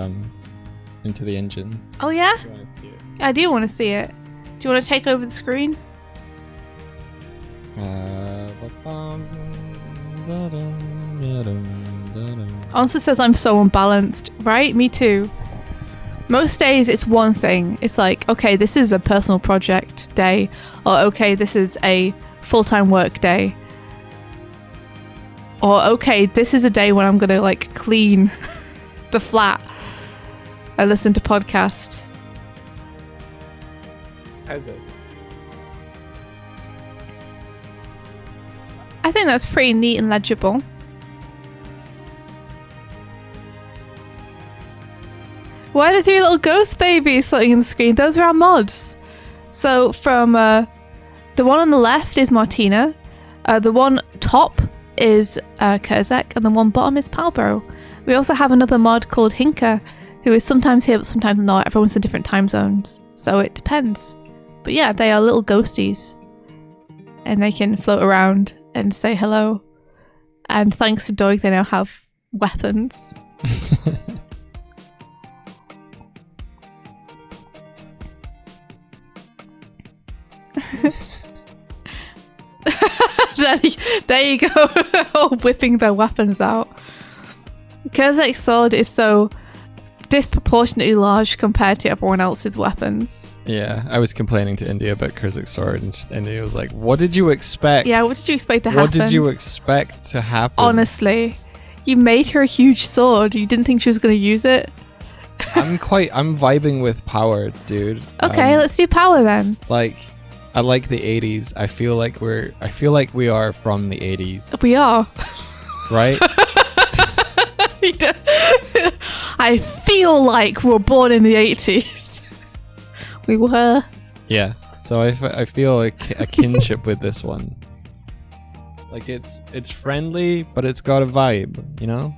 engine. Oh yeah? Do you want to see it? I do want to see it. Do you want to take over the screen? Answer says I'm so unbalanced, right? Me too. Most days it's one thing. It's like, okay, this is a personal project day, or okay, this is a full-time work day, or okay, this is a day when I'm gonna like clean the flat. I listen to podcasts. I think that's pretty neat and legible. Why are the 3 little ghost babies floating in the screen? Those are our mods. So from the one on the left is Martina, the one top is Kurzek, and the one bottom is Palbro. We also have another mod called Hinka, who is sometimes here but sometimes not. Everyone's in different time zones, so it depends. But yeah, they are little ghosties, and they can float around and say hello. And thanks to Doig, they now have weapons. There you go. All whipping their weapons out. Kurzek's sword is so disproportionately large compared to everyone else's weapons. Yeah, I was complaining to India about Kurzek's sword, and India was like, "What did you expect? Yeah, what did you expect to happen? What did you expect to happen?" Honestly, you made her a huge sword. You didn't think she was going to use it. I'm vibing with power, dude. Okay, let's do power then. Like, I like the 80s. I feel like we are from the 80s, We are. right? I feel like we're born in the 80s. We were. Yeah. So I feel like a kinship with this one. Like it's friendly, but it's got a vibe, you know?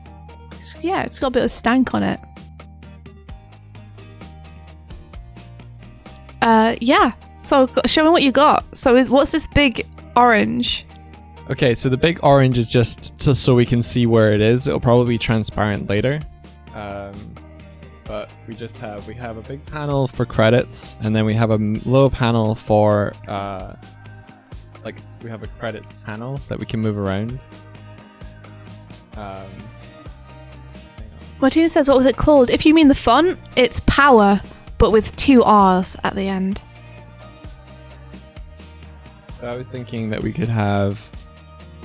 Yeah, it's got a bit of stank on it. Yeah. So show me what you got. So what's this big orange? Okay, so the big orange is just so we can see where it is. It'll probably be transparent later. But we have a big panel for credits, and then we have a little panel for we have a credits panel that we can move around. Martina says, what was it called? If you mean the font, it's power, but with 2 R's at the end. So I was thinking that we could have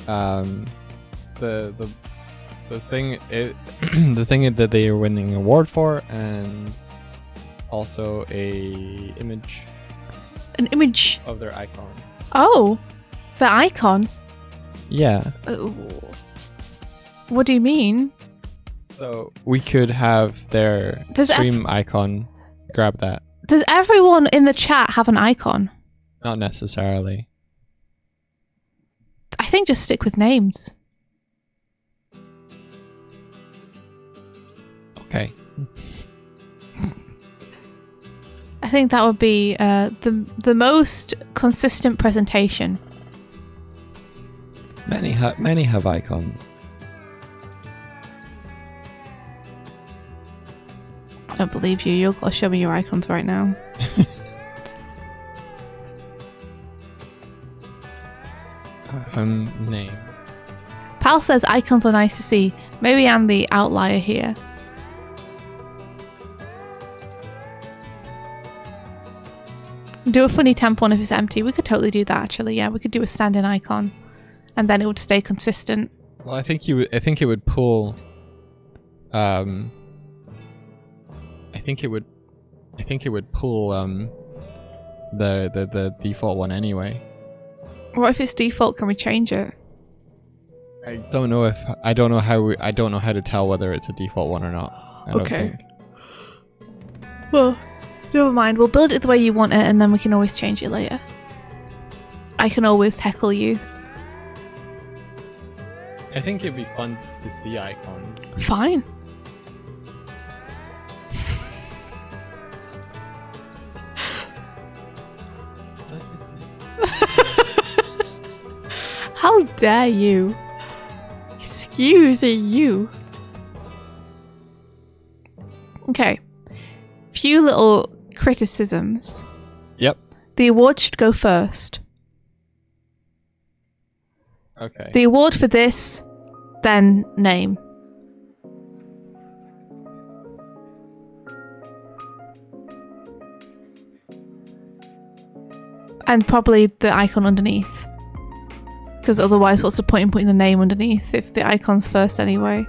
the thing the thing that they are winning an award for, and also a image An image. of their icon. Oh, the icon. Yeah. What do you mean? So we could have their stream icon. Grab that. Does everyone in the chat have an icon? Not necessarily. I think just stick with names. Okay. I think that would be the most consistent presentation. Many have icons. I don't believe you. You've got to show me your icons right now. Name. Pal says icons are nice to see. Maybe I'm the outlier here. Do a funny temp one if it's empty. We could totally do that actually. Yeah, we could do a stand-in icon, and then it would stay consistent. Well, I think it would pull. I think it would pull the default one anyway. What if it's default? Can we change it? I don't know how to tell whether it's a default one or not. I don't think. Well, never mind. We'll build it the way you want it, and then we can always change it later. I can always heckle you. I think it'd be fun to see icons. Fine. How dare you? Excuse you. Okay. Few little criticisms. Yep. The award should go first. Okay. The award for this, then name. And probably the icon underneath. Because otherwise, what's the point in putting the name underneath if the icon's first anyway?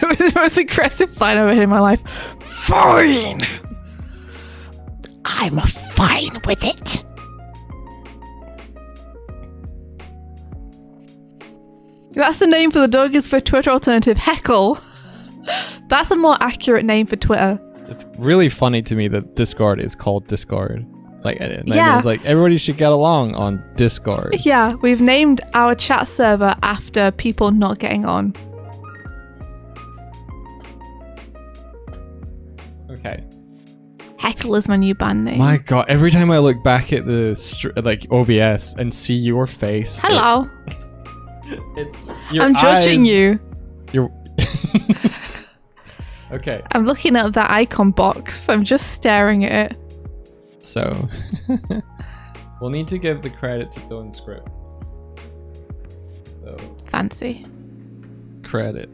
It was the most aggressive fine I've ever had in my life. Fine! I'm fine with it. That's the name for the dog is for Twitter alternative. Heckle. That's a more accurate name for Twitter. It's really funny to me that Discord is called Discord. Like, I mean, Yeah. it's like everybody should get along on Discord. Yeah, we've named our chat server after people not getting on. Okay. Heckle is my new band name. My God, every time I look back at the OBS and see your face, Hello. it's your I'm judging eyes- you. Your Okay. I'm looking at that icon box. I'm just staring at it. So, we'll need to give the credits its own script. So, Fancy. credit.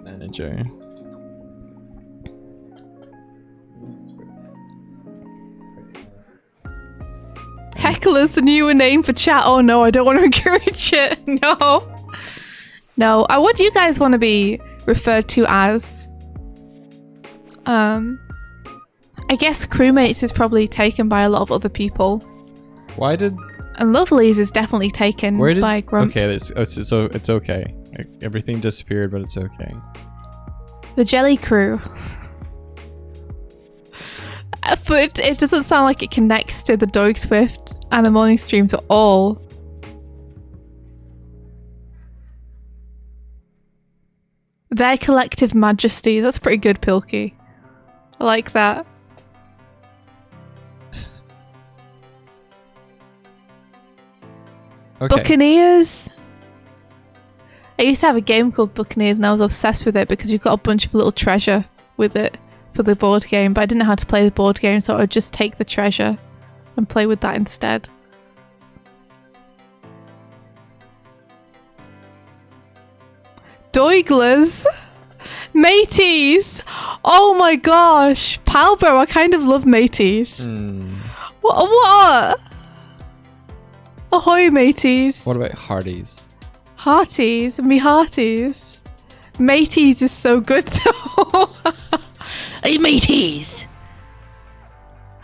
Manager. Heckler's the newer name for chat. Oh no, I don't want to encourage it. No. No. What do you guys want to be referred to as? I guess crewmates is probably taken by a lot of other people. Why did... And Lovelies is definitely taken by Grumps. Okay, so it's okay. Everything disappeared, but it's okay. The Jelly Crew. But it doesn't sound like it connects to the Doig Swift and the morning streams at all. Their collective majesty. That's pretty good, Pilkey. I like that. Okay. Buccaneers. I used to have a game called Buccaneers and I was obsessed with it because you've got a bunch of little treasure with it for the board game, but I didn't know how to play the board game, so I would just take the treasure and play with that instead. Doiglers. Mateys. Oh my gosh. Palbro, I kind of love mateys. What? Ahoy, mateys. What about Hardee's? Hearties. Me hearties. Mateys is so good though. Hey, mateys!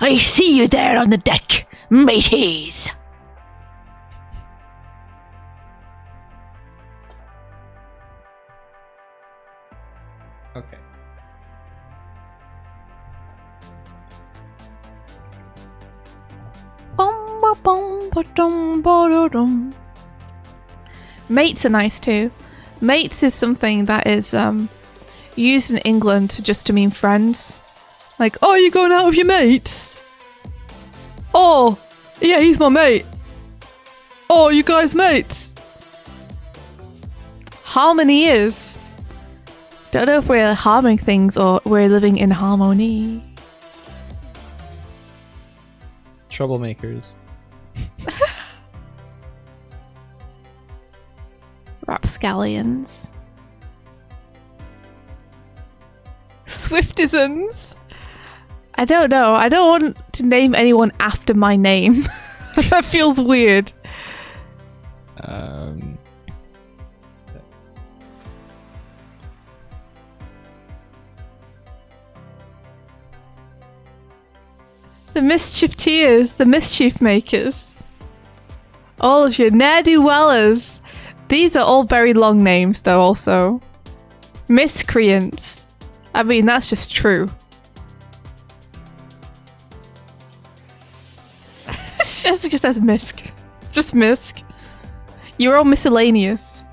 I see you there on the deck, mateys! Okay. Mates are nice too. Mates is something that is used in England just to mean friends. Like, oh, you're going out with your mates? Oh, yeah, he's my mate. Oh, you guys mates? Harmony is. Don't know if we're harming things or we're living in harmony. Troublemakers. Rapscallions. Swiftisms. I don't know. I don't want to name anyone after my name. That feels weird. The mischief tears, the mischief makers. All of you ne'er-do-wellers. These are all very long names though also. Miscreants. I mean, that's just true. Jessica says misc. Just misc. You're all miscellaneous.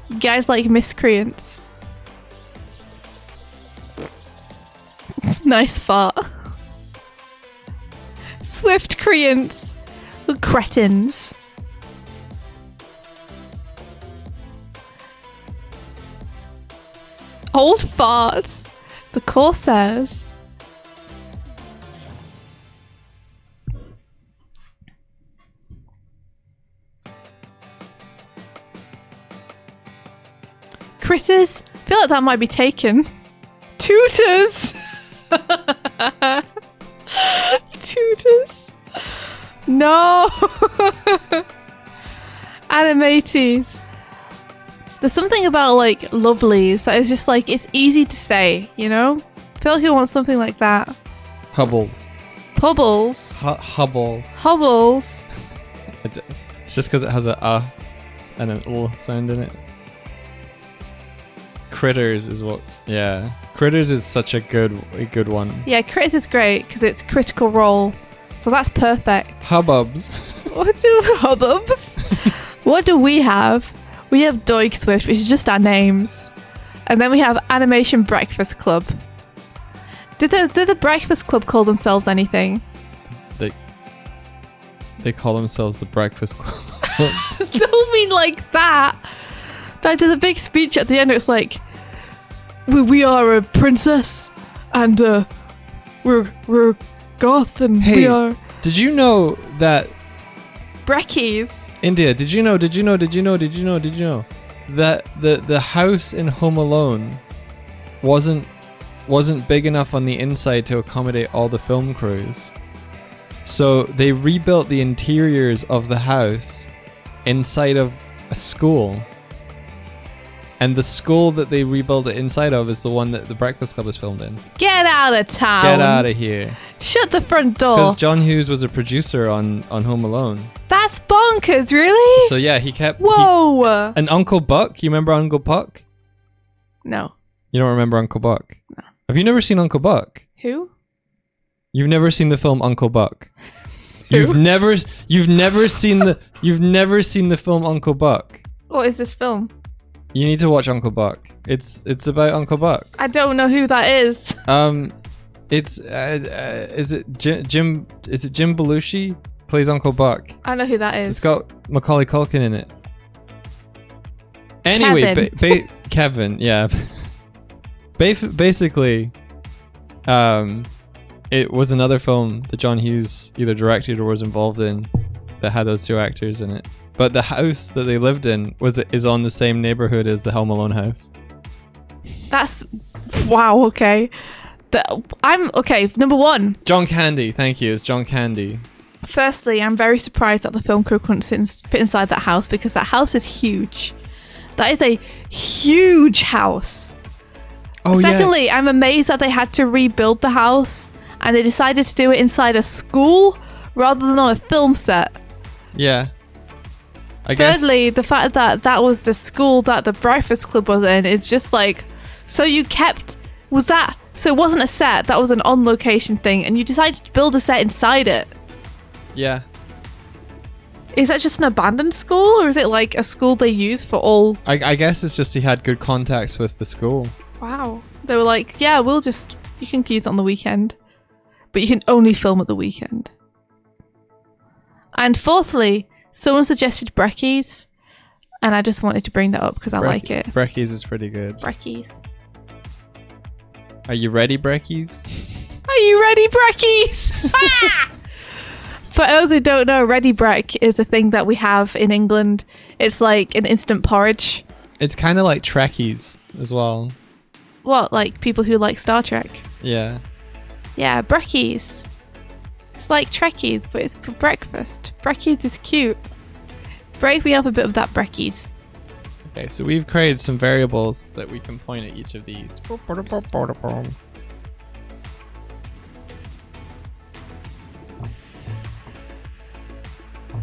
You guys like miscreants. Nice fart. Swift creants. Cretins. Old farts. The Corsairs. Critters. I feel like that might be taken. Tutors. Tutors. No. Animates. There's something about like lovelies that is just like it's easy to say, you know? I feel like you want something like that. Hubbles. Pubbles. Hubbles. Hubbles. It's just because it has a and an l sound in it. Critters is what. Yeah, Critters is such a good one. Yeah, Critters is great because it's Critical Role, so that's perfect. Hubbubs. What do hubbubs? What do we have? We have Doig Swift, which is just our names, and then we have Animation Breakfast Club. Did the Breakfast Club call themselves anything? They call themselves the Breakfast Club. Don't mean like that. Like, there's a big speech at the end. It's like, we are a princess, and we're goth, and we Hey. are Did you know that breckies. India? Did you know that the house in Home Alone wasn't big enough on the inside to accommodate all the film crews? So they rebuilt the interiors of the house inside of a school. And the school that they rebuilt it inside of is the one that The Breakfast Club was filmed in. Get out of town. Get out of here. Shut the front door. Because John Hughes was a producer on Home Alone. That's bonkers, really? So yeah, he kept... Whoa. And Uncle Buck, you remember Uncle Buck? No. You don't remember Uncle Buck? No. Have you never seen Uncle Buck? Who? You've never seen the film Uncle Buck. Who? You've never seen the film Uncle Buck. What is this film? You need to watch Uncle Buck. It's about Uncle Buck. I don't know who that is. It's is it Jim Belushi plays Uncle Buck? I know who that is. It's got Macaulay Culkin in it. Anyway, Kevin. Kevin, yeah. Basically, it was another film that John Hughes either directed or was involved in that had those two actors in it. But the house that they lived in is on the same neighborhood as the Home Alone house. That's wow. Okay, I'm okay. Number one. John Candy, thank you. It's John Candy. Firstly, I'm very surprised that the film crew couldn't fit inside that house because that house is huge. That is a huge house. Oh Secondly, I'm amazed that they had to rebuild the house and they decided to do it inside a school rather than on a film set. Yeah. I guess. Thirdly, the fact that that was the school that the Breakfast Club was in is just like, so you kept, was that, so it wasn't a set, that was an on-location thing, and you decided to build a set inside it. Yeah. Is that just an abandoned school, or is it like a school they use for all? I guess it's just he had good contacts with the school. Wow. They were like, yeah, you can use it on the weekend, but you can only film at the weekend. And fourthly, someone suggested brekkies, and I just wanted to bring that up because I like it. Brekkies is pretty good. Brekkies. Are you ready, Brekkies? Are you ready, brekkies? For those who don't know, ready brek is a thing that we have in England. It's like an instant porridge. It's kind of like Trekkies as well. What, like people who like Star Trek? Yeah. Yeah, brekkies. It's like Trekkies, but it's for breakfast. Brekkies is cute. Break me up a bit of that brekkies. Okay, so we've created some variables that we can point at each of these.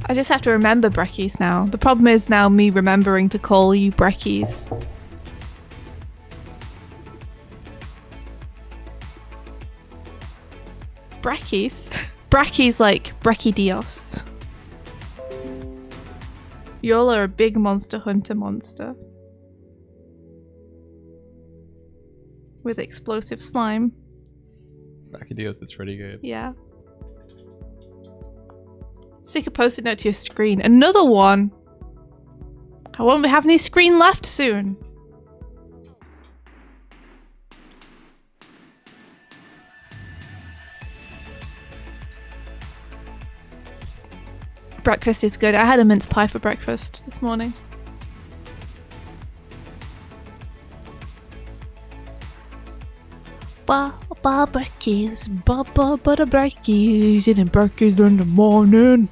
I just have to remember brekkies now. The problem is now me remembering to call you brekkies. Brekkies? Brekkies like Brekkie Dios. Y'all are a big monster hunter monster. With explosive slime. Brachydios is pretty good. Yeah. Stick a post-it note to your screen. Another one! I won't have any screen left soon. Breakfast is good. I had a mince pie for breakfast this morning. Brekkies, butter brekkies, eating brekkies in the morning.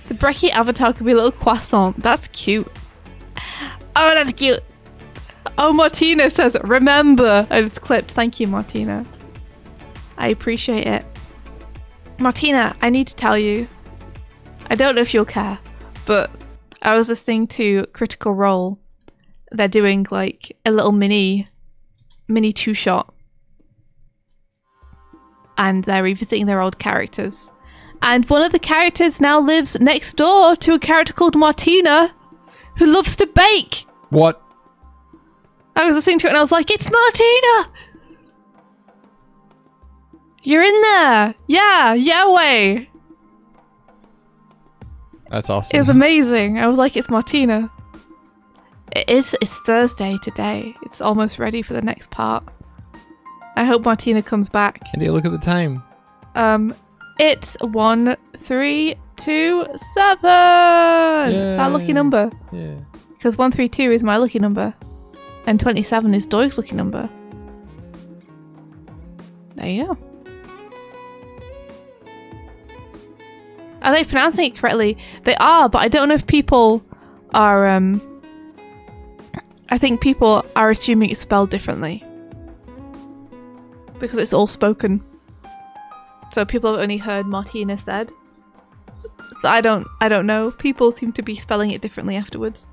The brekkie avatar could be a little croissant. That's cute. Oh, that's cute. Oh, Martina says, remember. And it's clipped. Thank you, Martina. I appreciate it. Martina, I need to tell you. I don't know if you'll care, but I was listening to Critical Role. They're doing like a little mini two-shot. And they're revisiting their old characters. And one of the characters now lives next door to a character called Martina, who loves to bake. What? I was listening to it and I was like, it's Martina! You're in there! Yeah, Yahweh! That's awesome. It was amazing. I was like, it's Martina. It's Thursday today. It's almost ready for the next part. I hope Martina comes back. India, look at the time. It's 1, 3, 2, 7. It's our lucky Yay. number. Yeah. Because 132 is my lucky number. And 27 is Doig's lucky number. There you go. Are they pronouncing it correctly? They are, but I don't know if people are... I think people are assuming it's spelled differently. Because it's all spoken. So people have only heard Martina said. So I don't know. People seem to be spelling it differently afterwards.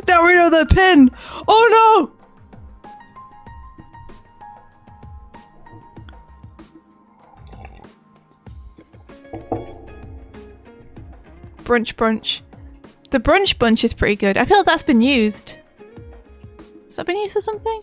Now we know the pin! Oh no! Brunch. The brunch bunch is pretty good. I feel like that's been used. Has that been used for something?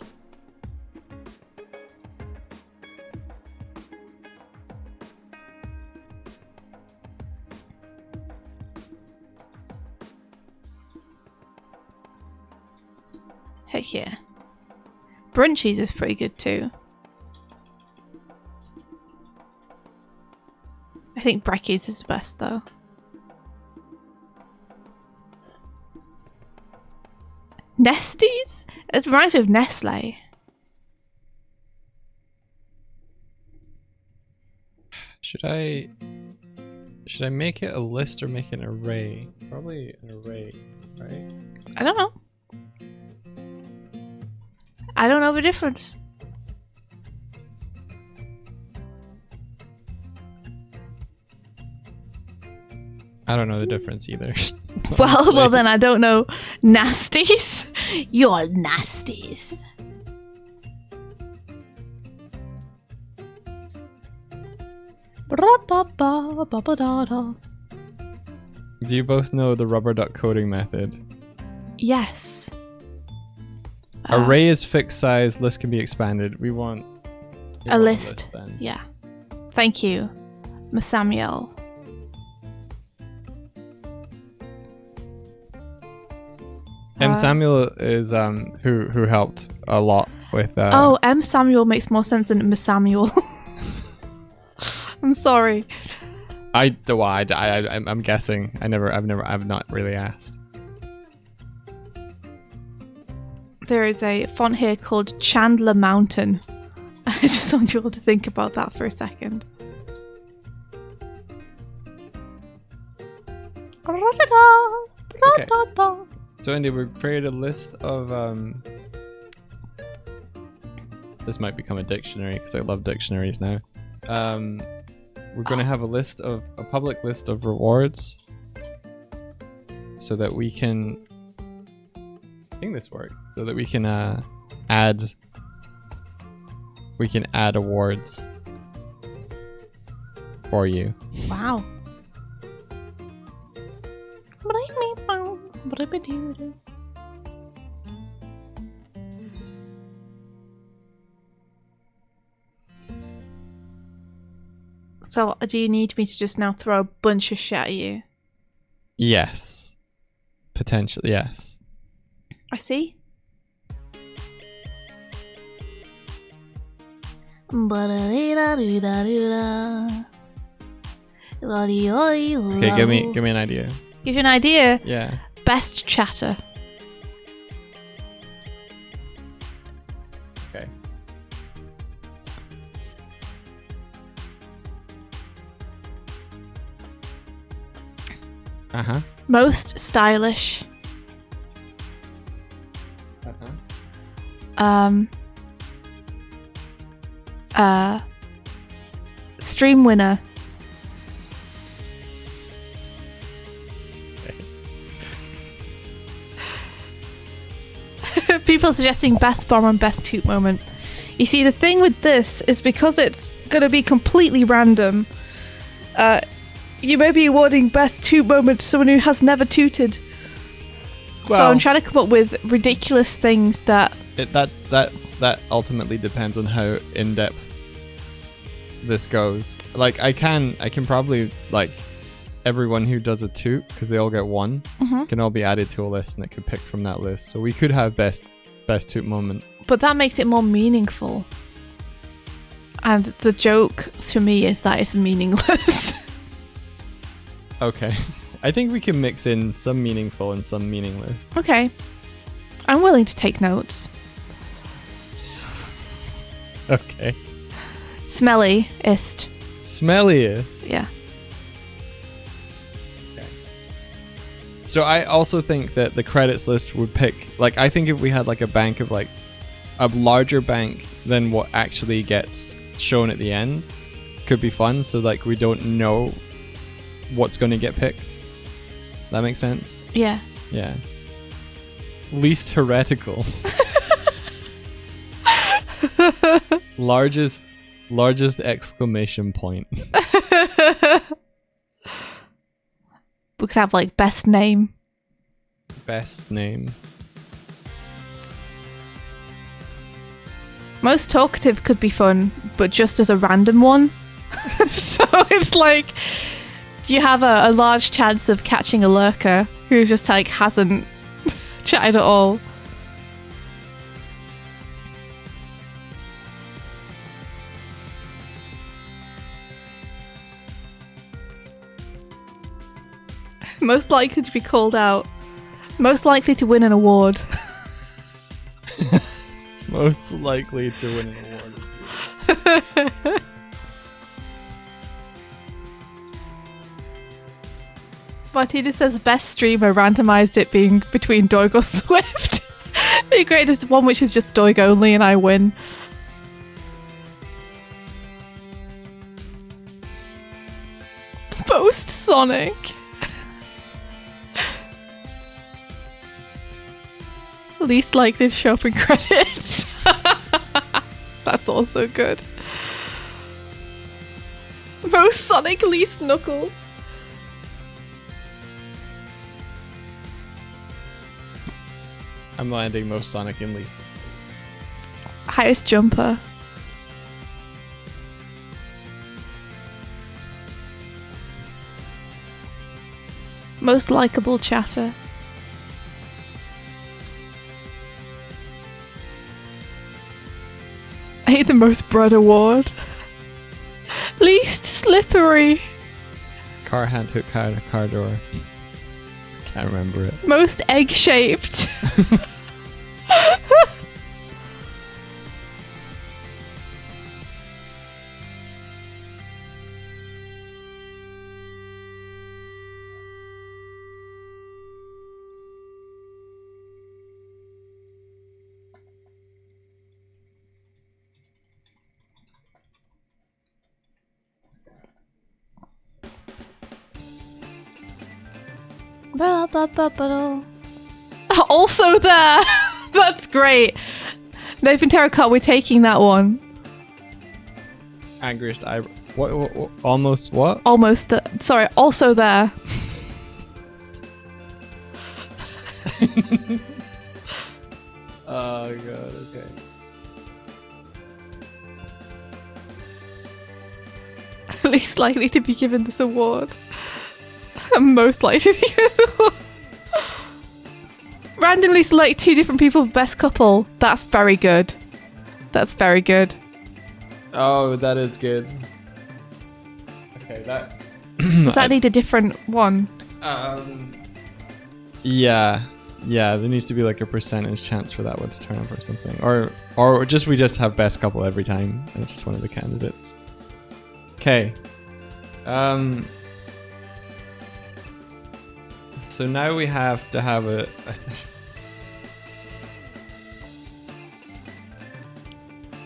Heck yeah. Brunchies is pretty good too. I think Breckies is best though. Nesties? It reminds me of Nestle. Should I make it a list or make it an array? Probably an array, right? I don't know. I don't know the difference. I don't know the difference either. Well, then I don't know nasties. You're nasties. Ba-da-ba-ba-ba-ba-da-da. Do you both know the rubber duck coding method? Yes. Array is fixed size, list can be expanded. We want A list. then. Yeah. Thank you, Miss Samuel. Samuel is who helped a lot with M. Samuel makes more sense than Miss Samuel. I'm sorry. I'm guessing. I've not really asked. There is a font here called Chandler Mountain. I just want you all to think about that for a second. Okay. So Andy, we've created a list of this might become a dictionary because I love dictionaries now. We're going to have a public list of rewards so that we can I think this works. So that we can add awards for you. Wow. So, do you need me to just now throw a bunch of shit at you? Yes. Potentially, yes. I see. Okay, give me an idea. Give you an idea. Yeah. Best chatter. Okay. Uh-huh. Most stylish. Stream winner. People suggesting best bomb and best toot moment. You see, the thing with this is because it's going to be completely random, you may be awarding best toot moment to someone who has never tooted. So Well- I'm trying to come up with ridiculous things that... That ultimately depends on how in-depth this goes. Like I can probably like everyone who does a toot, because they all get one, can all be added to a list and it could pick from that list. So we could have best toot moment. But that makes it more meaningful. And the joke to me is that it's meaningless. Okay. I think we can mix in some meaningful and some meaningless. Okay. I'm willing to take notes. Okay. Smelliest. Smelliest. Yeah. So I also think that the credits list would pick, like, I think if we had like a bank of like a larger bank than what actually gets shown at the end, could be fun. So like we don't know what's going to get picked. That makes sense? Yeah. Yeah. Least heretical. largest exclamation point. We could have like best name. Best name. Most talkative could be fun, but just as a random one. So it's like you have a large chance of catching a lurker who just like hasn't chatted at all. Most likely to be called out. Most likely to win an award. Most likely to win an award. Martina says best streamer randomized it being between Doig or Swift. The greatest one which is just Doig only and I win. Most Sonic. Least likely to show up in credits. That's also good. Most Sonic, least Knuckles. I'm landing most Sonic and least. Highest jumper. Most likable chatter. I hate the most bread award. Least slippery. Car hand hook out a car door. Can't remember it. Most egg shaped. Also there. That's great. Nathan Terracotta, we're taking that one. Angriest eyebrow. What? Almost what? Almost there. Sorry, also there. Oh god, okay. Least likely to be given this award. Most likely to be given this award. Randomly select 2 different people for best couple. That's very good. That's very good. Oh, that is good. Okay, that. Does that need a different one? Yeah, there needs to be like a percentage chance for that one to turn up or something, or just we just have best couple every time, and it's just one of the candidates. Okay. So now we have to have a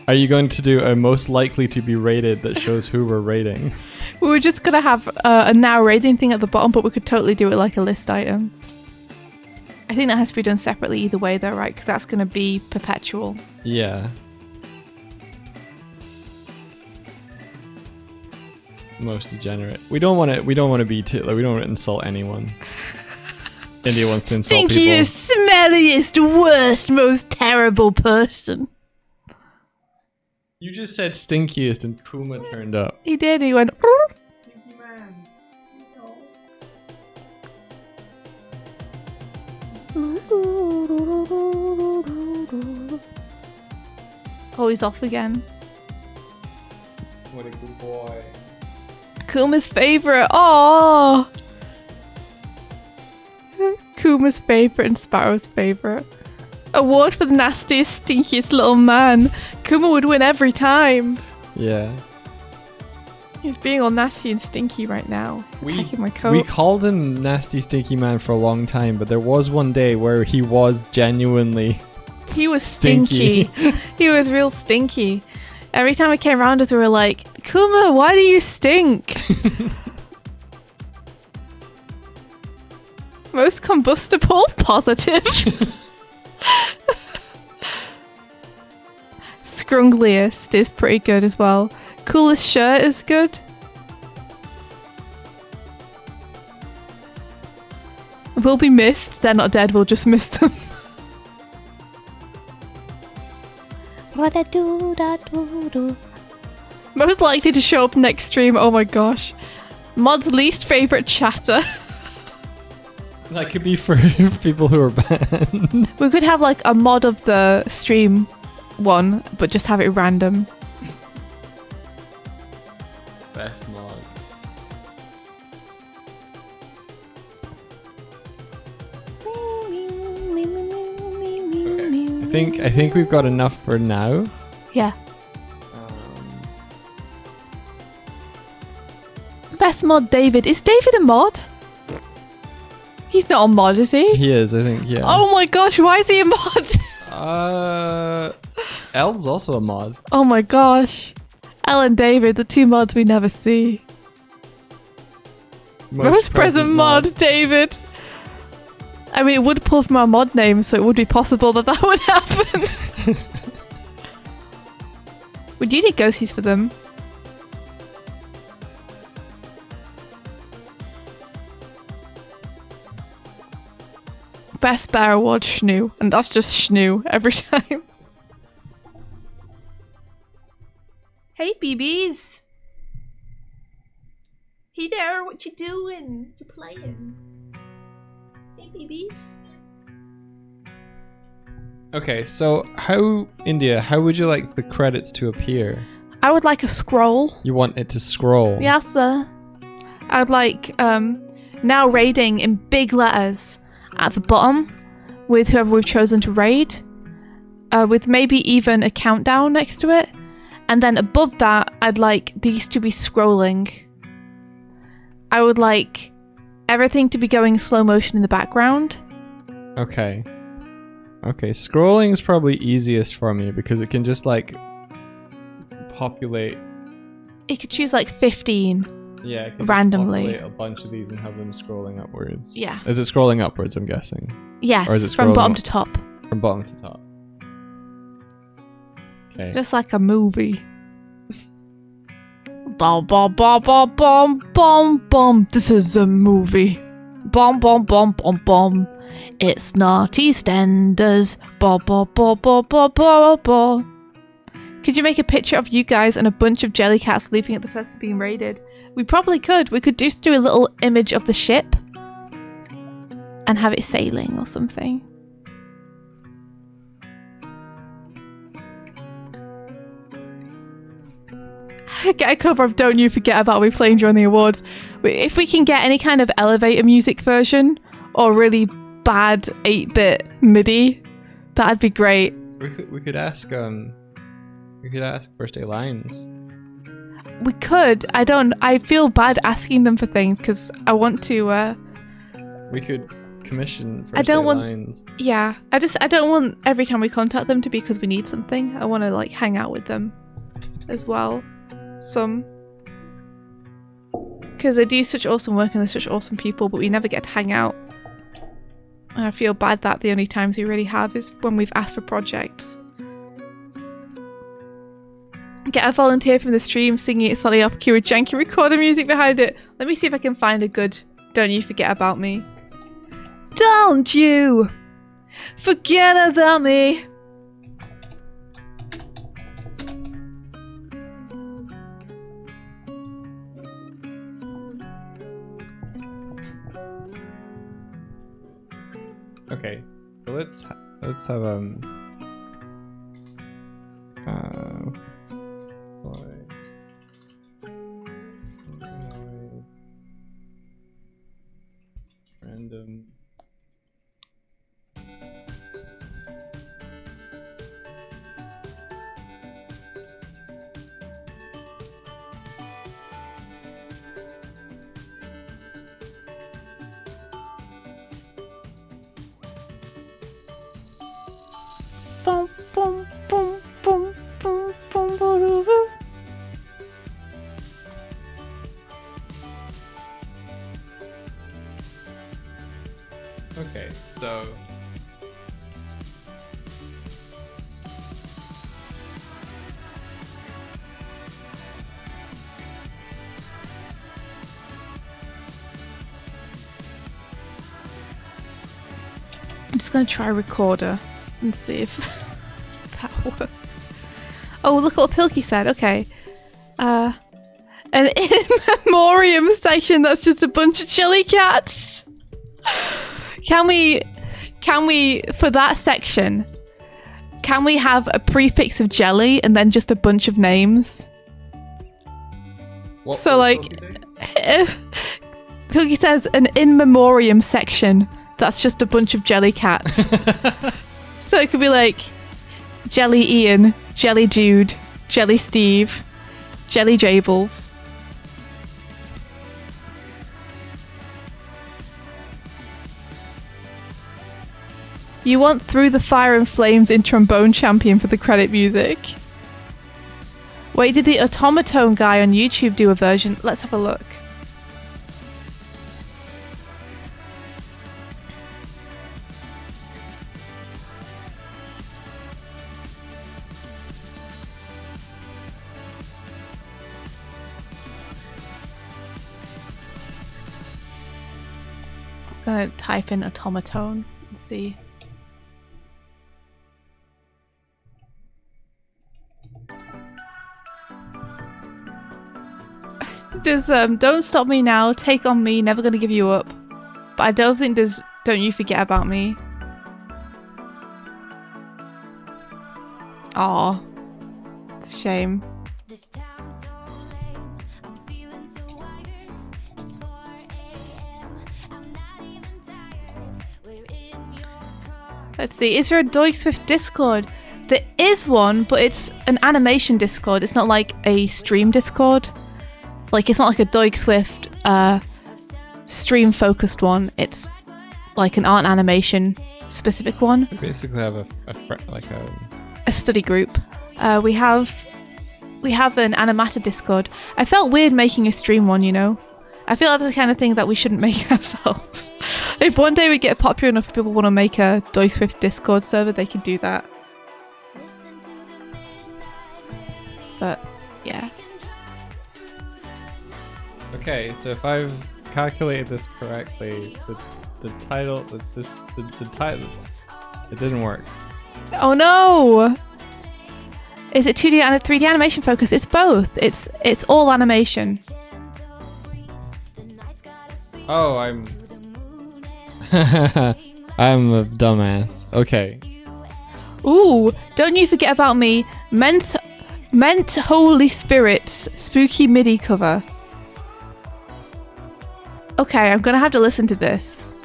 Are you going to do a most likely to be rated that shows who we're rating? We were just going to have a now rating thing at the bottom, but we could totally do it like a list item. I think that has to be done separately either way though, right? Because that's going to be perpetual. Yeah. Most degenerate. We don't want to be too. Like, we don't want to insult anyone. India wants to insult people. Stinkiest, smelliest, worst, most terrible person. You just said stinkiest and Kuma turned up. He did. He went. Stinky man. Oh, he's off again. What a good boy. Kuma's favorite. Oh. Kuma's favorite and Sparrow's favorite. Award for the nastiest, stinkiest little man. Kuma would win every time. Yeah. He's being all nasty and stinky right now. Attacking my coat. We called him Nasty Stinky Man for a long time, but there was one day where he was genuinely He was stinky. He was real stinky. Every time I came around us, we were like, Kuma, why do you stink? Most combustible? Positive. Scrungliest is pretty good as well. Coolest shirt is good. Will be missed. They're not dead, we'll just miss them. Most likely to show up next stream. Oh my gosh. Mod's least favourite chatter. That could be for people who are banned. We could have like a mod of the stream one, but just have it random. Best mod. I think we've got enough for now. Yeah. Best mod David. Is David a mod? He's not a mod, is he? He is, I think, yeah. Oh my gosh, why is he a mod? L's also a mod. Oh my gosh. Elle and David, the two mods we never see. Most present mod, David. I mean, it would pull from our mod name, so it would be possible that would happen. We do need ghosties for them. Best Bear Award, Schnoo. And that's just Schnoo every time. Hey, BBs. Hey there, what you doing? You playing? Hey, BBs. Okay, so how would you like the credits to appear? I would like a scroll. You want it to scroll? Yes, sir. I would like now raiding in big letters at the bottom with whoever we've chosen to raid, with maybe even a countdown next to it. And then above that, I'd like these to be scrolling. I would like everything to be going slow motion in the background. Okay. Okay, scrolling is probably easiest for me because it can just like populate. You could choose like 15. Yeah, it can randomly just populate a bunch of these and have them scrolling upwards. Yeah. Is it scrolling upwards, I'm guessing? Yes, Or is it from scrolling bottom up? to top. From bottom to top. Okay. Just like a movie. Bom bom bom bom bom bom bom. This is a movie. Bom bom bom bom bom. It's not EastEnders. Bom bom bom bom bom bom bom. Could you make a picture of you guys and a bunch of jelly cats leaping at the person being raided? We probably could. We could just do a little image of the ship and have it sailing or something. Get a cover of Don't You Forget About Me playing during the awards. If we can get any kind of elevator music version or really bad 8-bit MIDI, that'd be great. We could ask First Day Lines. We could. I feel bad asking them for things because I want to We could commission First I don't Day want- Lines. yeah. I don't want every time we contact them to be because we need something. I want to like hang out with them as well. Because they do such awesome work and they're such awesome people, but we never get to hang out. And I feel bad that the only times we really have is when we've asked for projects. Get a volunteer from the stream singing it slightly off cue with janky recorder music behind it. Let me see if I can find a good Don't You Forget About Me. Don't you forget about me. Okay, so let's have random. Boom, boom, boom, boom, boom, boom, boom, boom. Okay, so I'm just gonna try recorder and see if that works. Oh, look what Pilkey said. Okay. An in memoriam section that's just a bunch of jelly cats. Can we, for that section, can we have a prefix of jelly and then just a bunch of names? what? So, what like, did you say? Pilkey says an in memoriam section that's just a bunch of jelly cats. So it could be like Jelly Ian, Jelly Jude, Jelly Steve, Jelly Jables. You want Through the Fire and Flames in Trombone Champion for the credit music. Wait, did the Automaton guy on YouTube do a version? Let's have a look. I'm gonna type in Automaton and see. There's Don't Stop Me Now, Take On Me, Never Gonna Give You Up. But I don't think there's Don't You Forget About Me. Aw. It's a shame. This town's so lame. I'm feeling so wired. It's 4 a.m. I'm not even tired. We're in your car. Let's see, is there a Doig Swift Discord? There is one, but it's an animation Discord. It's not like a stream Discord. Like, it's not like a Doig Swift stream focused one. It's like an art animation specific one. We basically have A study group. We have an Animata Discord. I felt weird making a stream one, you know. I feel like that's the kind of thing that we shouldn't make ourselves. If one day we get popular enough, people want to make a Doig Swift Discord server, they can do that. Listen to the midnight radio. But yeah. Okay, so if I've calculated this correctly, the title, the title, it didn't work. Oh no! Is it 2D and 3D animation focus? It's both. It's all animation. Oh, I'm I'm a dumbass. Okay. Ooh, Don't You Forget About Me, Ment Holy Spirits, spooky MIDI cover. Okay, I'm gonna have to listen to this.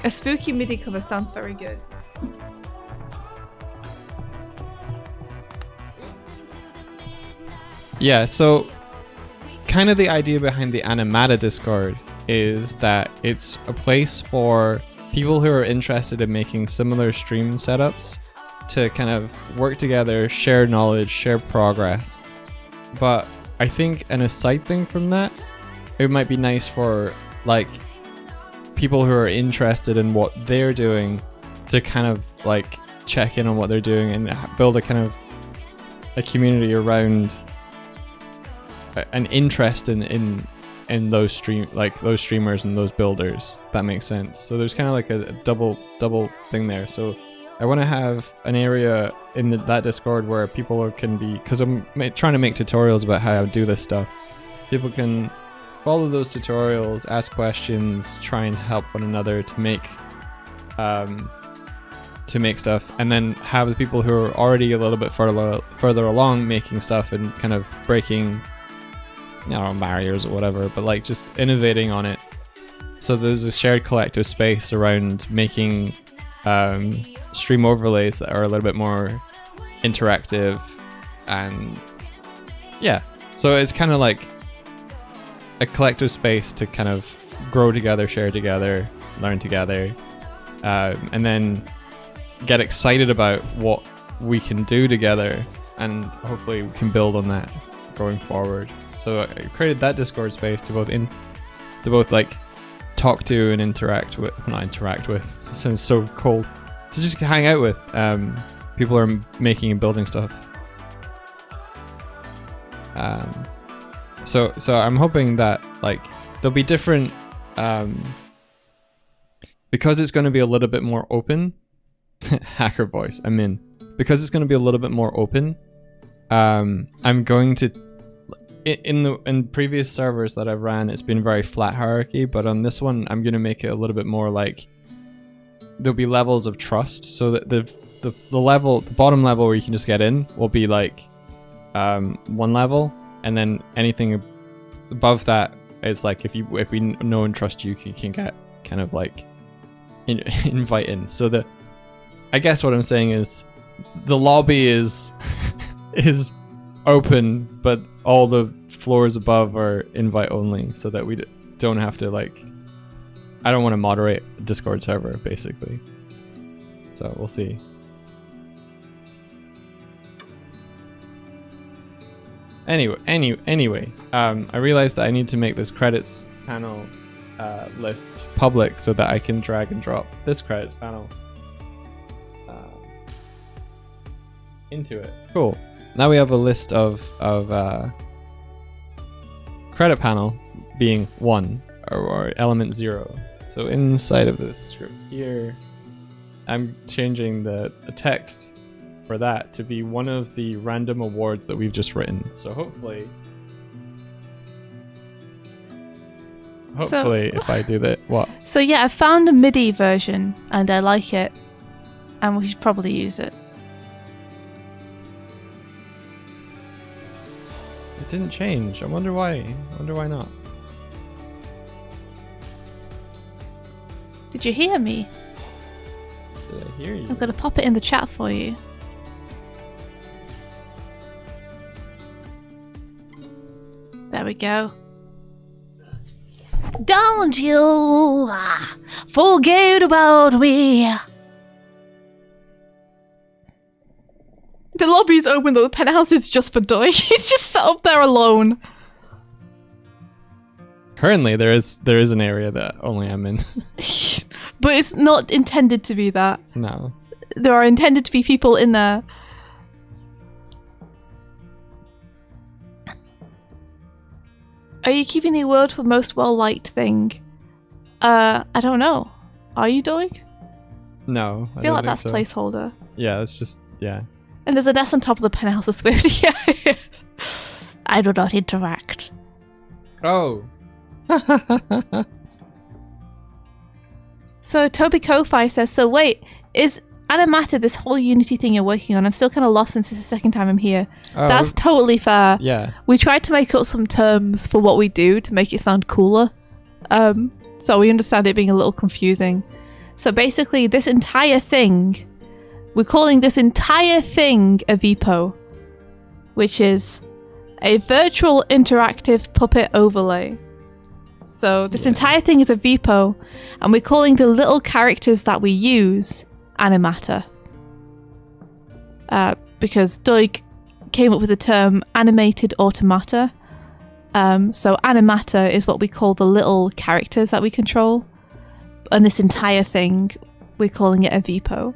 A spooky MIDI cover sounds very good. Yeah, so kind of the idea behind the Animata Discord is that it's a place for people who are interested in making similar stream setups to kind of work together, share knowledge, share progress. But I think, and a side thing from that, it might be nice for like people who are interested in what they're doing to kind of like check in on what they're doing and build a kind of a community around an interest in those streamers and those builders. That makes sense. So there's kind of like a double thing there. So I want to have an area in that Discord where people can be, because I'm trying to make tutorials about how I do this stuff. People can follow those tutorials, ask questions, try and help one another to make to make stuff, and then have the people who are already a little bit further along making stuff and kind of breaking, barriers or whatever, but like just innovating on it. So there's a shared collective space around making stream overlays that are a little bit more interactive, and so it's kind of like a collective space to kind of grow together, share together, learn together, and then get excited about what we can do together, and hopefully we can build on that going forward. So I created that Discord space to both like talk to and not interact with. It sounds so cold. To just hang out with people who are making and building stuff. So I'm hoping that like there'll be different because it's going to be a little bit more open. Hacker voice, I'm in. Because it's going to be a little bit more open, I'm going to in previous servers that I've ran, it's been very flat hierarchy, but on this one I'm going to make it a little bit more like there'll be levels of trust, so that the bottom level where you can just get in will be like one level, and then anything above that is like if we know and trust you, you can get kind of like invite in. So I guess what I'm saying is the lobby is open, but all the floors above are invite only, so that we don't have to like. I don't want to moderate a Discord server, basically. So we'll see. Anyway, I realized that I need to make this credits panel list public so that I can drag and drop this credits panel into it. Cool. Now we have a list of credit panel being 1 or element 0. So inside of the script here, I'm changing the text for that to be one of the random awards that we've just written. So hopefully if I do that, what? So yeah, I found a MIDI version and I like it, and we should probably use it. It didn't change. I wonder why. Not. Did you hear me? Did I hear you? I'm gonna pop it in the chat for you. There we go. Don't you forget about me. The lobby's open though, the penthouse is just for Doig. He's just sat up there alone. Currently, there is an area that only I'm in. But it's not intended to be that. No. There are intended to be people in there. Are you keeping the award for most well-liked thing? I don't know. Are you, Doig? No. I feel like that's placeholder. Yeah, it's just, yeah. And there's a desk on top of the penthouse of Swift. Yeah. I do not interact. Oh. So Toby Ko-Fi says, so wait, is Animata this whole Unity thing you're working on? I'm still kind of lost since it's the second time I'm here. Oh, that's totally fair. Yeah. We tried to make up some terms for what we do to make it sound cooler. So we understand it being a little confusing. So basically this entire thing, we're calling this entire thing a VPO, which is a virtual interactive puppet overlay. So this entire thing is a VPO, and we're calling the little characters that we use animata. Because Doig came up with the term animated automata. So animata is what we call the little characters that we control. And this entire thing, we're calling it a VPO.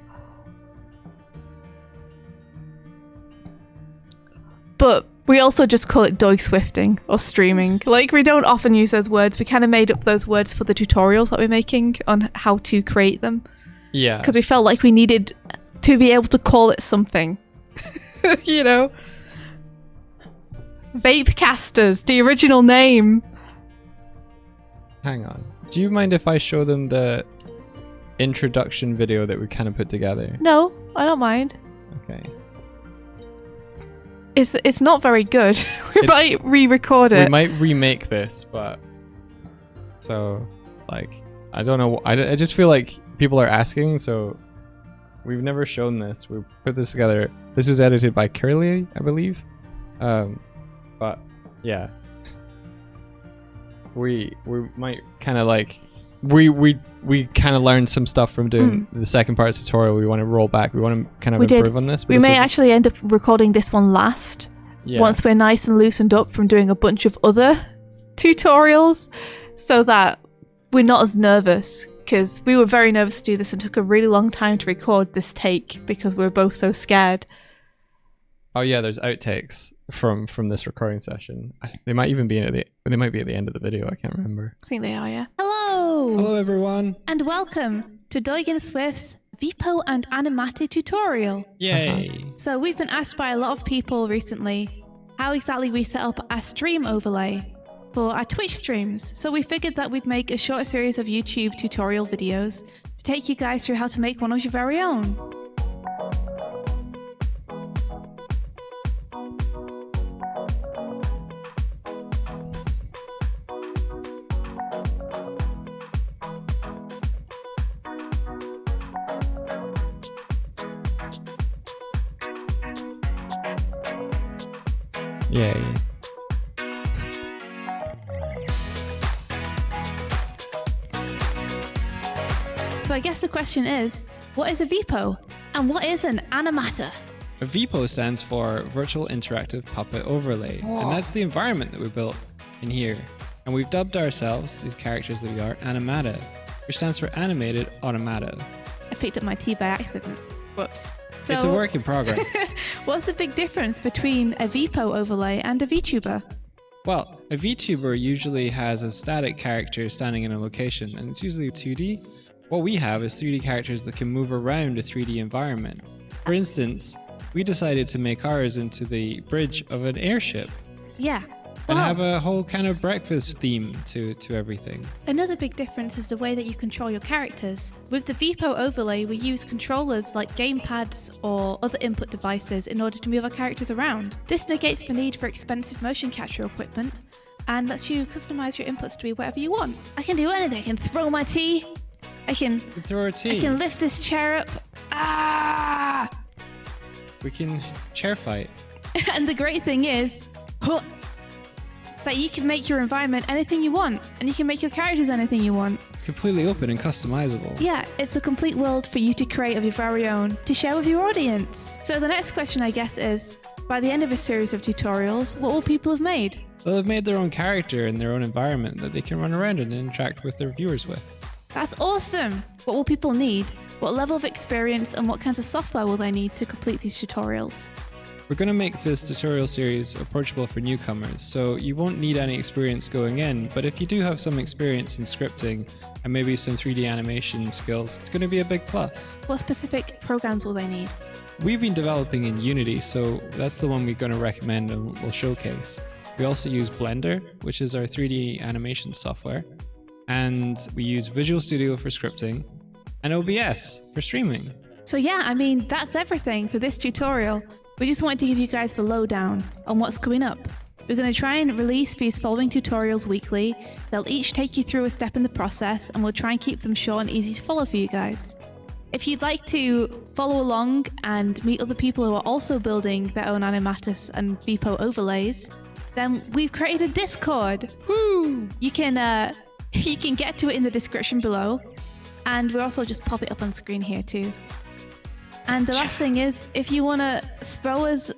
But we also just call it Doig Swifting or streaming. Like, we don't often use those words. We kind of made up those words for the tutorials that we're making on how to create them. Yeah. Because we felt like we needed to be able to call it something. You know? Vapecasters, the original name. Hang on. Do you mind if I show them the introduction video that we kind of put together? No, I don't mind. Okay. It's not very good. We It's- might re-record We it. might remake this, but so like I don't know. I just feel like people are asking, so we've never shown this. We put this together. This is edited by Curly, I believe. But yeah, we might kind of like we kind of learned some stuff from doing the second part of the tutorial. We want to roll back. We want to kind of We did. improve on this. but We this may was- actually end up recording this one last yeah. once we're nice and loosened up from doing a bunch of other tutorials, so that we're not as nervous. Because we were very nervous to do this and took a really long time to record this take because we were both so scared. Oh yeah, there's outtakes from this recording session. They might even be they might be at the end of the video. I can't remember. I think they are, yeah. Hello! Hello everyone. And welcome to Doig and Swift's Vipo and Animati tutorial. Yay. So we've been asked by a lot of people recently how exactly we set up our stream overlay for our Twitch streams. So we figured that we'd make a short series of YouTube tutorial videos to take you guys through how to make one of your very own. Yay. So I guess the question is, what is a Vipo? And what is an animata? A VPO stands for Virtual Interactive Puppet Overlay, and that's the environment that we built in here. And we've dubbed ourselves, these characters that we are, Animata, which stands for Animated Automata. I picked up my tea by accident. Whoops. So, It's a work in progress. what's the big difference between a VPO overlay and a VTuber? Well, a VTuber usually has a static character standing in a location, and it's usually 2D. What we have is 3D characters that can move around a 3D environment. For instance, we decided to make ours into the bridge of an airship Yeah. and have a whole kind of breakfast theme to everything. Another big difference is the way that you control your characters. With the Vipo overlay, we use controllers like gamepads or other input devices in order to move our characters around. This negates the need for expensive motion capture equipment and lets you customize your inputs to be whatever you want. I can do anything. I can throw my tea. I can Throw our tea. lift this chair up. Ah! We can chair fight. And the great thing is that you can make your environment anything you want, and you can make your characters anything you want. It's completely open and customizable. Yeah, it's a complete world for you to create of your very own to share with your audience. So the next question, I guess, is by the end of a series of tutorials, what will people have made? They'll have made their own character in their own environment that they can run around and interact with their viewers with. That's awesome! What will people need? What level of experience and what kinds of software will they need to complete these tutorials? We're going to make this tutorial series approachable for newcomers, so you won't need any experience going in, but if you do have some experience in scripting and maybe some 3D animation skills, it's going to be a big plus. What specific programs will they need? We've been developing in Unity, so that's the one we're going to recommend and we'll showcase. We also use Blender, which is our 3D animation software, and we use Visual Studio for scripting, and OBS for streaming. So yeah, I mean, that's everything for this tutorial. We just wanted to give you guys the lowdown on what's coming up. We're going to try and release these following tutorials weekly. They'll each take you through a step in the process, and we'll try and keep them short and easy to follow for you guys. If you'd like to follow along and meet other people who are also building their own animatus and Vipo overlays, then we've created a Discord. Woo! You can get to it in the description below, and we'll also just pop it up on screen here too. And the last thing is, if you want to throw us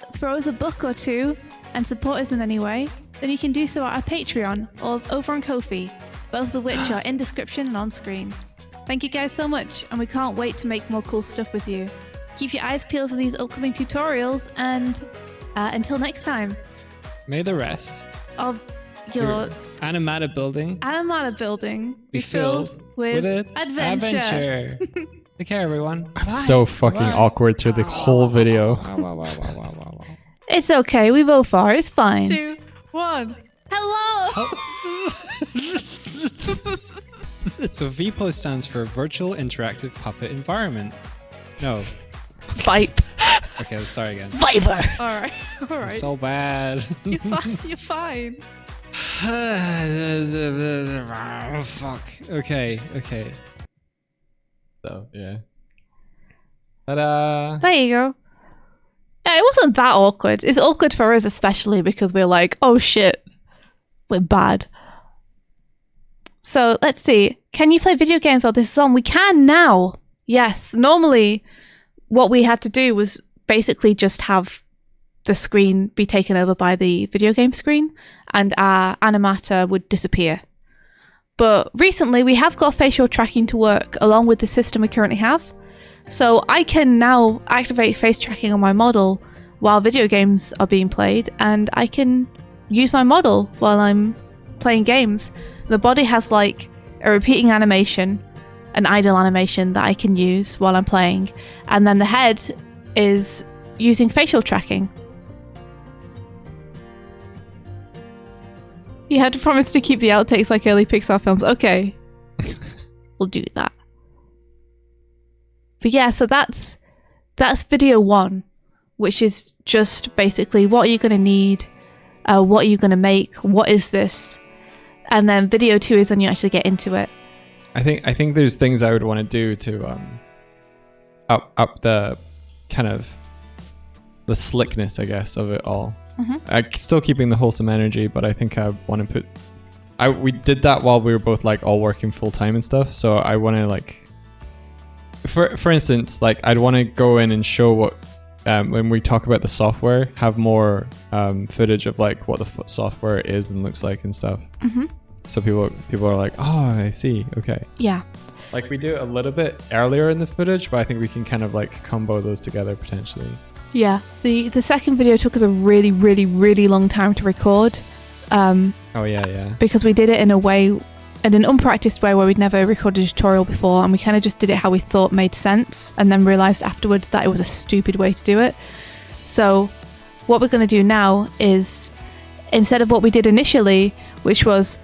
a buck or two and support us in any way, then you can do so at our Patreon or over on Ko-fi, both of which are in description and on screen. Thank you guys so much, and we can't wait to make more cool stuff with you. Keep your eyes peeled for these upcoming tutorials, and until next time, May the rest Of your Animata building Animata building be filled with an adventure. Take care, everyone. I'm Bye. so fucking Bye. awkward through the whole video. It's okay, we both are. It's fine. 2, 1. hello! Oh. So VPO stands for Virtual Interactive Puppet Environment. No. Vipe. Okay, let's start again. Viper. All right. All I'm right. so bad. You're fine. You're fine. Oh, fuck. Okay. So yeah. Ta-da! There you go. Yeah, it wasn't that awkward. It's awkward for us, especially because we're like, oh shit, we're bad. So let's see. Can you play video games while this is on? We can now. Yes. Normally, what we had to do was basically just have the screen be taken over by the video game screen and our animator would disappear. But recently, we have got facial tracking to work along with the system we currently have. So I can now activate face tracking on my model while video games are being played, and I can use my model while I'm playing games. The body has like a repeating animation, an idle animation that I can use while I'm playing, and then the head is using facial tracking. You have to promise to keep the outtakes like early Pixar films. Okay. We'll do that. But yeah, so that's video 1, which is just basically what are you going to need, what are you going to make, what is this, and then video 2 is when you actually get into it. I think there's things I would want to do to up the kind of the slickness, I guess, of it all. Still keeping the wholesome energy, but I think I want to put. We did that while we were both like all working full time and stuff. So I want to like. For instance, like I'd want to go in and show what when we talk about the software, have more footage of like what the software is and looks like and stuff. So people are like, oh, I see, okay. Yeah. Like we do it a little bit earlier in the footage, but I think we can kind of like combo those together potentially. Yeah. The second video took us a really, really, really long time to record. Oh yeah. Because we did it in a way. In an unpracticed way where we'd never recorded a tutorial before, and we kind of just did it how we thought made sense and then realized afterwards that it was a stupid way to do it. So what we're going to do now is, instead of what we did initially, which was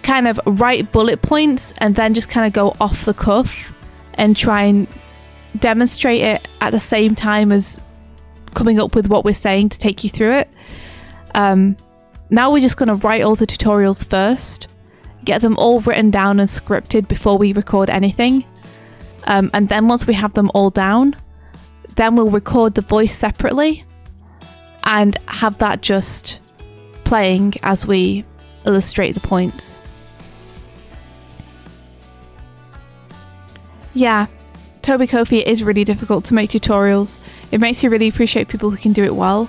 kind of write bullet points and then just kind of go off the cuff and try and demonstrate it at the same time as coming up with what we're saying to take you through it. Now we're just going to write all the tutorials first, get them all written down and scripted before we record anything. And then once we have them all down, then we'll record the voice separately and have that just playing as we illustrate the points. Yeah, Toby Kofi, it is really difficult to make tutorials. It makes you really appreciate people who can do it well,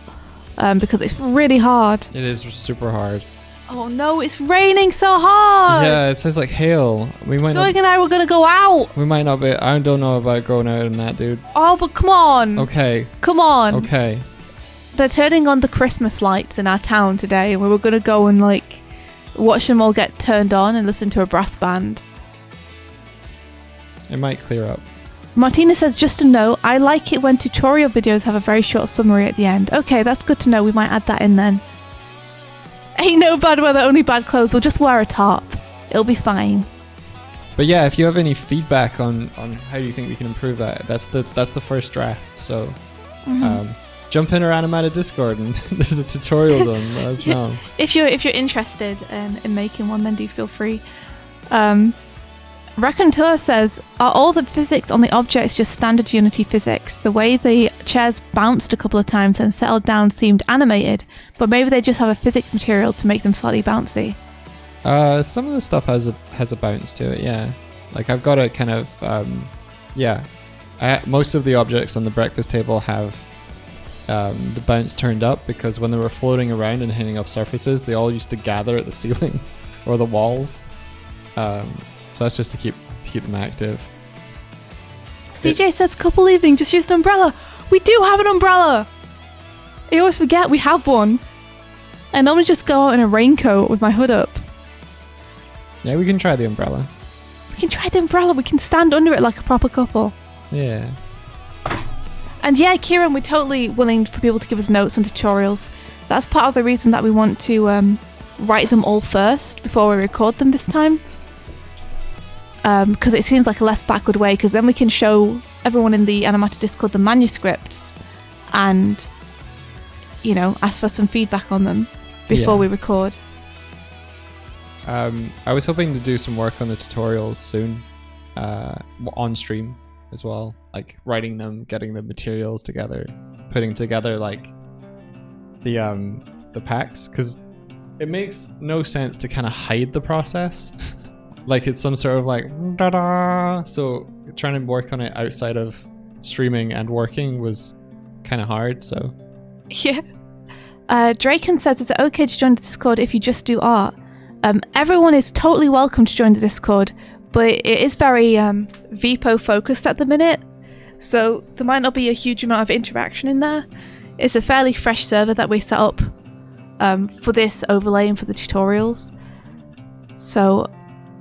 because it's really hard. It is super hard. Oh no, it's raining so hard! Yeah, it sounds like hail. We might Doig not. and I were gonna go out! We might not be. I don't know about going out in that, dude. Oh, but come on! Okay. Come on! Okay. They're turning on the Christmas lights in our town today, and we were gonna go and like watch them all get turned on and listen to a brass band. It might clear up. Martina says, just a note, I like it when tutorial videos have a very short summary at the end. Okay, that's good to know. We might add that in then. Ain't no bad weather, only bad clothes. We'll just wear a tarp. It'll be fine. But yeah, if you have any feedback on how you think we can improve that, that's the first draft. So jump in our Animated Discord and there's a tutorial zone. Let us know. If you're interested in making one, then do feel free. Raconteur says, are all the physics on the objects just standard Unity physics? The way the chairs bounced a couple of times and settled down seemed animated, but maybe they just have a physics material to make them slightly bouncy. Some of the stuff has a bounce to it, yeah. Like I've got a kind of, most of the objects on the breakfast table have the bounce turned up because when they were floating around and hitting off surfaces, they all used to gather at the ceiling or the walls. So that's just to keep them active. CJ says, couple evening, just use an umbrella. We do have an umbrella. I always forget we have one. I normally just go out in a raincoat with my hood up. Yeah, we can try the umbrella. We can try the umbrella. We can stand under it like a proper couple. Yeah. And yeah, Kieran, we're totally willing for people to give us notes and tutorials. That's part of the reason that we want to write them all first before we record them this time. because it seems like a less backward way, because then we can show everyone in the Animata Discord the manuscripts and, ask for some feedback on them before we record. I was hoping to do some work on the tutorials soon, on stream as well, like writing them, getting the materials together, putting together like the packs, because it makes no sense to kind of hide the process. Like it's some sort of like da-da. So trying to work on it outside of streaming and working was kind of hard. So yeah. Draken says, is it okay to join the Discord if you just do art? Everyone is totally welcome to join the Discord, but it is very Vipo focused at the minute, so there might not be a huge amount of interaction in there. It's a fairly fresh server that we set up for this overlay and for the tutorials, so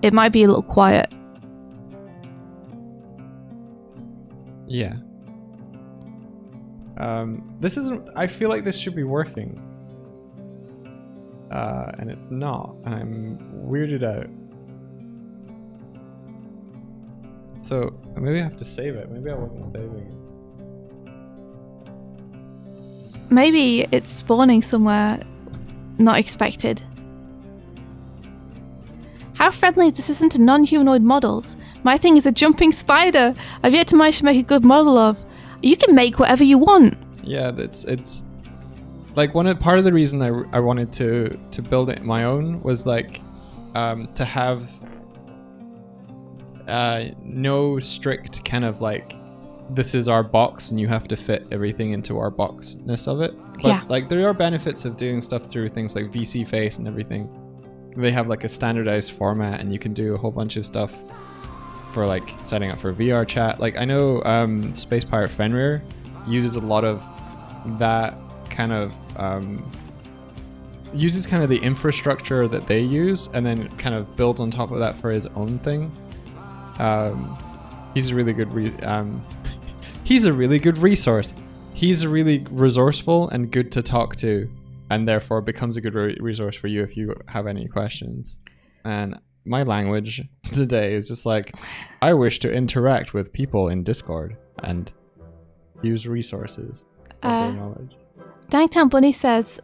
it might be a little quiet. Yeah. This isn't... I feel like this should be working. And it's not. I'm weirded out. So, maybe I have to save it. Maybe I wasn't saving it. Maybe it's spawning somewhere not expected. How friendly is the system to non-humanoid models? My thing is a jumping spider. I've yet to manage to make a good model of. You can make whatever you want. Yeah, it's like part of the reason I wanted to build it my own was like to have no strict kind of like this is our box and you have to fit everything into our boxness of it. But yeah, like there are benefits of doing stuff through things like VC Face and everything. They have like a standardized format and you can do a whole bunch of stuff for like setting up for VR chat. Like I know Space Pirate Fenrir uses a lot of that kind of uses kind of the infrastructure that they use and then kind of builds on top of that for his own thing. He's a really good he's a really good resource. He's really resourceful and good to talk to, and therefore becomes a good resource for you if you have any questions. And my language today is just like, I wish to interact with people in Discord and use resources of their knowledge. Dangtown Bunny says,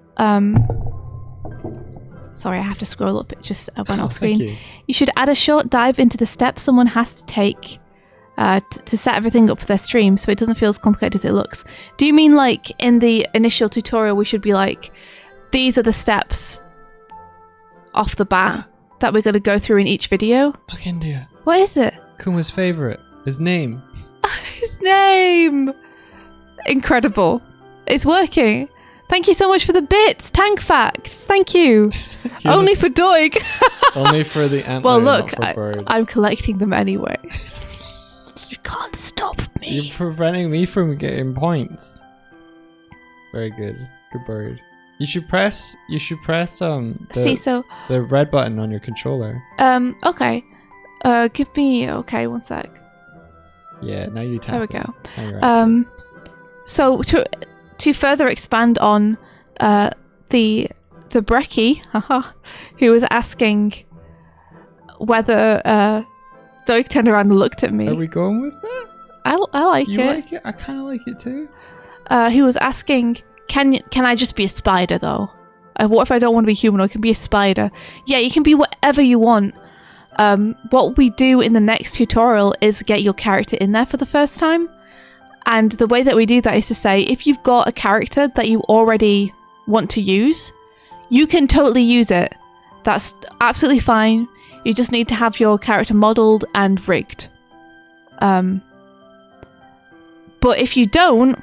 sorry, I have to scroll up. It just went off screen. You should add a short dive into the steps someone has to take to set everything up for their stream so it doesn't feel as complicated as it looks. Do you mean like in the initial tutorial we should be like, these are the steps off the bat that we're going to go through in each video? Look, India. What is it? Kuma's favorite. His name. His name! Incredible. It's working. Thank you so much for the bits. Tank facts. Thank you. Only for Doig. Only for the antler. Well, look, not for bird. I'm collecting them anyway. You can't stop me. You're preventing me from getting points. Very good. Good bird. You should press the red button on your controller. Okay. Give me one sec. Yeah, now you tap. There we go. Now you're active. So to further expand on the brekkie, who was asking whether Doig turned around and looked at me. Are we going with that? I like You it. like it? I kind of like it too. He was asking, can I just be a spider though? What if I don't want to be human? I can be a spider. Yeah, you can be whatever you want. What we do in the next tutorial is get your character in there for the first time. And the way that we do that is to say, if you've got a character that you already want to use, you can totally use it. That's absolutely fine. You just need to have your character modeled and rigged. But if you don't,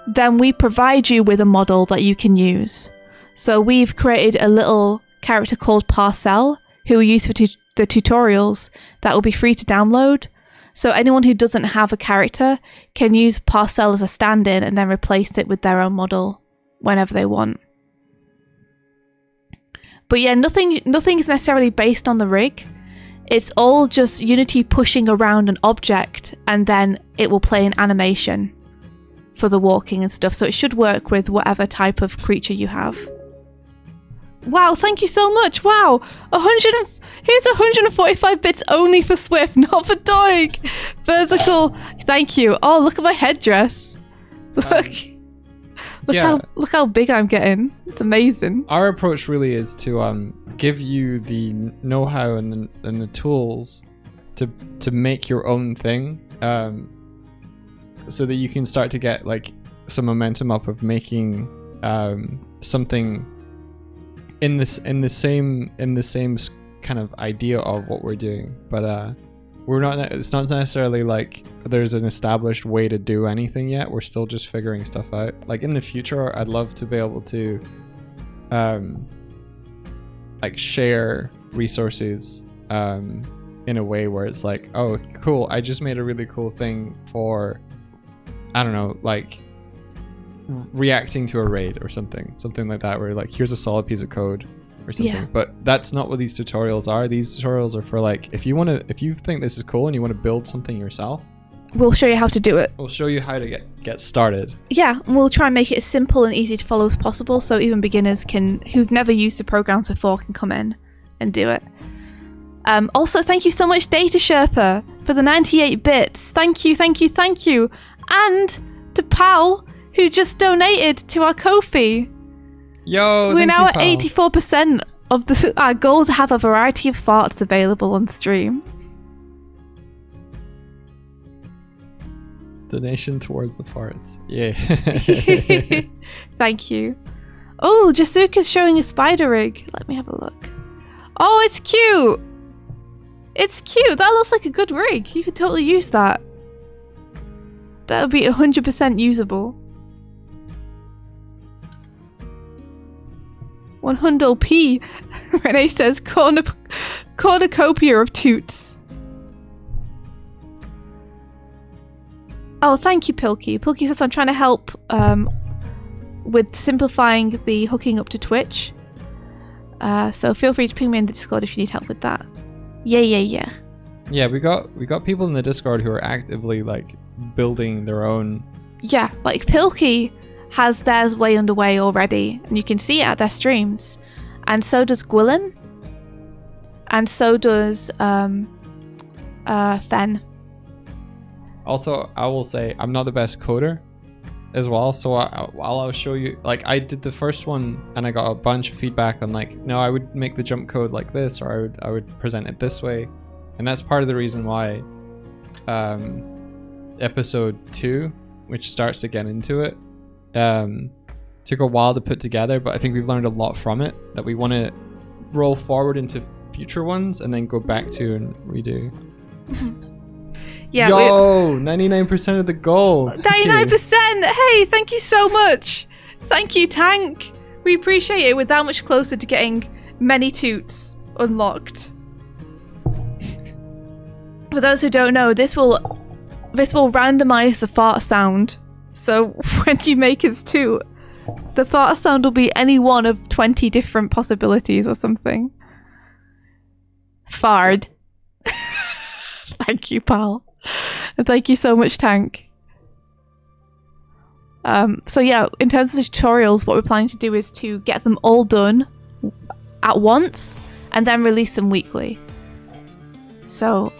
then we provide you with a model that you can use. So we've created a little character called Parcel, who we use for the tutorials, that will be free to download. So anyone who doesn't have a character can use Parcel as a stand-in and then replace it with their own model whenever they want. But yeah, nothing is necessarily based on the rig. It's all just Unity pushing around an object and then it will play an animation for the walking and stuff. So it should work with whatever type of creature you have. Wow, thank you so much. Wow, Here's 145 bits only for Swift, not for Doig. Vertical. Thank you. Oh, look at my headdress. Look. Look how big I'm getting. It's amazing. Our approach really is to give you the know-how and the tools to make your own thing, so that you can start to get like some momentum up of making something in the same kind of idea of what we're doing. But it's not necessarily like there's an established way to do anything yet. We're still just figuring stuff out. Like in the future, I'd love to be able to like share resources in a way where it's like, oh cool, I just made a really cool thing for, I don't know, like reacting to a raid or something like that, where like here's a solid piece of code or something. Yeah. But that's not what these tutorials are. These tutorials are for like, if you think this is cool and you want to build something yourself, We'll show you how to do it. we'll show you how to get started. Yeah, and we'll try and make it as simple and easy to follow as possible, so even beginners who've never used the programs before can come in and do it. Also, thank you so much, Data Sherpa, for the 98 bits. Thank you. And to Pal, who just donated to our Ko-fi. Yo, We're thank now you, at pal. 84% of our goal to have a variety of farts available on stream. Donation towards the farts. Yeah. Thank you. Oh, Jasuka's showing a spider rig. Let me have a look. Oh, it's cute. It's cute. That looks like a good rig. You could totally use that. That would be 100% usable. 100p. Renee says cornucopia of toots. Oh, thank you, Pilkey. Pilkey says I'm trying to help with simplifying the hooking up to Twitch. So feel free to ping me in the Discord if you need help with that. Yeah. Yeah, we got people in the Discord who are actively like building their own. Yeah, like Pilkey has theirs way underway already, and you can see it at their streams. And so does Gwilyn. And so does Fen. Also, I will say I'm not the best coder as well, so I'll show you. Like, I did the first one and I got a bunch of feedback on like, no, I would make the jump code like this, or I would present it this way, and that's part of the reason why episode 2, which starts to get into it, took a while to put together, but I think we've learned a lot from it that we want to roll forward into future ones and then go back to and redo. Yeah, yo, 99% of the goal. 99%! Hey, thank you so much! Thank you, Tank! We appreciate it. We're that much closer to getting many toots unlocked. For those who don't know, this will randomize the fart sound. So when you make his toot, the fart sound will be any one of 20 different possibilities or something. Fard. Thank you, pal. And thank you so much, Tank. So yeah, in terms of the tutorials, what we're planning to do is to get them all done at once and then release them weekly. So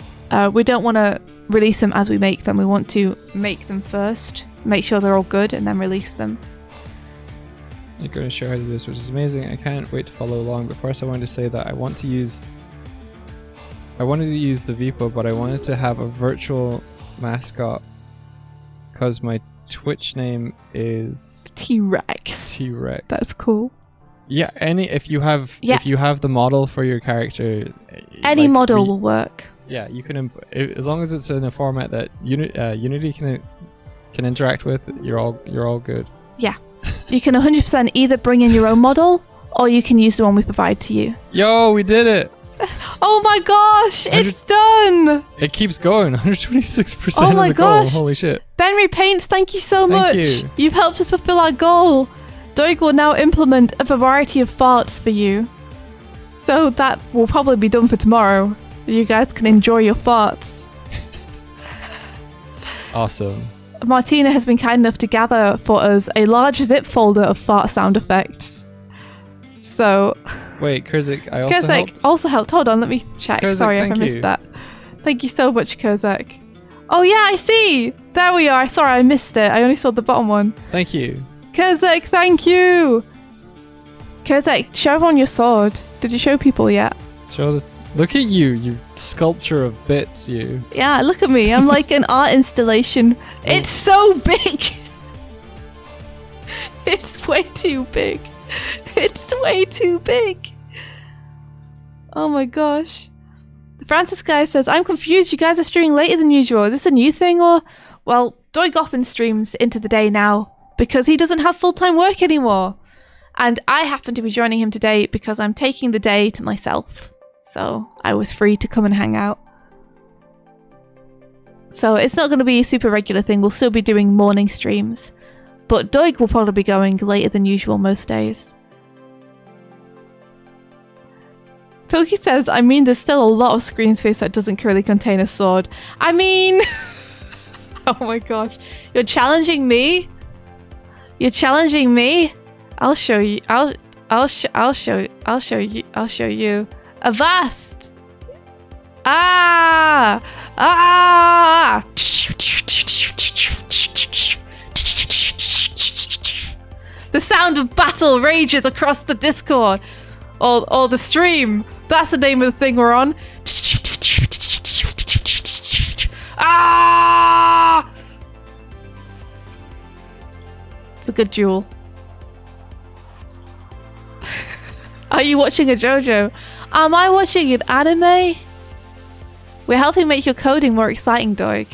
we don't want to release them as we make them. We want to make them first, make sure they're all good, and then release them. You're going to show how to do this, which is amazing. I can't wait to follow along. But first I wanted to say that I wanted to use the Vipo, but I wanted to have a virtual mascot because my Twitch name is T-Rex. T-Rex. That's cool. Yeah, if you have the model for your character, Any model will work. Yeah, you can as long as it's in a format that Unity can interact with. You're all good. Yeah, you can 100% either bring in your own model or you can use the one we provide to you. Yo, we did it! Oh my gosh, it's done! It keeps going. 126% Oh my of the goal. gosh. Holy shit! Benry Paints, thank you so Thank much. you. You've helped us fulfill our goal. Doig will now implement a variety of farts for you. So that will probably be done for tomorrow. You guys can enjoy your farts. Awesome. Martina has been kind enough to gather for us a large zip folder of fart sound effects. So Wait, Kurzik, I also Kurzak helped. also helped. Hold on, let me check. Kurzak, Sorry if I thank missed you. that. Thank you so much, Kurzak. Oh yeah, I see. There we are. Sorry, I missed it. I only saw the bottom one. Thank you. Kurzak, thank you. Kurzak, show everyone your sword. Did you show people yet? Show this. Look at you, you sculpture of bits, you. Yeah, look at me. I'm like an art installation. It's so big. It's way too big. It's way too big. Oh my gosh. Francis Guy says, I'm confused. You guys are streaming later than usual. Is this a new thing or? Well, Doig often streams into the day now because he doesn't have full-time work anymore. And I happen to be joining him today because I'm taking the day to myself. So I was free to come and hang out. So it's not going to be a super regular thing. We'll still be doing morning streams. But Doig will probably be going later than usual most days. Pilky says, I mean, there's still a lot of screen space that doesn't currently contain a sword. I mean... oh my gosh. You're challenging me? You're challenging me? I'll show you. I'll show you. Avast! Ah! Ah! The sound of battle rages across the Discord. Or the stream. That's the name of the thing we're on. Ah! It's a good duel. Are you watching a JoJo? Am I watching an anime? We're helping make your coding more exciting, Doig.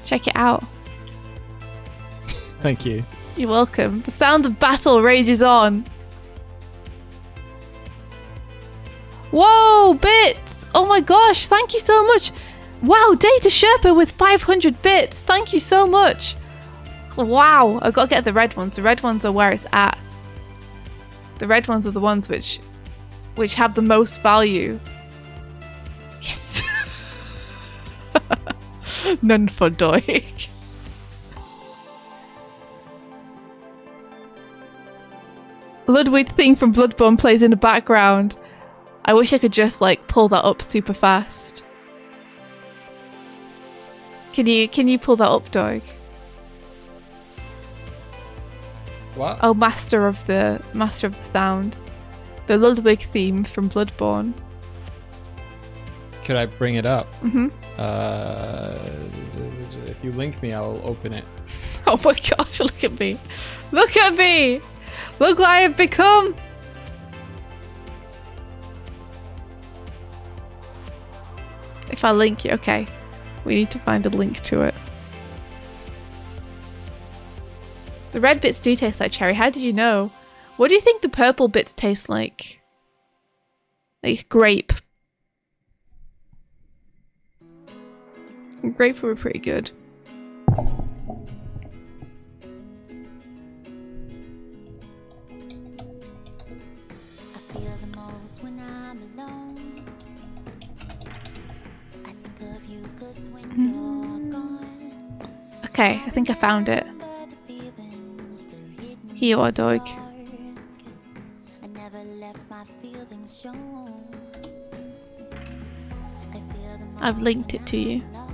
Check it out. Thank you. You're welcome. The sound of battle rages on. Whoa, bits! Oh my gosh, thank you so much. Wow, Data Sherpa with 500 bits. Thank you so much. Wow, I've got to get the red ones. The red ones are where it's at. The red ones are the ones which have the most value. Yes. None for Doig. Ludwig thing from Bloodborne plays in the background. I wish I could just like pull that up super fast. Can you pull that up, Doig? What? Oh, master of the sound. The Ludwig theme from Bloodborne. Could I bring it up? Mm-hmm. If you link me, I'll open it. Oh my gosh, look at me. Look at me! Look what I have become! If I link you, okay. We need to find a link to it. The red bits do taste like cherry. How did you know? What do you think the purple bits taste like? Like grape. Grape were pretty good. I feel the most when I'm alone. I think of you 'cause when you're gone. Okay, I think I found it. But the feelings, they're hidden Here you are, Doig. dark. I never let my feelings show. I feel the most I've linked it to you. alone.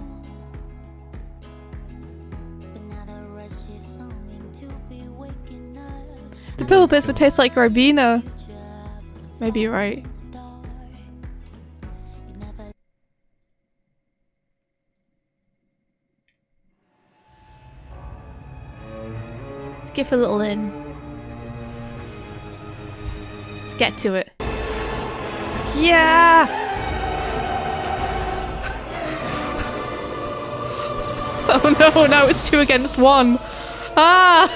But now the rush is longing to be waking up. The purple bits would taste like Ribena. Maybe you're right. Let's give a little in. Let's get to it. Yeah! Oh no, now it's 2 against 1. Ah!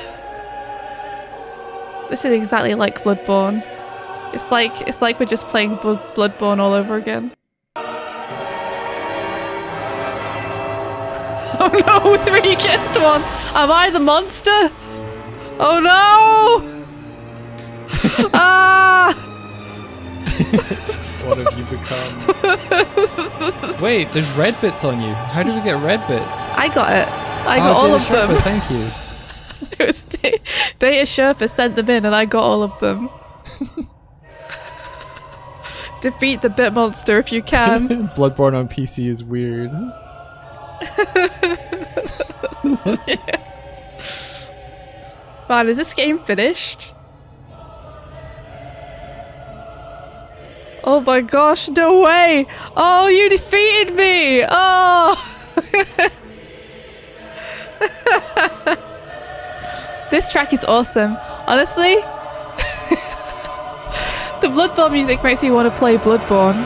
This is exactly like Bloodborne. It's like we're just playing Bloodborne all over again. Oh no, 3 against 1. Am I the monster? Oh no! Ah! What have you become? Wait, there's red bits on you. How did we get red bits? I got it. I got all of Data them. Sherpa, thank you. It was Data Sherpa sent them in and I got all of them. Defeat the bit monster if you can. Bloodborne on PC is weird. Man, is this game finished? Oh my gosh, no way! Oh, you defeated me! Oh! This track is awesome. Honestly, the Bloodborne music makes me want to play Bloodborne.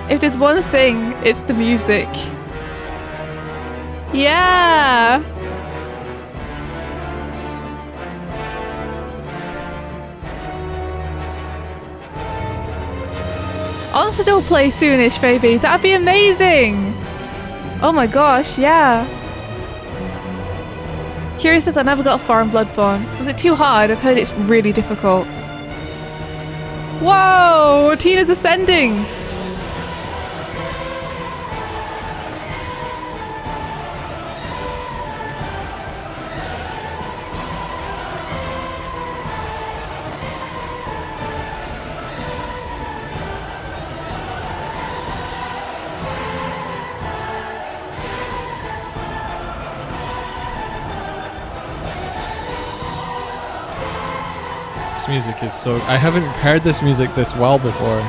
If there's one thing, it's the music. Yeah! Honestly, don't play soonish, baby. That'd be amazing. Oh my gosh, yeah. Curious says I never got far in Bloodborne. Was it too hard? I've heard it's really difficult. Whoa! Tina's ascending! This music is so... I haven't heard this music this well before.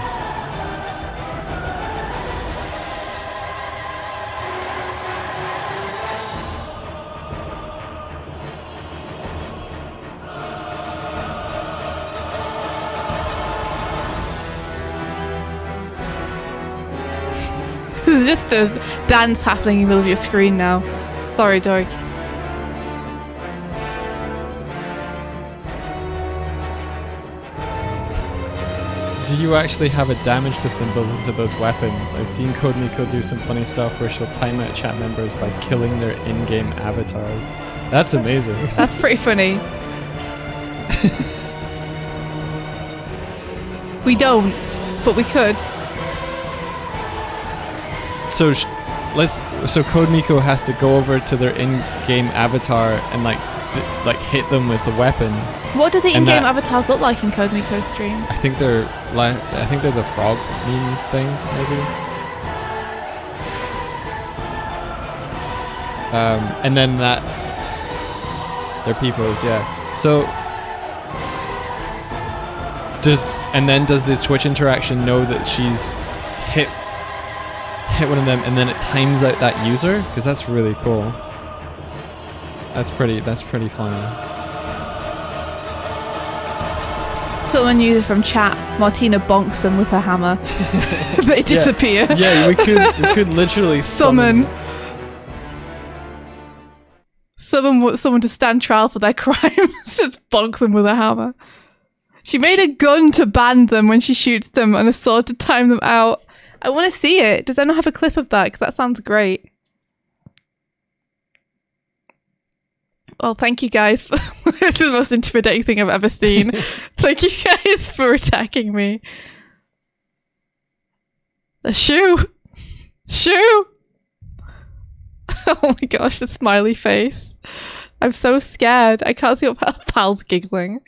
There's just a dance happening in the middle of your screen now. Sorry, Doig. Do you actually have a damage system built into those weapons? I've seen Code Miko do some funny stuff where she'll time out chat members by killing their in-game avatars. That's amazing. That's pretty funny. We don't, but we could. So so Code Miko has to go over to their in-game avatar and like hit them with a weapon. What do the And in-game that- avatars look like in Code Miko's stream? I think they're the frog meme thing, maybe. And then they're peoples, yeah. So does the Twitch interaction know that she's hit one of them, and then it times out that user? Because that's really cool. That's pretty funny. Someone user from chat, Martina bonks them with her hammer. They disappear. Yeah, we could literally Summon someone to stand trial for their crimes. Just bonk them with a hammer. She made a gun to ban them when she shoots them and a sword to time them out. I want to see it. Does anyone have a clip of that? Because that sounds great. Well, thank you guys. This is the most intimidating thing I've ever seen. Thank you guys for attacking me. A shoe! Shoe! Oh my gosh, the smiley face. I'm so scared. I can't see what pal's giggling.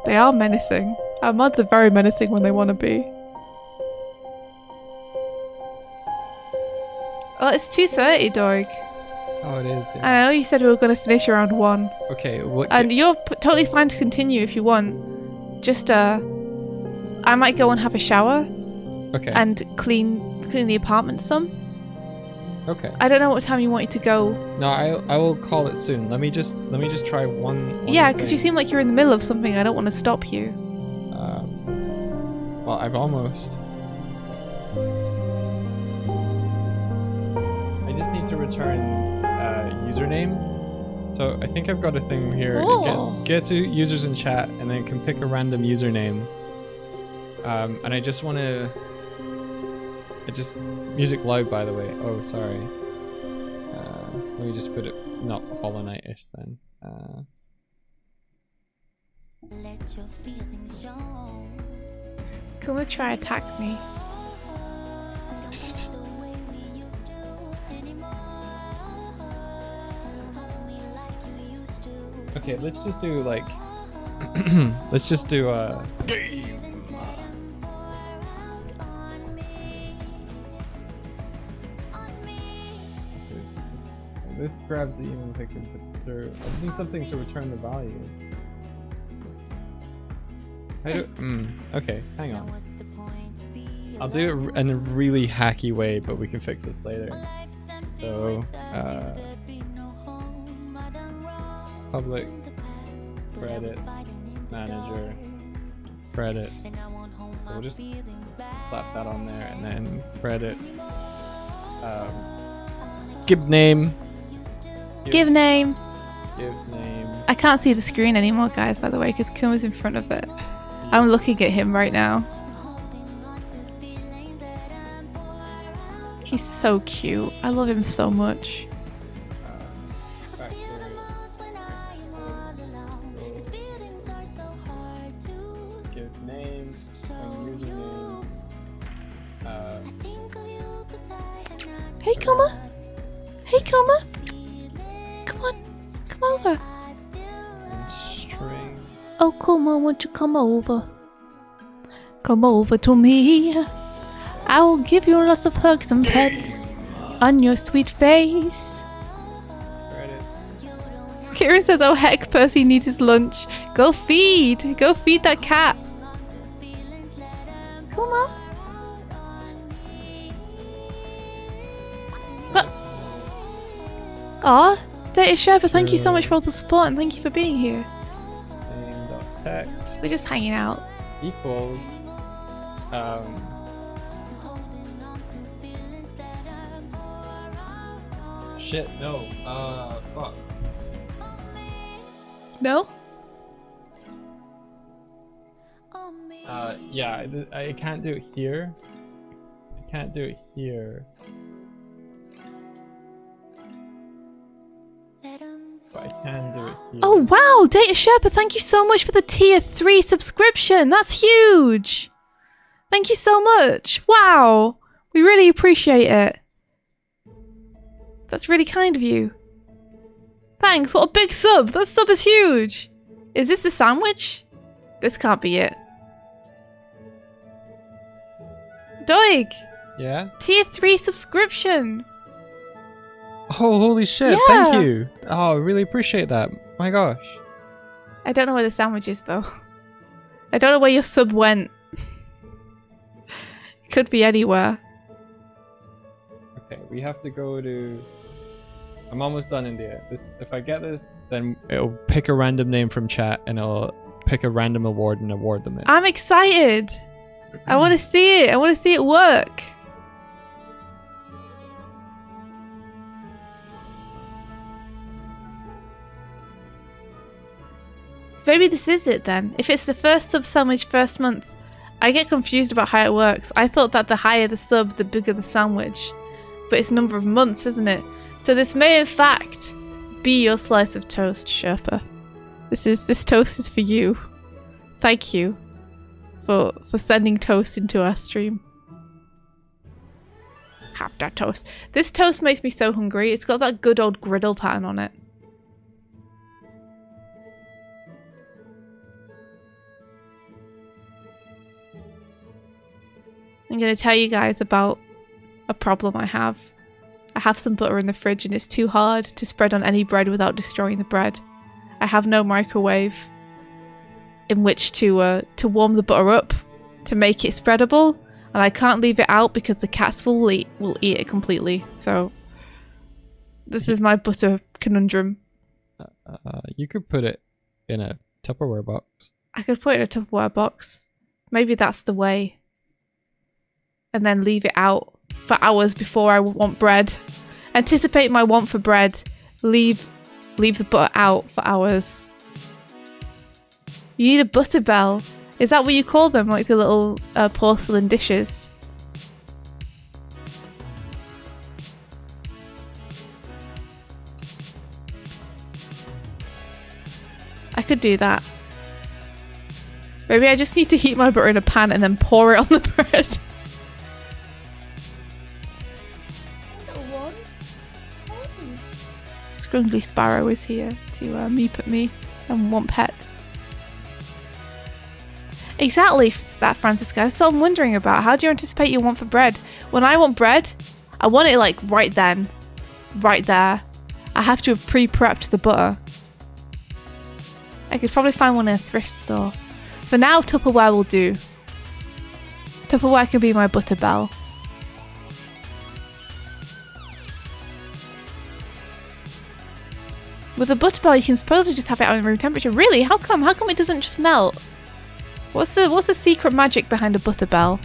They are menacing. Our mods are very menacing when they want to be. Oh, it's 2:30, Doig. Oh, it is. Yeah. I know you said we were going to finish around 1. Okay. What? And you're totally fine to continue if you want. Just, I might go and have a shower Okay. and clean the apartment some. Okay. I don't know what time you want you to go. No, I will call it soon. Let me just try one Yeah, because you thing. seem like you're in the middle of something. I don't want to stop you. Well, I've almost. I just need to return username. So I think I've got a thing here. Oh. Get to users in chat, and then can pick a random username. And I just want to. Music loud, by the way. Oh, sorry. Let me just put it not Hollow Knight-ish then. Let your feelings show. Come and try attack me. The way we used to anymore. Hold me like you used to. Okay, let's just do like Let's just do this grabs the email pick and puts it through. I just need something to return the value. I do. Okay, hang on. I'll do it in a really hacky way, but we can fix this later. So, public credit manager credit. So we'll just slap that on there, and then credit. Give name. Give name. Give name. I can't see the screen anymore, guys, by the way, because Kuma's in front of it. I'm looking at him right now. He's so cute. I love him so much. Give name and username. Hey, Kuma. Hey, Kuma. Come on. Come over. And string. Oh, Kuma, won't you come over? Come over to me. I will give you lots of hugs and pets on your sweet face. Credit. Kieran says, oh heck, Percy needs his lunch. Go feed that cat. Kuma. What? Aw, Data Sherpa, thank you so much for all the support and thank you for being here. Name.text We're just hanging out. equals shit, no. Fuck. No? Yeah, I can't do it here. I can't do it here. But I can do it here. Oh wow, Data Sherpa, thank you so much for the tier 3 subscription. That's huge. Thank you so much. Wow. We really appreciate it. That's really kind of you. Thanks, what a big sub. That sub is huge. Is this the sandwich? This can't be it. Doig, Yeah? tier 3 subscription. Oh, holy shit, Yeah. thank you. Oh, I really appreciate that. My gosh. I don't know where the sandwich is though. I don't know where your sub went. It could be anywhere. Okay, we have to go to... I'm almost done, India. If I get this, then it'll pick a random name from chat and it'll pick a random award and award them it. I'm excited. I want to see it. I want to see it work. So maybe this is it then. If it's the first sub sandwich first month, I get confused about how it works. I thought that the higher the sub, the bigger the sandwich. But it's number of months, isn't it? So this may in fact be your slice of toast, Sherpa. This toast is for you. Thank you for sending toast into our stream. Have that toast. This toast makes me so hungry. It's got that good old griddle pattern on it. I'm going to tell you guys about a problem I have. I have some butter in the fridge and it's too hard to spread on any bread without destroying the bread. I have no microwave in which to warm the butter up to make it spreadable, and I can't leave it out because the cats will eat it completely. So this is my butter conundrum. You could put it in a Tupperware box. I could put it in a Tupperware box. Maybe that's the way. And then leave it out for hours before I want bread. Anticipate my want for bread. Leave the butter out for hours. You need a butter bell. Is that what you call them? Like the little porcelain dishes? I could do that. Maybe I just need to heat my butter in a pan and then pour it on the bread. Scrungly Sparrow is here to meep at me and want pets. Exactly that, Francisca. That's what I'm wondering about. How do you anticipate your want for bread? When I want bread, I want it like right then. Right there. I have to have pre-prepped the butter. I could probably find one in a thrift store. For now, Tupperware will do. Tupperware can be my butter bell. With a butter bell, you can supposedly just have it at room temperature. Really? How come? How come it doesn't just melt? What's the secret magic behind a butter bell?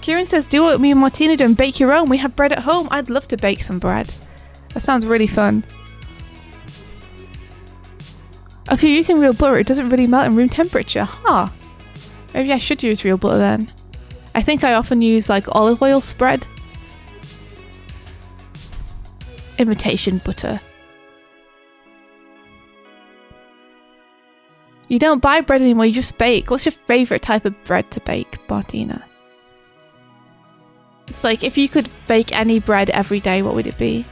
Kieran says, do what me and Martina do and bake your own. We have bread at home. I'd love to bake some bread. That sounds really fun. If you're using real butter, it doesn't really melt in room temperature. Huh. Maybe I should use real butter then. I think I often use like olive oil spread. Imitation butter. You don't buy bread anymore, you just bake. What's your favourite type of bread to bake, Martina? It's like, if you could bake any bread every day, what would it be?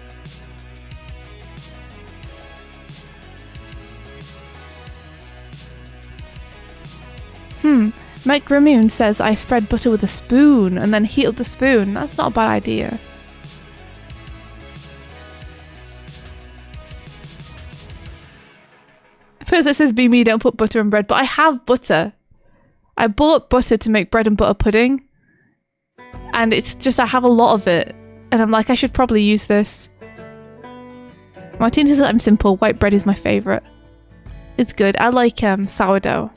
Mike Ramoon says, I spread butter with a spoon and then heat up the spoon. That's not a bad idea. First it says, be me, don't put butter in bread. But I have butter. I bought butter to make bread and butter pudding. And it's just, I have a lot of it. And I'm like, I should probably use this. Martina says I'm simple. White bread is my favourite. It's good. I like sourdough.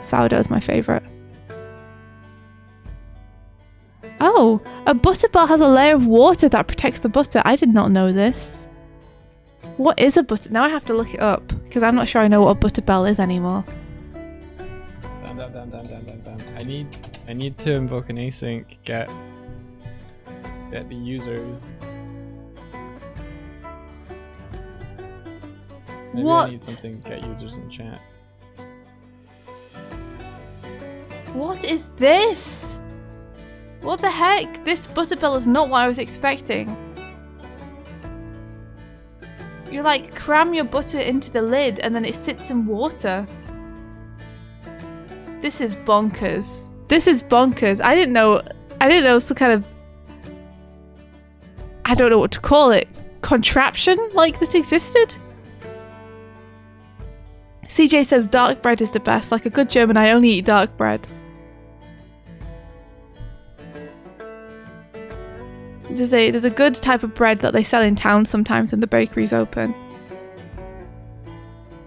Sourdough is my favourite. Oh, a butter bar has a layer of water that protects the butter. I did not know this. What is a butter? Now I have to look it up because I'm not sure I know what a butter bell is anymore. Damn. I need to invoke an async. Get the users. Maybe What? I need something. Get users in chat. What is this? What the heck? This butter bell is not what I was expecting. You like cram your butter into the lid and then it sits in water. This is bonkers. This is bonkers. I didn't know some kind of, I don't know what to call it, contraption like this existed. CJ says dark bread is the best. Like a good German, I only eat dark bread. There's a good type of bread that they sell in town sometimes when the bakery's open.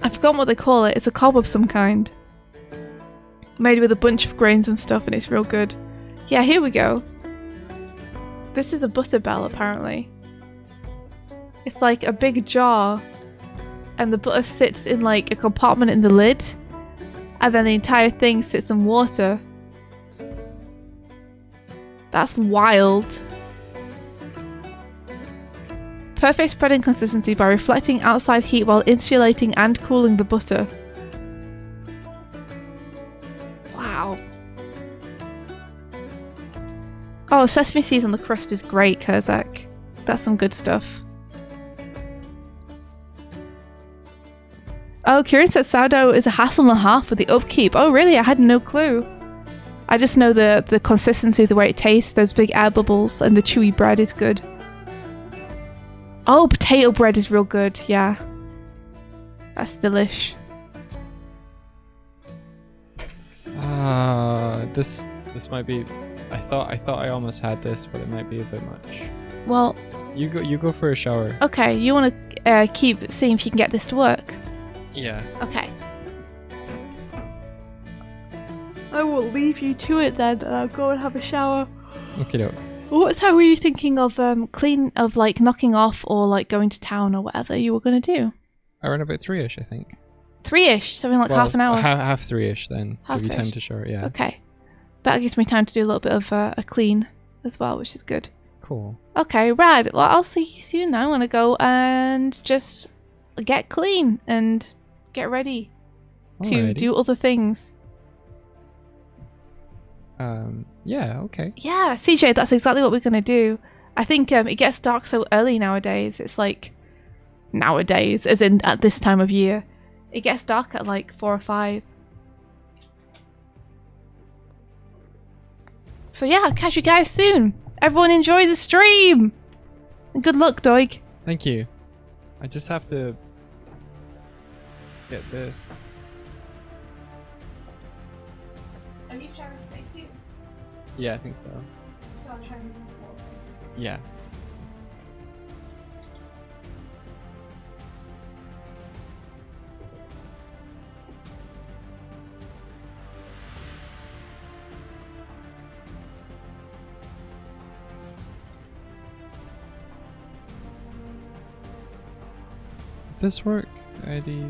I've forgotten what they call it. It's a cob of some kind. Made with a bunch of grains and stuff, and it's real good. Yeah, here we go. This is a butter bell, apparently. It's like a big jar, and the butter sits in like a compartment in the lid, and then the entire thing sits in water. That's wild. Perfect spreading consistency by reflecting outside heat while insulating and cooling the butter. Wow. Oh, sesame seeds on the crust is great, Kurzak. That's some good stuff. Oh, Kieran said sourdough is a hassle and a half with the upkeep. Oh, really? I had no clue. I just know the consistency, the way it tastes, those big air bubbles, and the chewy bread is good. Oh, potato bread is real good. Yeah. That's delish. This might be. I thought I almost had this, but it might be a bit much. Well, You go for a shower. okay. You want to keep seeing if you can get this to work? Yeah. Okay. I will leave you to it then, and I'll go and have a shower. Okay, doke. What time were you thinking of like knocking off or like going to town or whatever you were going to do? Around about 3ish, I think. 3ish, something like half an hour. Half 3ish then. Half Give you time 3ish. to shower, yeah. Okay. That gives me time to do a little bit of a clean as well, which is good. Cool. Okay, rad. Well, I'll see you soon then. I'm going to go and just get clean and get ready to Alrighty. do other things. Yeah, okay. Yeah, CJ, that's exactly what we're going to do. I think it gets dark so early nowadays. It's like nowadays, as in at this time of year. It gets dark at like 4 or 5. So yeah, I'll catch you guys soon. Everyone enjoy the stream. And good luck, Doig. Thank you. I just have to get this. Are you trying to stay too? Yeah, I think so. So I'll try and Yeah. This work? ID.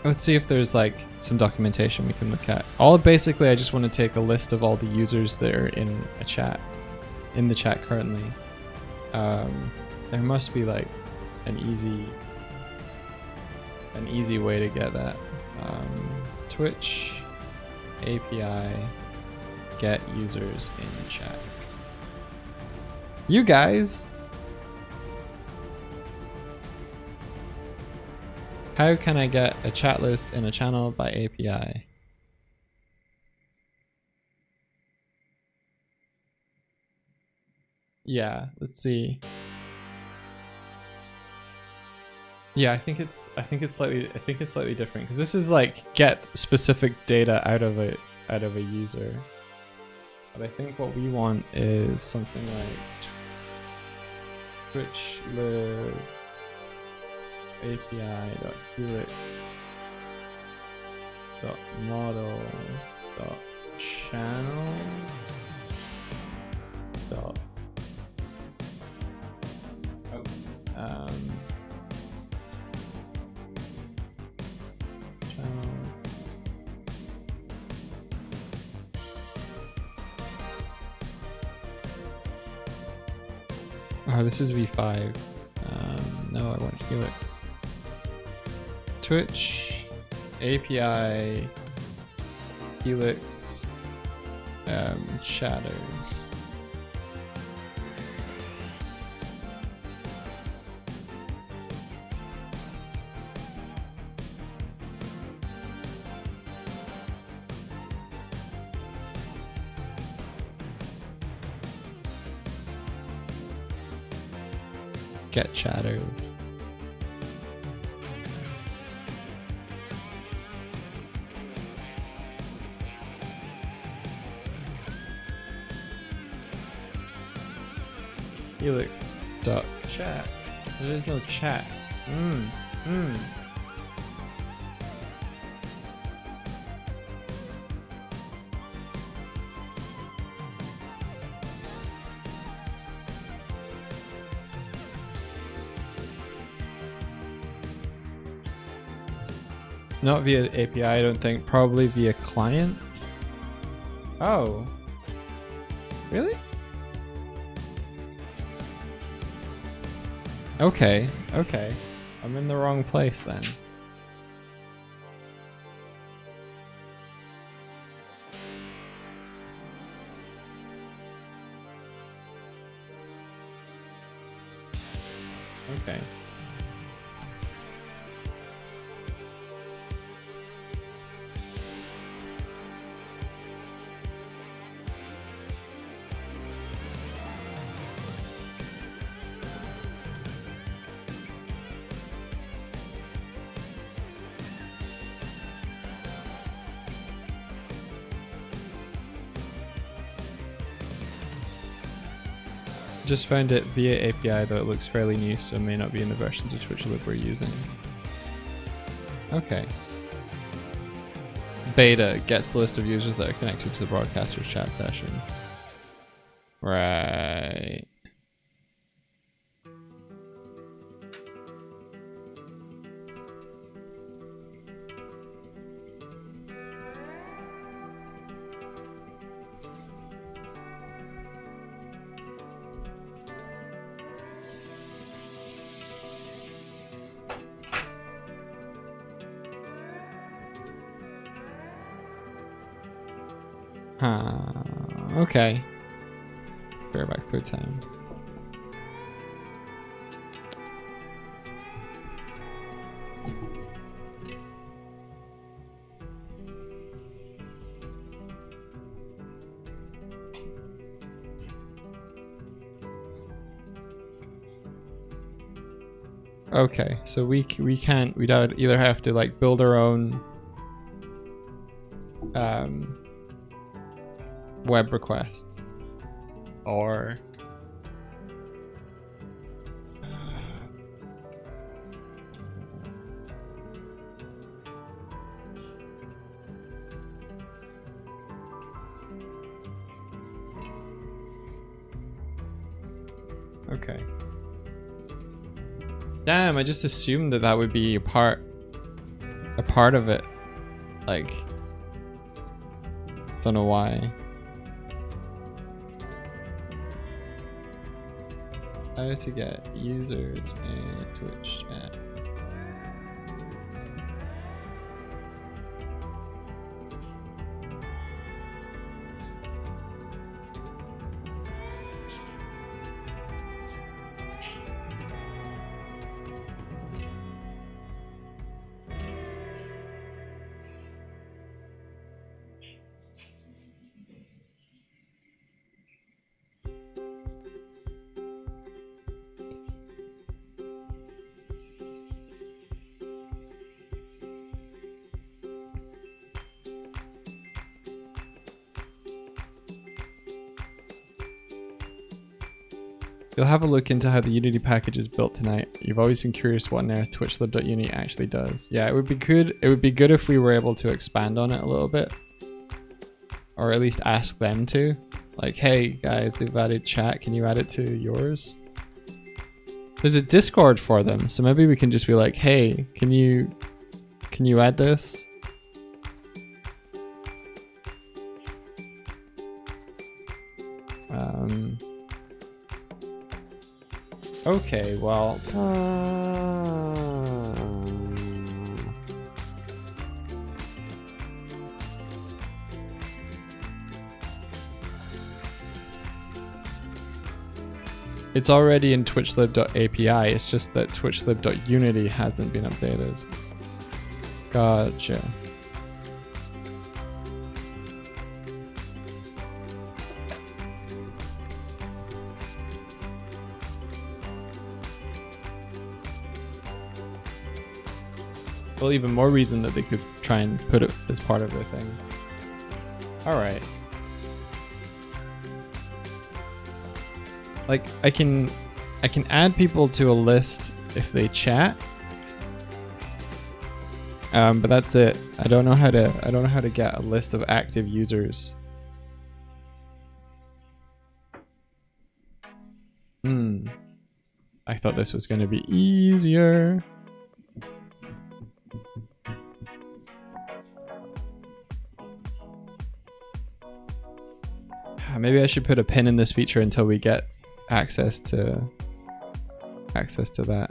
Let's see if there's like some documentation we can look at. Basically, I just want to take a list of all the users that are in a chat, in the chat currently. There must be like an easy way to get that. Twitch API get users in chat. You guys. How can I get a chat list in a channel by API? Yeah, let's see. Yeah, I think it's slightly different because this is like get specific data out of a user. But I think what we want is something like Twitch live api.helix.model.channel. Channel. Oh, this is v5. No, I want Helix. Twitch API Helix chatters. Get chatters. Helix.chat. There is no chat. Not via API, I don't think. Probably via client. Oh. Really? Okay, okay. I'm in the wrong place then. Okay. Just found it via API, though it looks fairly new, so it may not be in the versions of TwitchLib we're using. Okay. beta gets the list of users that are connected to the broadcaster's chat session. Right. Okay. Bareback food time. Okay, so we'd either have to like build our own web requests or okay. Damn, I just assumed that would be a part of it. Like, don't know why. How to get users in Twitch chat. You'll have a look into how the Unity package is built tonight. You've always been curious what on earth twitchlib.uni actually does. Yeah, it would be good. It would be good if we were able to expand on it a little bit, or at least ask them to. Like, hey guys, they've added chat. Can you add it to yours? There's a Discord for them, so maybe we can just be like, hey, can you add this? Okay, well, it's already in twitchlib.api, it's just that twitchlib.unity hasn't been updated. Gotcha. Well, even more reason that they could try and put it as part of their thing. Alright. Like, I can add people to a list if they chat. But that's it. I don't know how to get a list of active users. I thought this was gonna be easier. Maybe I should put a pin in this feature until we get access to that.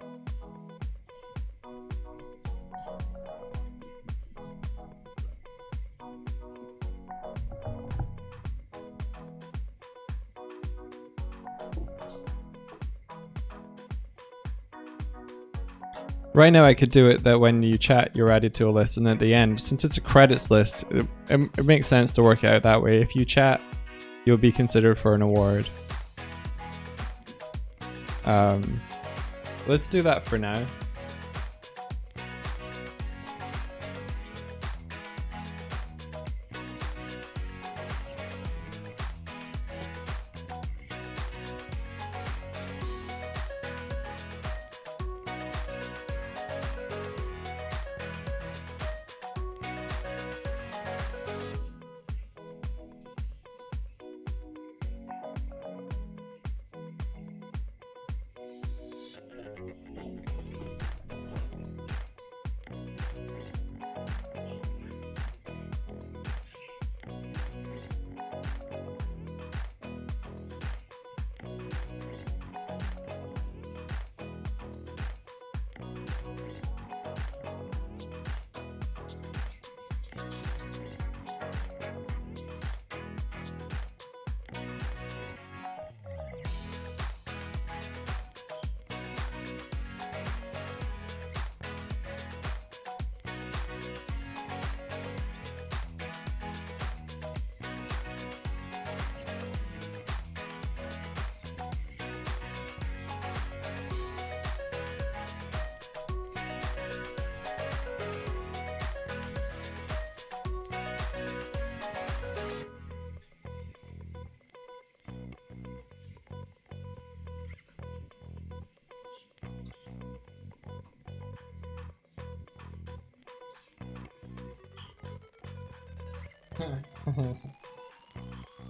Right now I could do it that when you chat you're added to a list, and at the end, since it's a credits list, it makes sense to work it out that way. If you chat, you'll be considered for an award. Let's do that for now.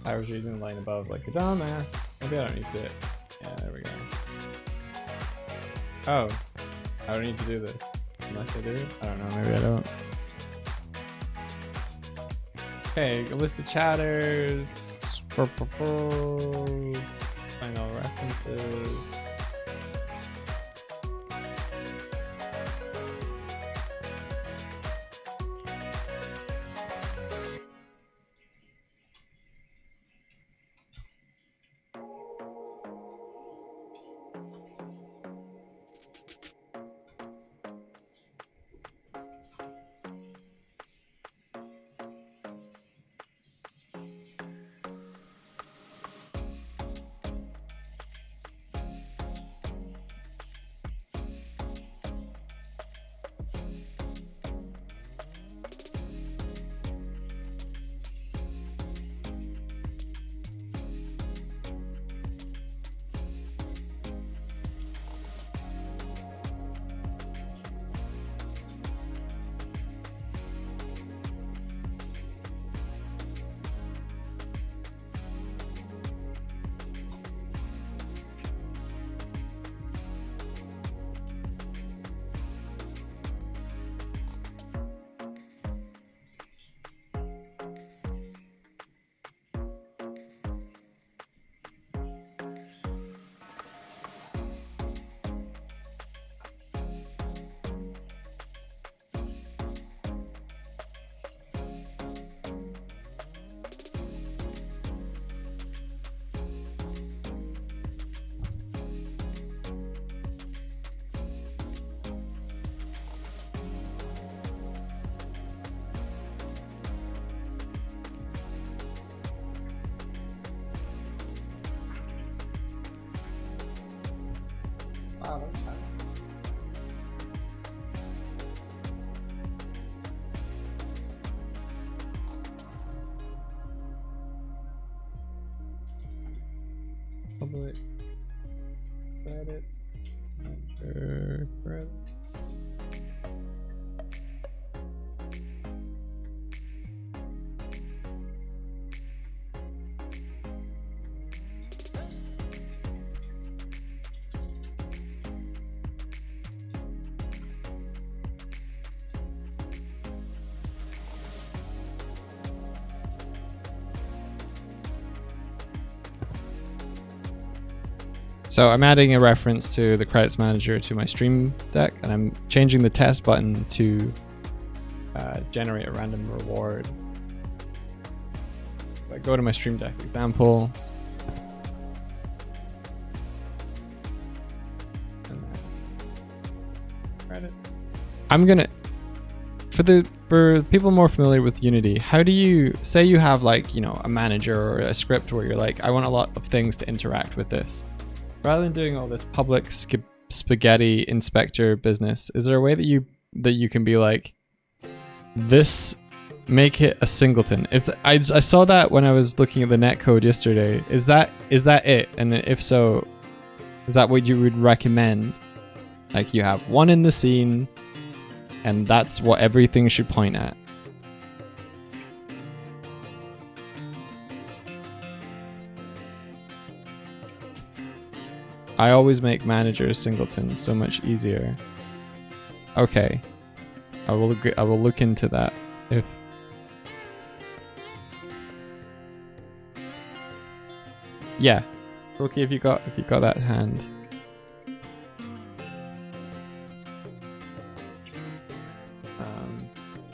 I was reading the line above like a dumbass. Maybe I don't need to do it. Yeah, there we go. Oh, I don't need to do this. Unless I do? I don't know, maybe I don't. Okay, a list of chatters. Find all references. Wow, that's fast. Public credits, enter credit. So I'm adding a reference to the credits manager to my stream deck, and I'm changing the test button to generate a random reward. So I go to my stream deck example, and then credit. I'm gonna for people more familiar with Unity, how do you say you have like, you know, a manager or a script where you're like, I want a lot of things to interact with this. Rather than doing all this public spaghetti inspector business, is there a way that you can be like, this, make it a singleton? I saw that when I was looking at the netcode yesterday. Is that it? And if so, is that what you would recommend? Like you have one in the scene, and that's what everything should point at. I always make manager singleton so much easier. Okay, I will look into that. If yeah, Wilkie, if you got that hand.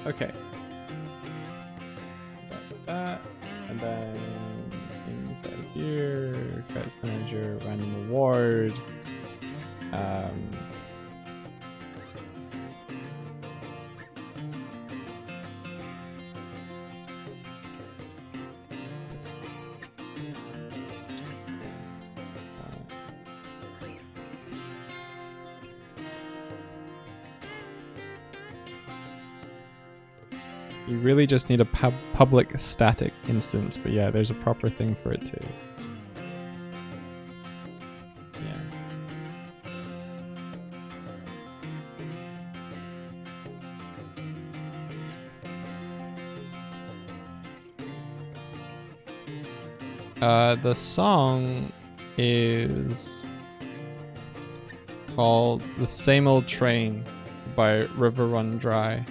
Okay. That, and then inside here, credits manager, random reward. You really just need a public static instance, but yeah, there's a proper thing for it too. Yeah. The song is called "The Same Old Train" by River Run Dry.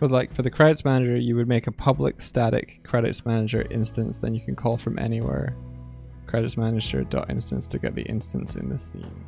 But for the credits manager, you would make a public static credits manager instance, then you can call from anywhere credits manager.instance to get the instance in the scene.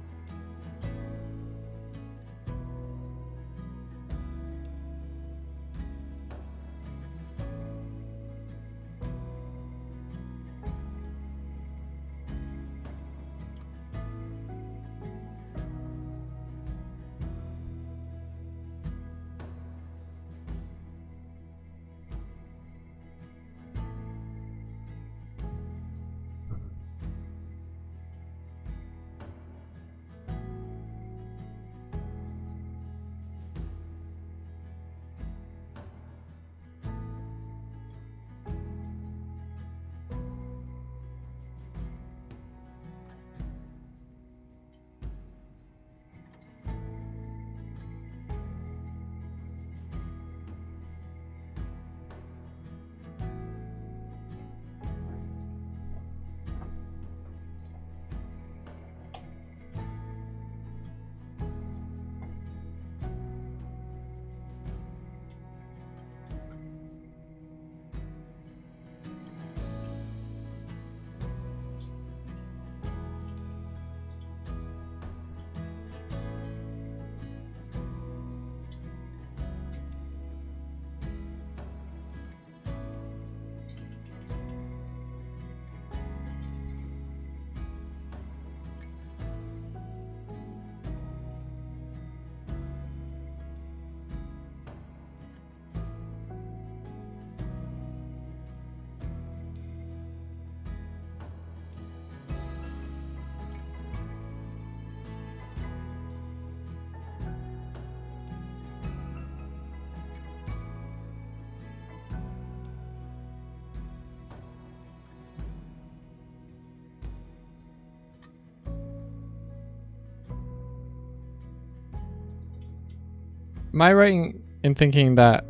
Am I right in thinking that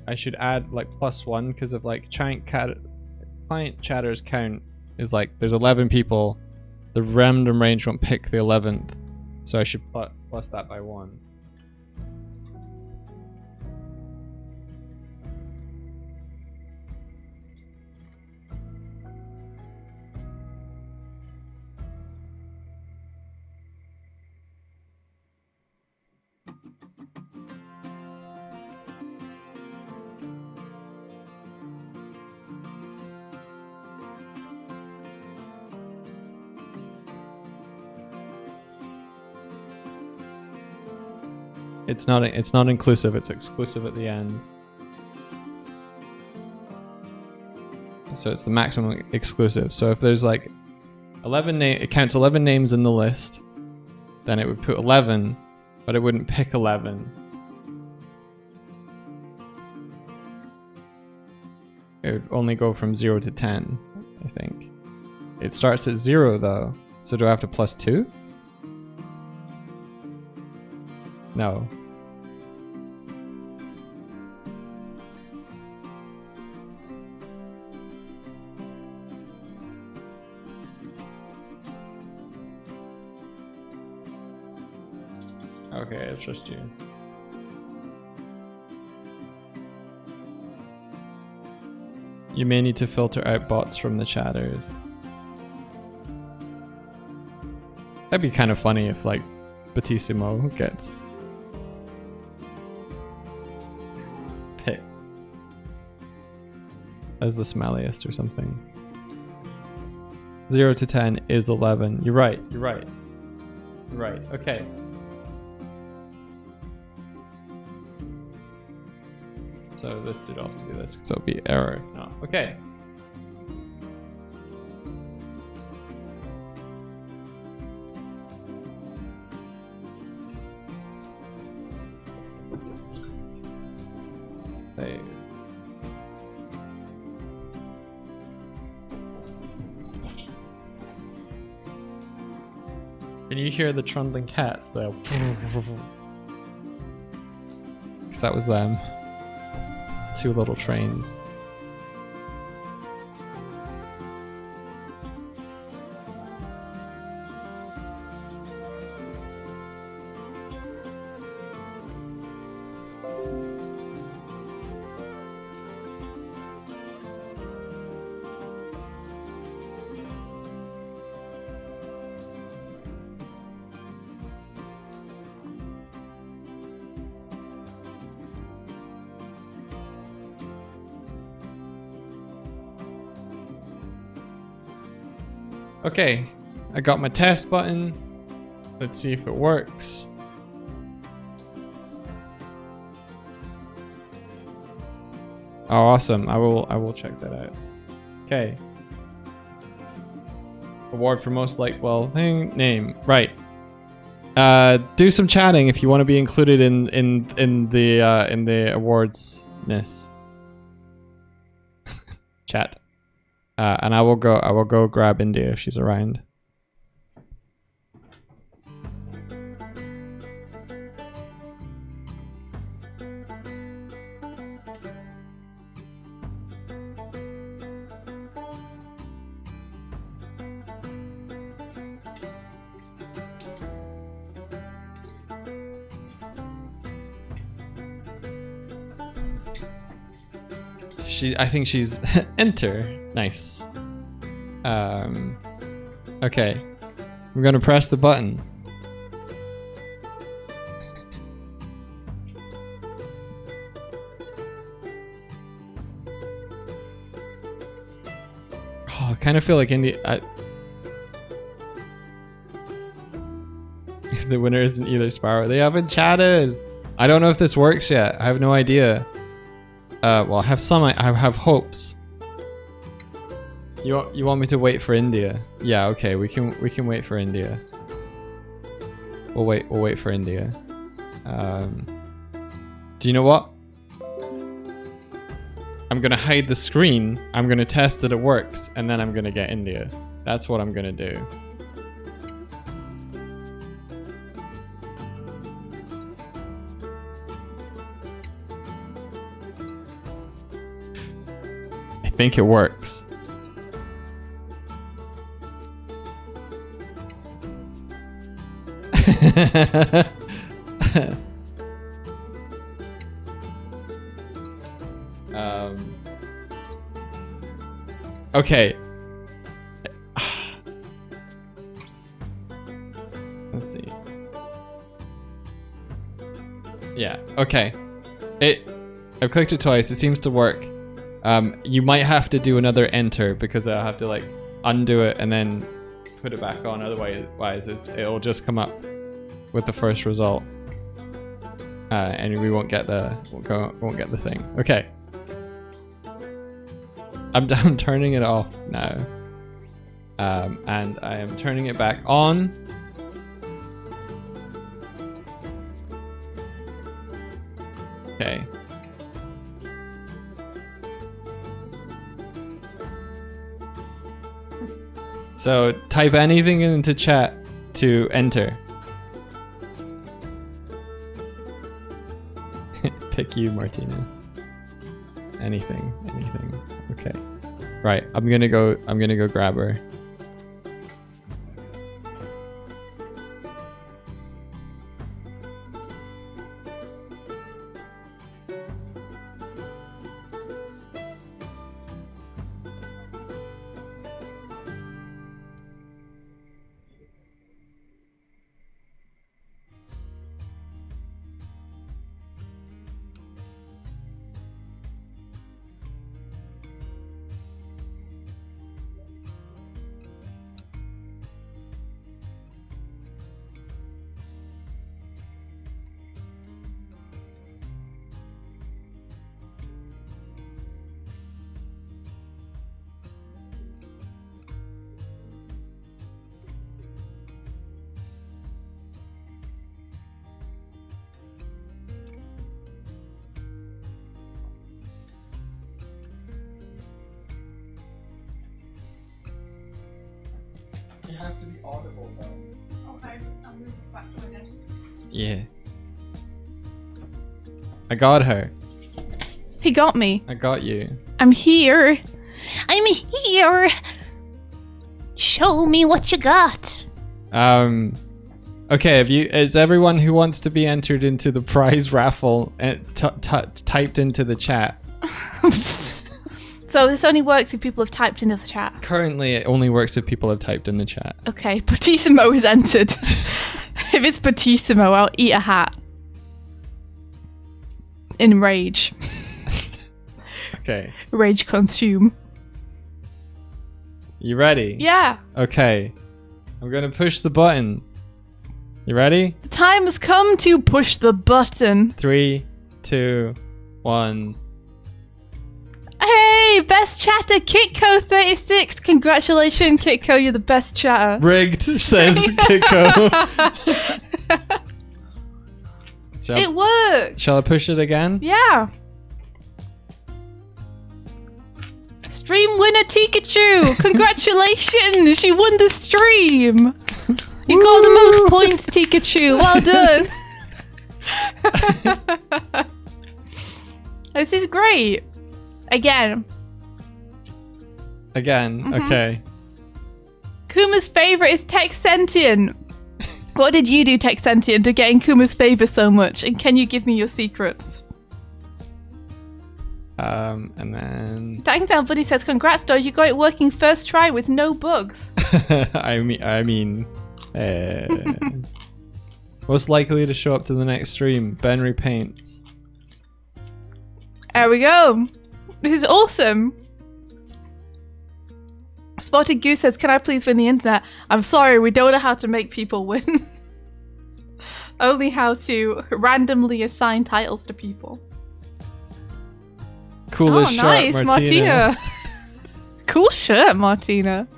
I should add like +1 because of like client chatter's count is like there's 11 people, the random range won't pick the 11th, so I should plus that by 1. It's not inclusive, it's exclusive at the end. So it's the maximum exclusive. So if there's like 11 it counts 11 names in the list, then it would put 11, but it wouldn't pick 11. It would only go from 0 to 10, I think. It starts at 0 though. So do I have to +2? No. Okay, I trust you. You may need to filter out bots from the chatters. That'd be kind of funny if, like, Batissimo gets picked as the smelliest or something. 0 to 10 is 11. You're right. You're right. You're right. Okay. So this did also do this, so it'll be error. No. Okay. Save. Can you hear the trundling cats though? Because that was them. 2 little trains. Okay, I got my test button. Let's see if it works. Oh, awesome. I will check that out. Okay. Award for most liked well thing name. Right. Do some chatting if you want to be included in the awards-ness. Chat. And I will go grab India if she's around. I think she's enter. Nice. Okay. I'm gonna press the button. Oh, I kind of feel like India. The winner isn't either Sparrow. They haven't chatted. I don't know if this works yet. I have no idea. Well, I have hopes. You want me to wait for India? Yeah, okay, we can wait for India. We'll wait for India. Do you know what? I'm gonna hide the screen. I'm gonna test that it works, and then I'm gonna get India. That's what I'm gonna do. I think it works. Okay. Let's see. Yeah, okay. I've clicked it twice. It seems to work. You might have to do another enter because I'll have to like undo it and then put it back on. Otherwise, it'll just come up with the first result, and we won't get the thing. Okay. I'm turning it off now, and I am turning it back on. Okay. So type anything into chat to enter. Pick you, Martina. Anything. Okay. Right, I'm gonna go grab her. have to be audible though. Okay, I'll move back to my desk. Yeah. I got her. He got me. I got you. I'm here. I'm here. Show me what you got. Okay, is everyone who wants to be entered into the prize raffle typed into the chat? So this only works if people have typed into the chat. Currently, it only works if people have typed in the chat. Okay, Batissimo is entered. If it's Batissimo, I'll eat a hat. In rage. Okay. Rage consume. You ready? Yeah. Okay. I'm gonna push the button. You ready? The time has come to push the button. 3, 2, 1. Hey, best chatter, Kitco36. Congratulations, Kitco, you're the best chatter. Rigged, says Kiko. It worked. Shall I push it again? Yeah. Stream winner Pikachu! Congratulations! She won the stream! You got the most points, Pikachu! Well done! This is great! Again. Okay. Kuma's favorite is Tech Sentient. What did you do, Tech Sentient, to get in Kuma's favor so much? And can you give me your secrets? And then... Dangdown Buddy says, congrats, Doig, you got it working first try with no bugs. I mean... most likely to show up to the next stream, Benry Paints. There we go. This is awesome. Spotted Goose says, can I please win the internet? I'm sorry, we don't know how to make people win. Only how to randomly assign titles to people. Coolest shirt, nice, Martina. Cool shirt, Martina.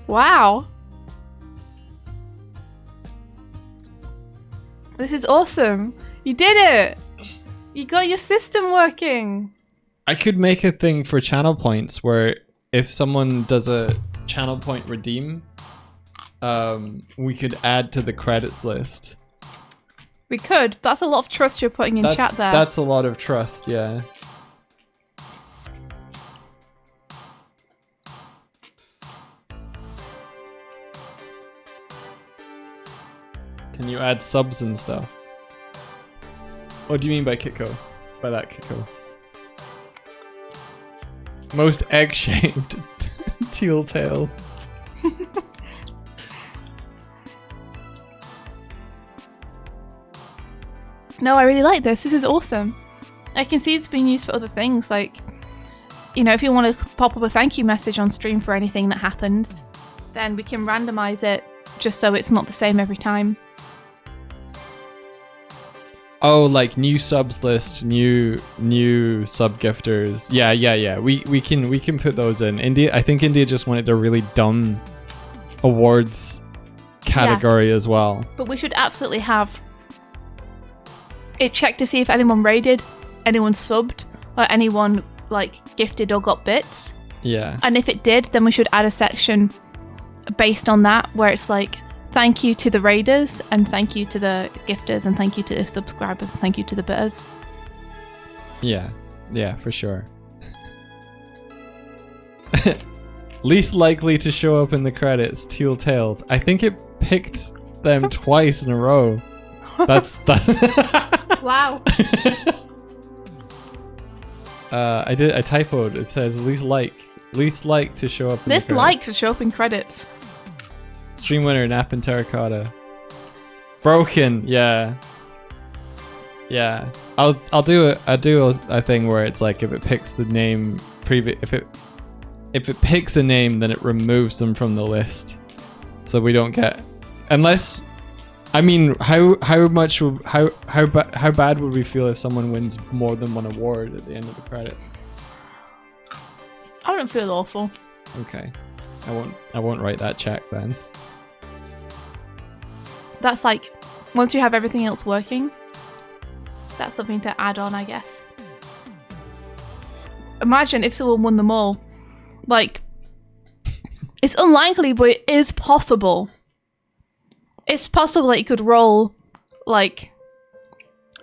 Wow. This is awesome. You did it. You got your system working. I could make a thing for channel points where if someone does a channel point redeem, we could add to the credits list. We could. That's a lot of trust you're putting in chat there. That's a lot of trust, yeah. Can you add subs and stuff? What do you mean by Kiko? By that Kiko? Most egg-shaped teal tails. No, I really like this. This is awesome. I can see it's being used for other things, like, you know, if you want to pop up a thank you message on stream for anything that happens, then we can randomize it just so it's not the same every time. Oh, like new subs list, new sub gifters. Yeah. We can put those in. I think India just wanted a really dumb awards category as well. But we should absolutely have it checked to see if anyone raided, anyone subbed, or anyone like gifted or got bits. Yeah. And if it did, then we should add a section based on that where it's like, thank you to the raiders, and thank you to the gifters, and thank you to the subscribers, and thank you to the bitters. Yeah, for sure. Least likely to show up in the credits, Teal Tails. I think it picked them twice in a row. That's that. Wow. I typoed. It says least like to show up in the This credits. like to show up in credits. Stream winner, Nap and Terracotta. Broken, yeah. I'll do a thing where it's like if it picks the name if it picks a name, then it removes them from the list, so we don't get, unless, I mean, how bad would we feel if someone wins more than one award at the end of the credit? I don't feel awful. Okay, I won't write that check then. That's like, once you have everything else working, that's something to add on, I guess. Imagine if someone won them all. Like, it's unlikely, but it is possible. It's possible that you could roll, like,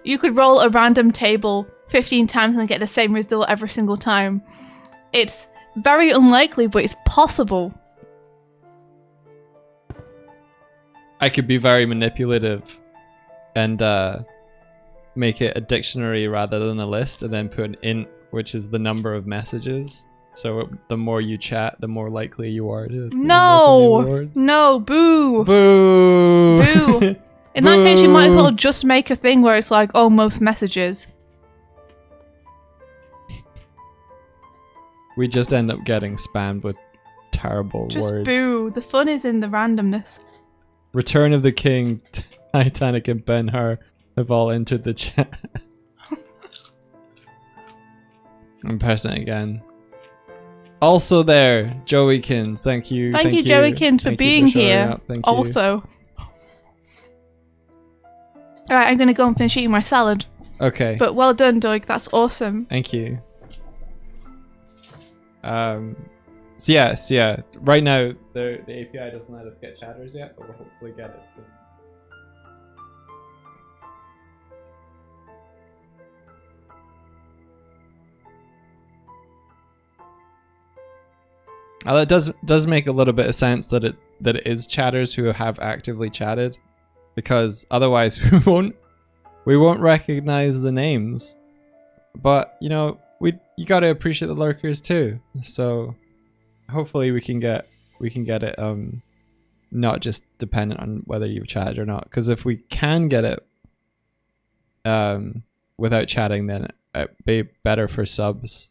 you could roll a random table 15 times and get the same result every single time. It's very unlikely, but it's possible. I could be very manipulative and make it a dictionary rather than a list, and then put an int, which is the number of messages. So the more you chat, the more likely you are to No, no, boo, boo, boo. In that case, you might as well just make a thing where it's like, oh, most messages. We just end up getting spammed with terrible Just words. boo. The fun is in the randomness. Return of the King, Titanic, and Ben-Hur have all entered the chat. I'm pressing it again. Also there, Joeykins. Thank you. Thank you, Joeykins, for being showing here. up. Thank you. Also. Alright, I'm gonna go and finish eating my salad. Okay. But well done, Doig. That's awesome. Thank you. So yeah. Right now, the API doesn't let us get chatters yet, but we'll hopefully get it soon. It does make a little bit of sense that it is chatters who have actively chatted, because otherwise we won't recognize the names. But you know, you got to appreciate the lurkers too. So hopefully we can get it not just dependent on whether you've chatted or not. Because if we can get it without chatting, then it'd be better for subs.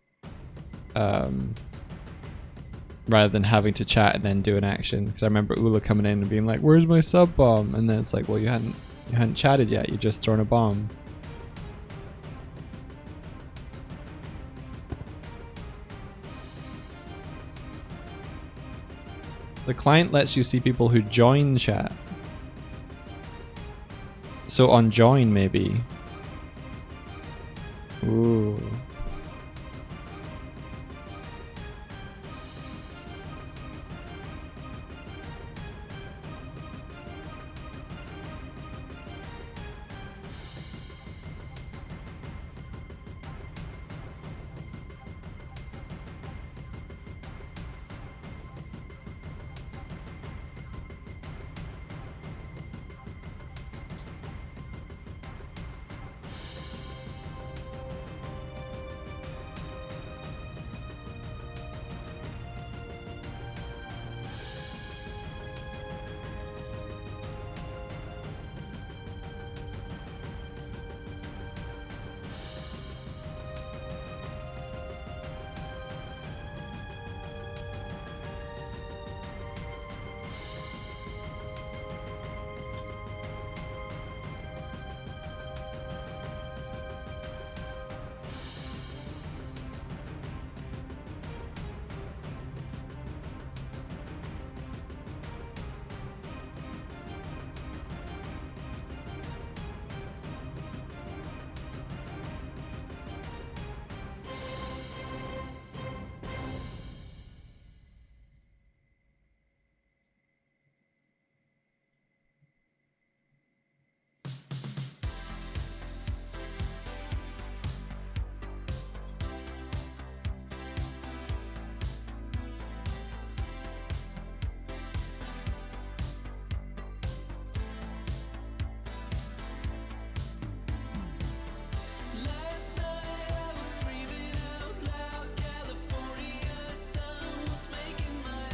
Rather than having to chat and then do an action. Because I remember Ula coming in and being like, "Where's my sub bomb?" And then it's like, well, you hadn't chatted yet. You just thrown a bomb. The client lets you see people who join chat. So on join, maybe. Ooh.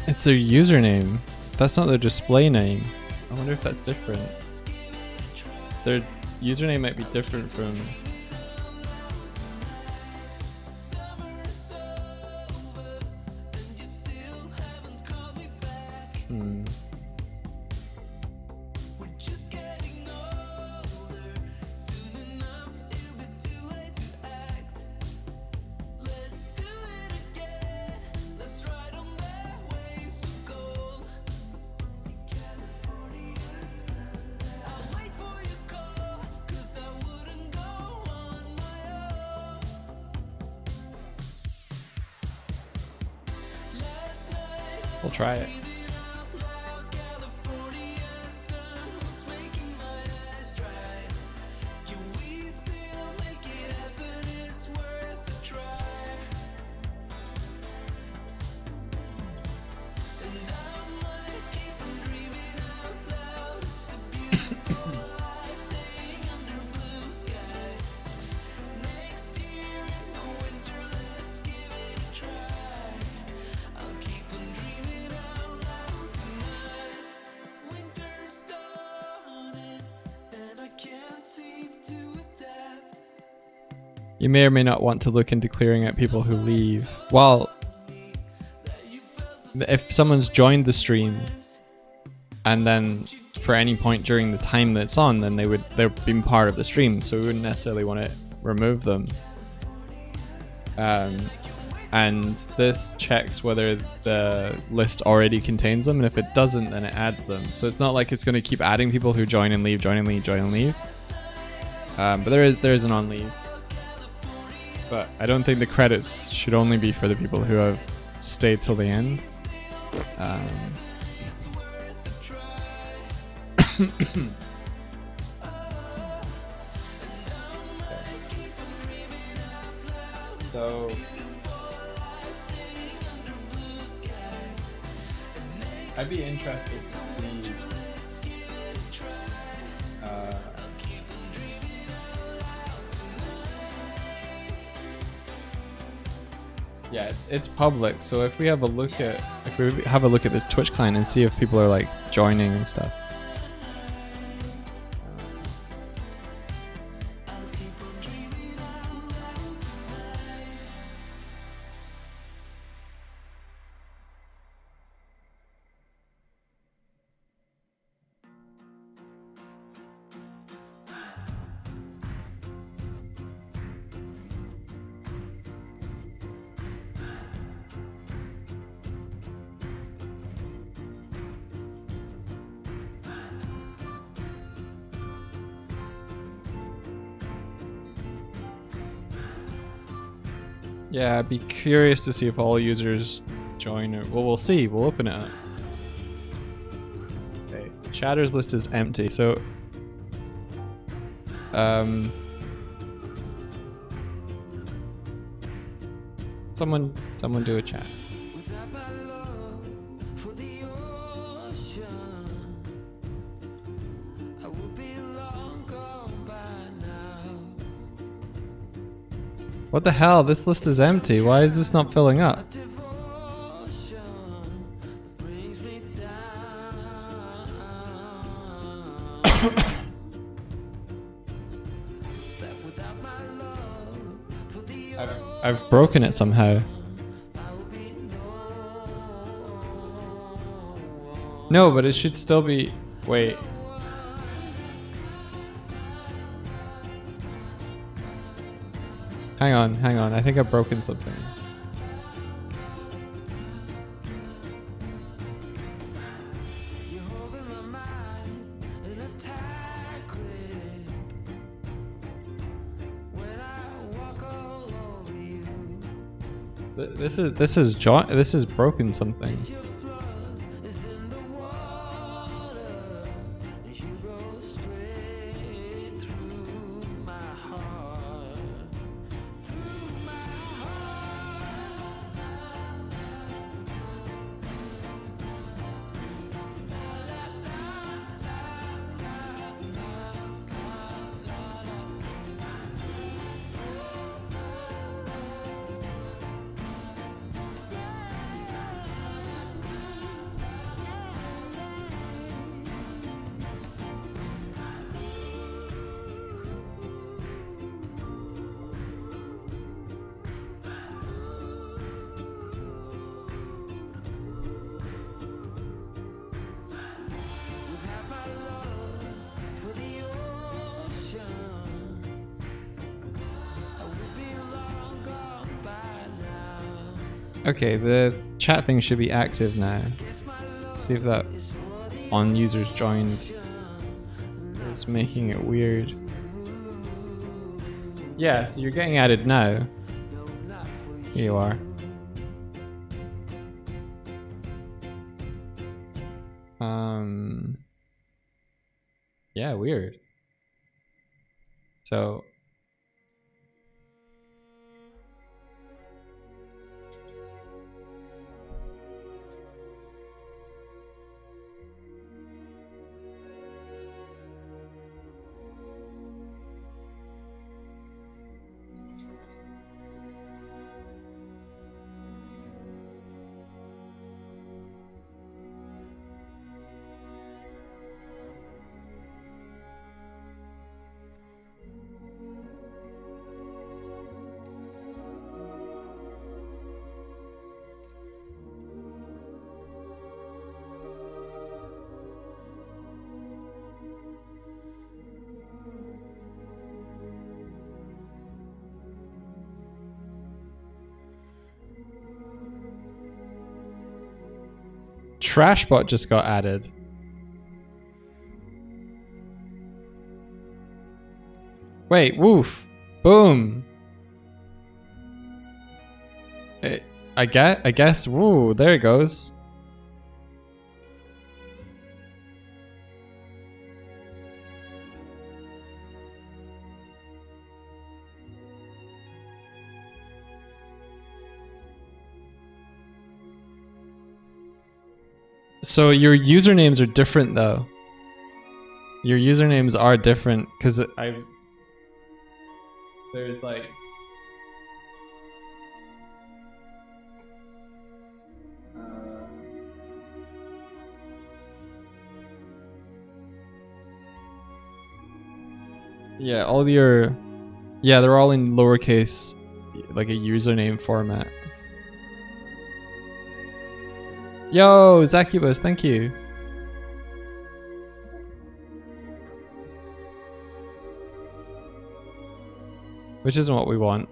It's their username. That's not their display name. I wonder if that's different. Their username might be different from... We'll try it. You may or may not want to look into clearing out people who leave. Well, if someone's joined the stream and then for any point during the time that it's on, then they've been part of the stream, so we wouldn't necessarily want to remove them. And this checks whether the list already contains them, and if it doesn't, then it adds them. So it's not like it's going to keep adding people who join and leave, join and leave, join and leave. But there is an on leave. But I don't think the credits should only be for the people who have stayed till the end. So I'd be interested to see yeah, it's public, so if we have a look at the Twitch client and see if people are like joining and stuff. Yeah, I'd be curious to see if all users join or... Well, we'll see. We'll open it up. Okay, Chatter's list is empty, so... Someone do a chat. What the hell? This list is empty. Why is this not filling up? I've broken it somehow. No, but it should still be... Wait. Hang on. I think I've broken something. This is broken something. Okay, the chat thing should be active now. See if that on users joined is making it weird. Yeah, so you're getting added now. Here you are. Yeah, weird. So trash bot just got added. Wait, woof. Boom. I guess, woo, there it goes. So your usernames are different though. Your usernames are different because there's like yeah, all your they're all in lowercase, like a username format. Yo, Zacubus, thank you. Which isn't what we want.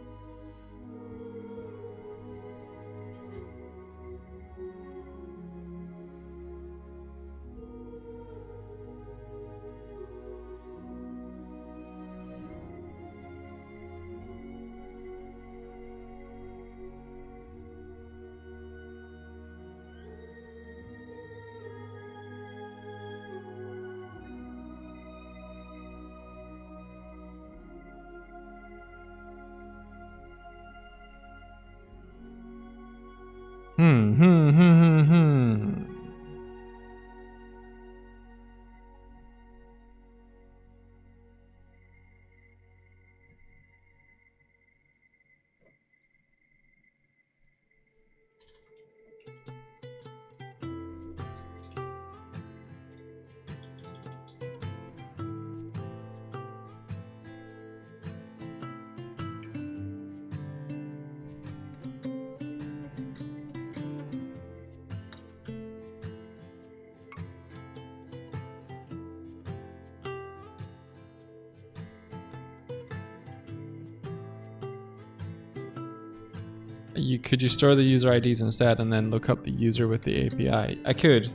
Could you store the user IDs instead and then look up the user with the API? I could.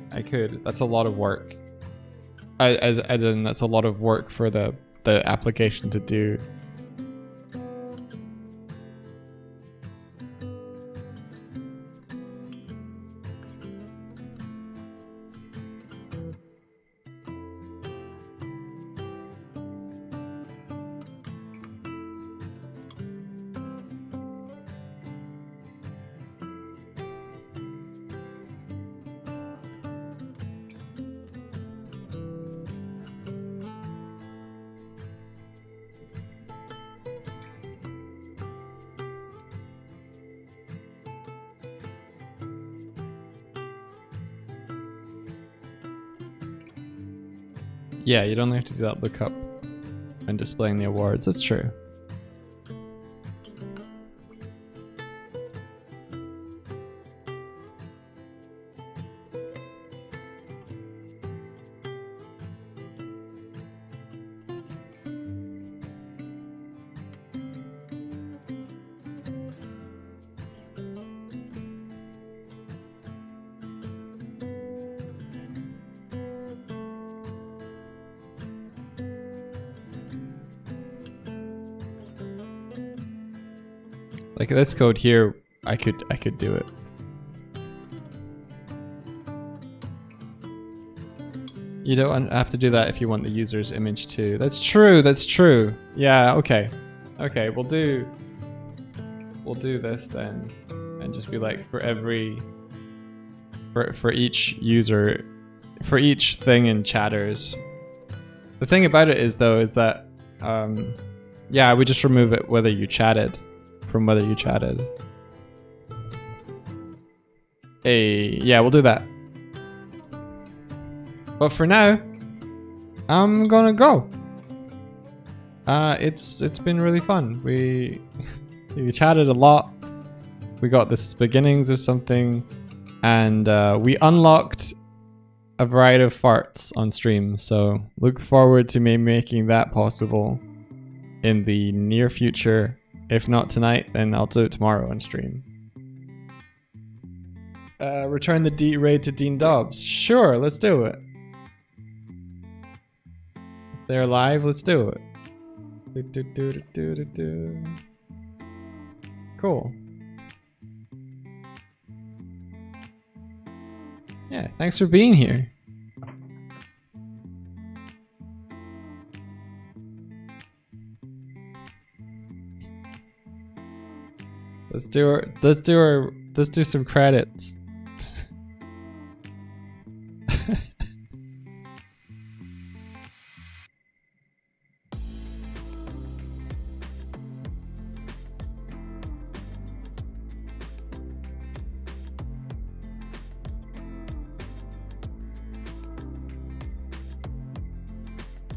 That's a lot of work. As in, that's a lot of work for the application to do. Yeah, you don't have to do that lookup when displaying the awards. That's true. Like this code here, I could do it. You don't have to do that if you want the user's image too. That's true. That's true. Yeah. Okay. Okay. We'll do this then, and just be like for each user, for each thing in chatters. The thing about it is though is that yeah, we just remove it whether you chatted. From whether you chatted. Hey, yeah, we'll do that. But for now, I'm gonna go. It's been really fun. We chatted a lot. We got the beginnings of something, and we unlocked a variety of farts on stream. So look forward to me making that possible in the near future. If not tonight, then I'll do it tomorrow on stream. return the D raid to Dean Dobbs. Sure, let's do it. If they're alive, let's do it. Cool. Yeah, thanks for being here. Let's do some credits.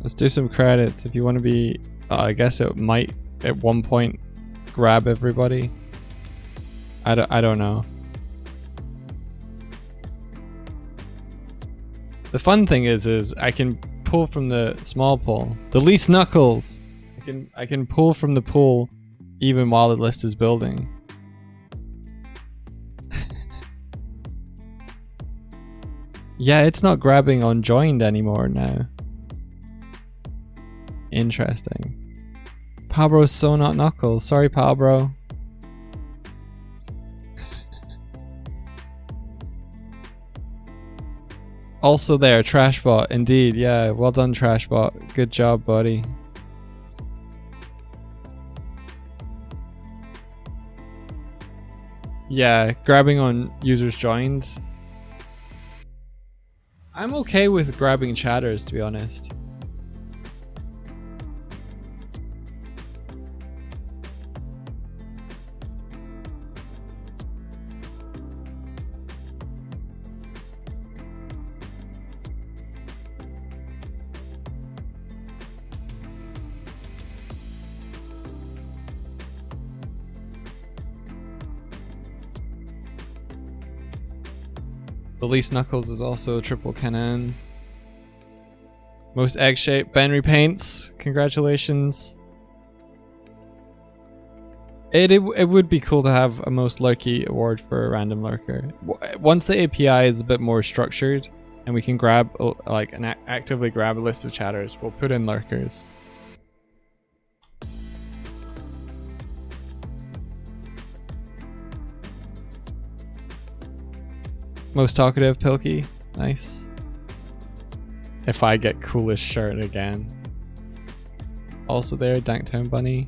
Let's do some credits if you want to be. I guess it might at one point grab everybody. I don't know. The fun thing is I can pull from the small pool. The least knuckles. I can pull from the pool even while the list is building. Yeah, it's not grabbing on joined anymore now. Interesting. Palbro's so not knuckles. Sorry, Palbro. Also there, Trashbot. Indeed, yeah. Well done, Trashbot. Good job, buddy. Yeah, grabbing on users joins. I'm okay with grabbing chatters, to be honest. The least knuckles is also triple cannon. Most egg shaped. Ben repaints. Congratulations. It would be cool to have a most lurky award for a random lurker. Once the API is a bit more structured and we can grab like actively grab a list of chatters, we'll put in lurkers. Most talkative, Pilkey. Nice. If I get coolest shirt again. Also there, Danktown Bunny.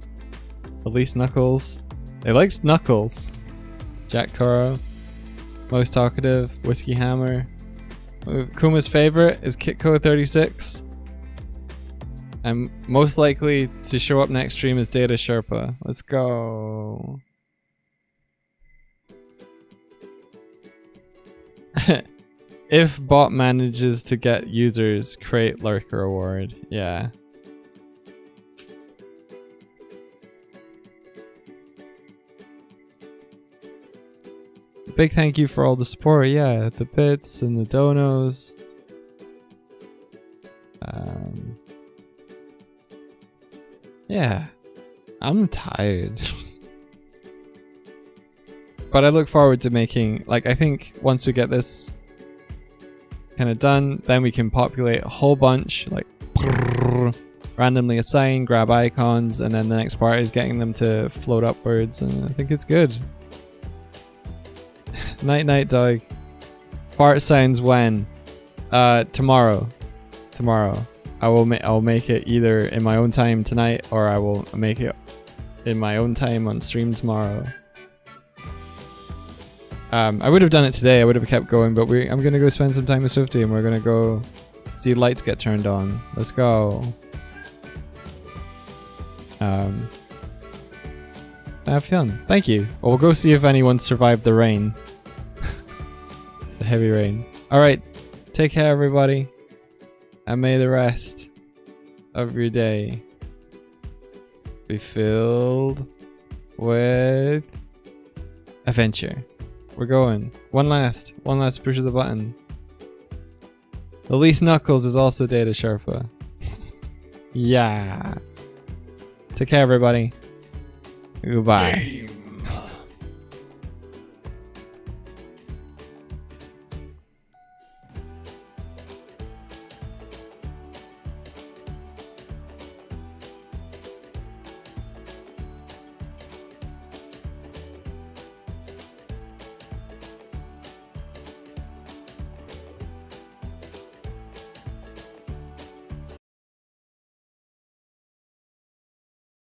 The least knuckles. They likes knuckles. Jack Toro. Most talkative, Whiskey Hammer. Kuma's favorite is Kitco36. And most likely to show up next stream is Data Sherpa. Let's go. If bot manages to get users, create lurker award. Yeah. Big thank you for all the support. Yeah, the bits and the donos. Yeah, I'm tired. But I look forward to making, like, I think once we get this kind of done, then we can populate a whole bunch, like randomly assign, grab icons, and then the next part is getting them to float upwards, and I think it's good. Night night, Doig. Fart sounds when? Tomorrow. Tomorrow. I'll make it either in my own time tonight, or I will make it in my own time on stream tomorrow. I would have done it today. I would have kept going, but I'm gonna go spend some time with Swifty, and we're gonna go see lights get turned on. Let's go. Have fun. Thank you. Well, we'll go see if anyone survived the rain. The heavy rain. All right. Take care, everybody, and may the rest of your day be filled with adventure. We're going. One last push of the button. The least knuckles is also Data Sherpa. Yeah. Take care, everybody. Goodbye.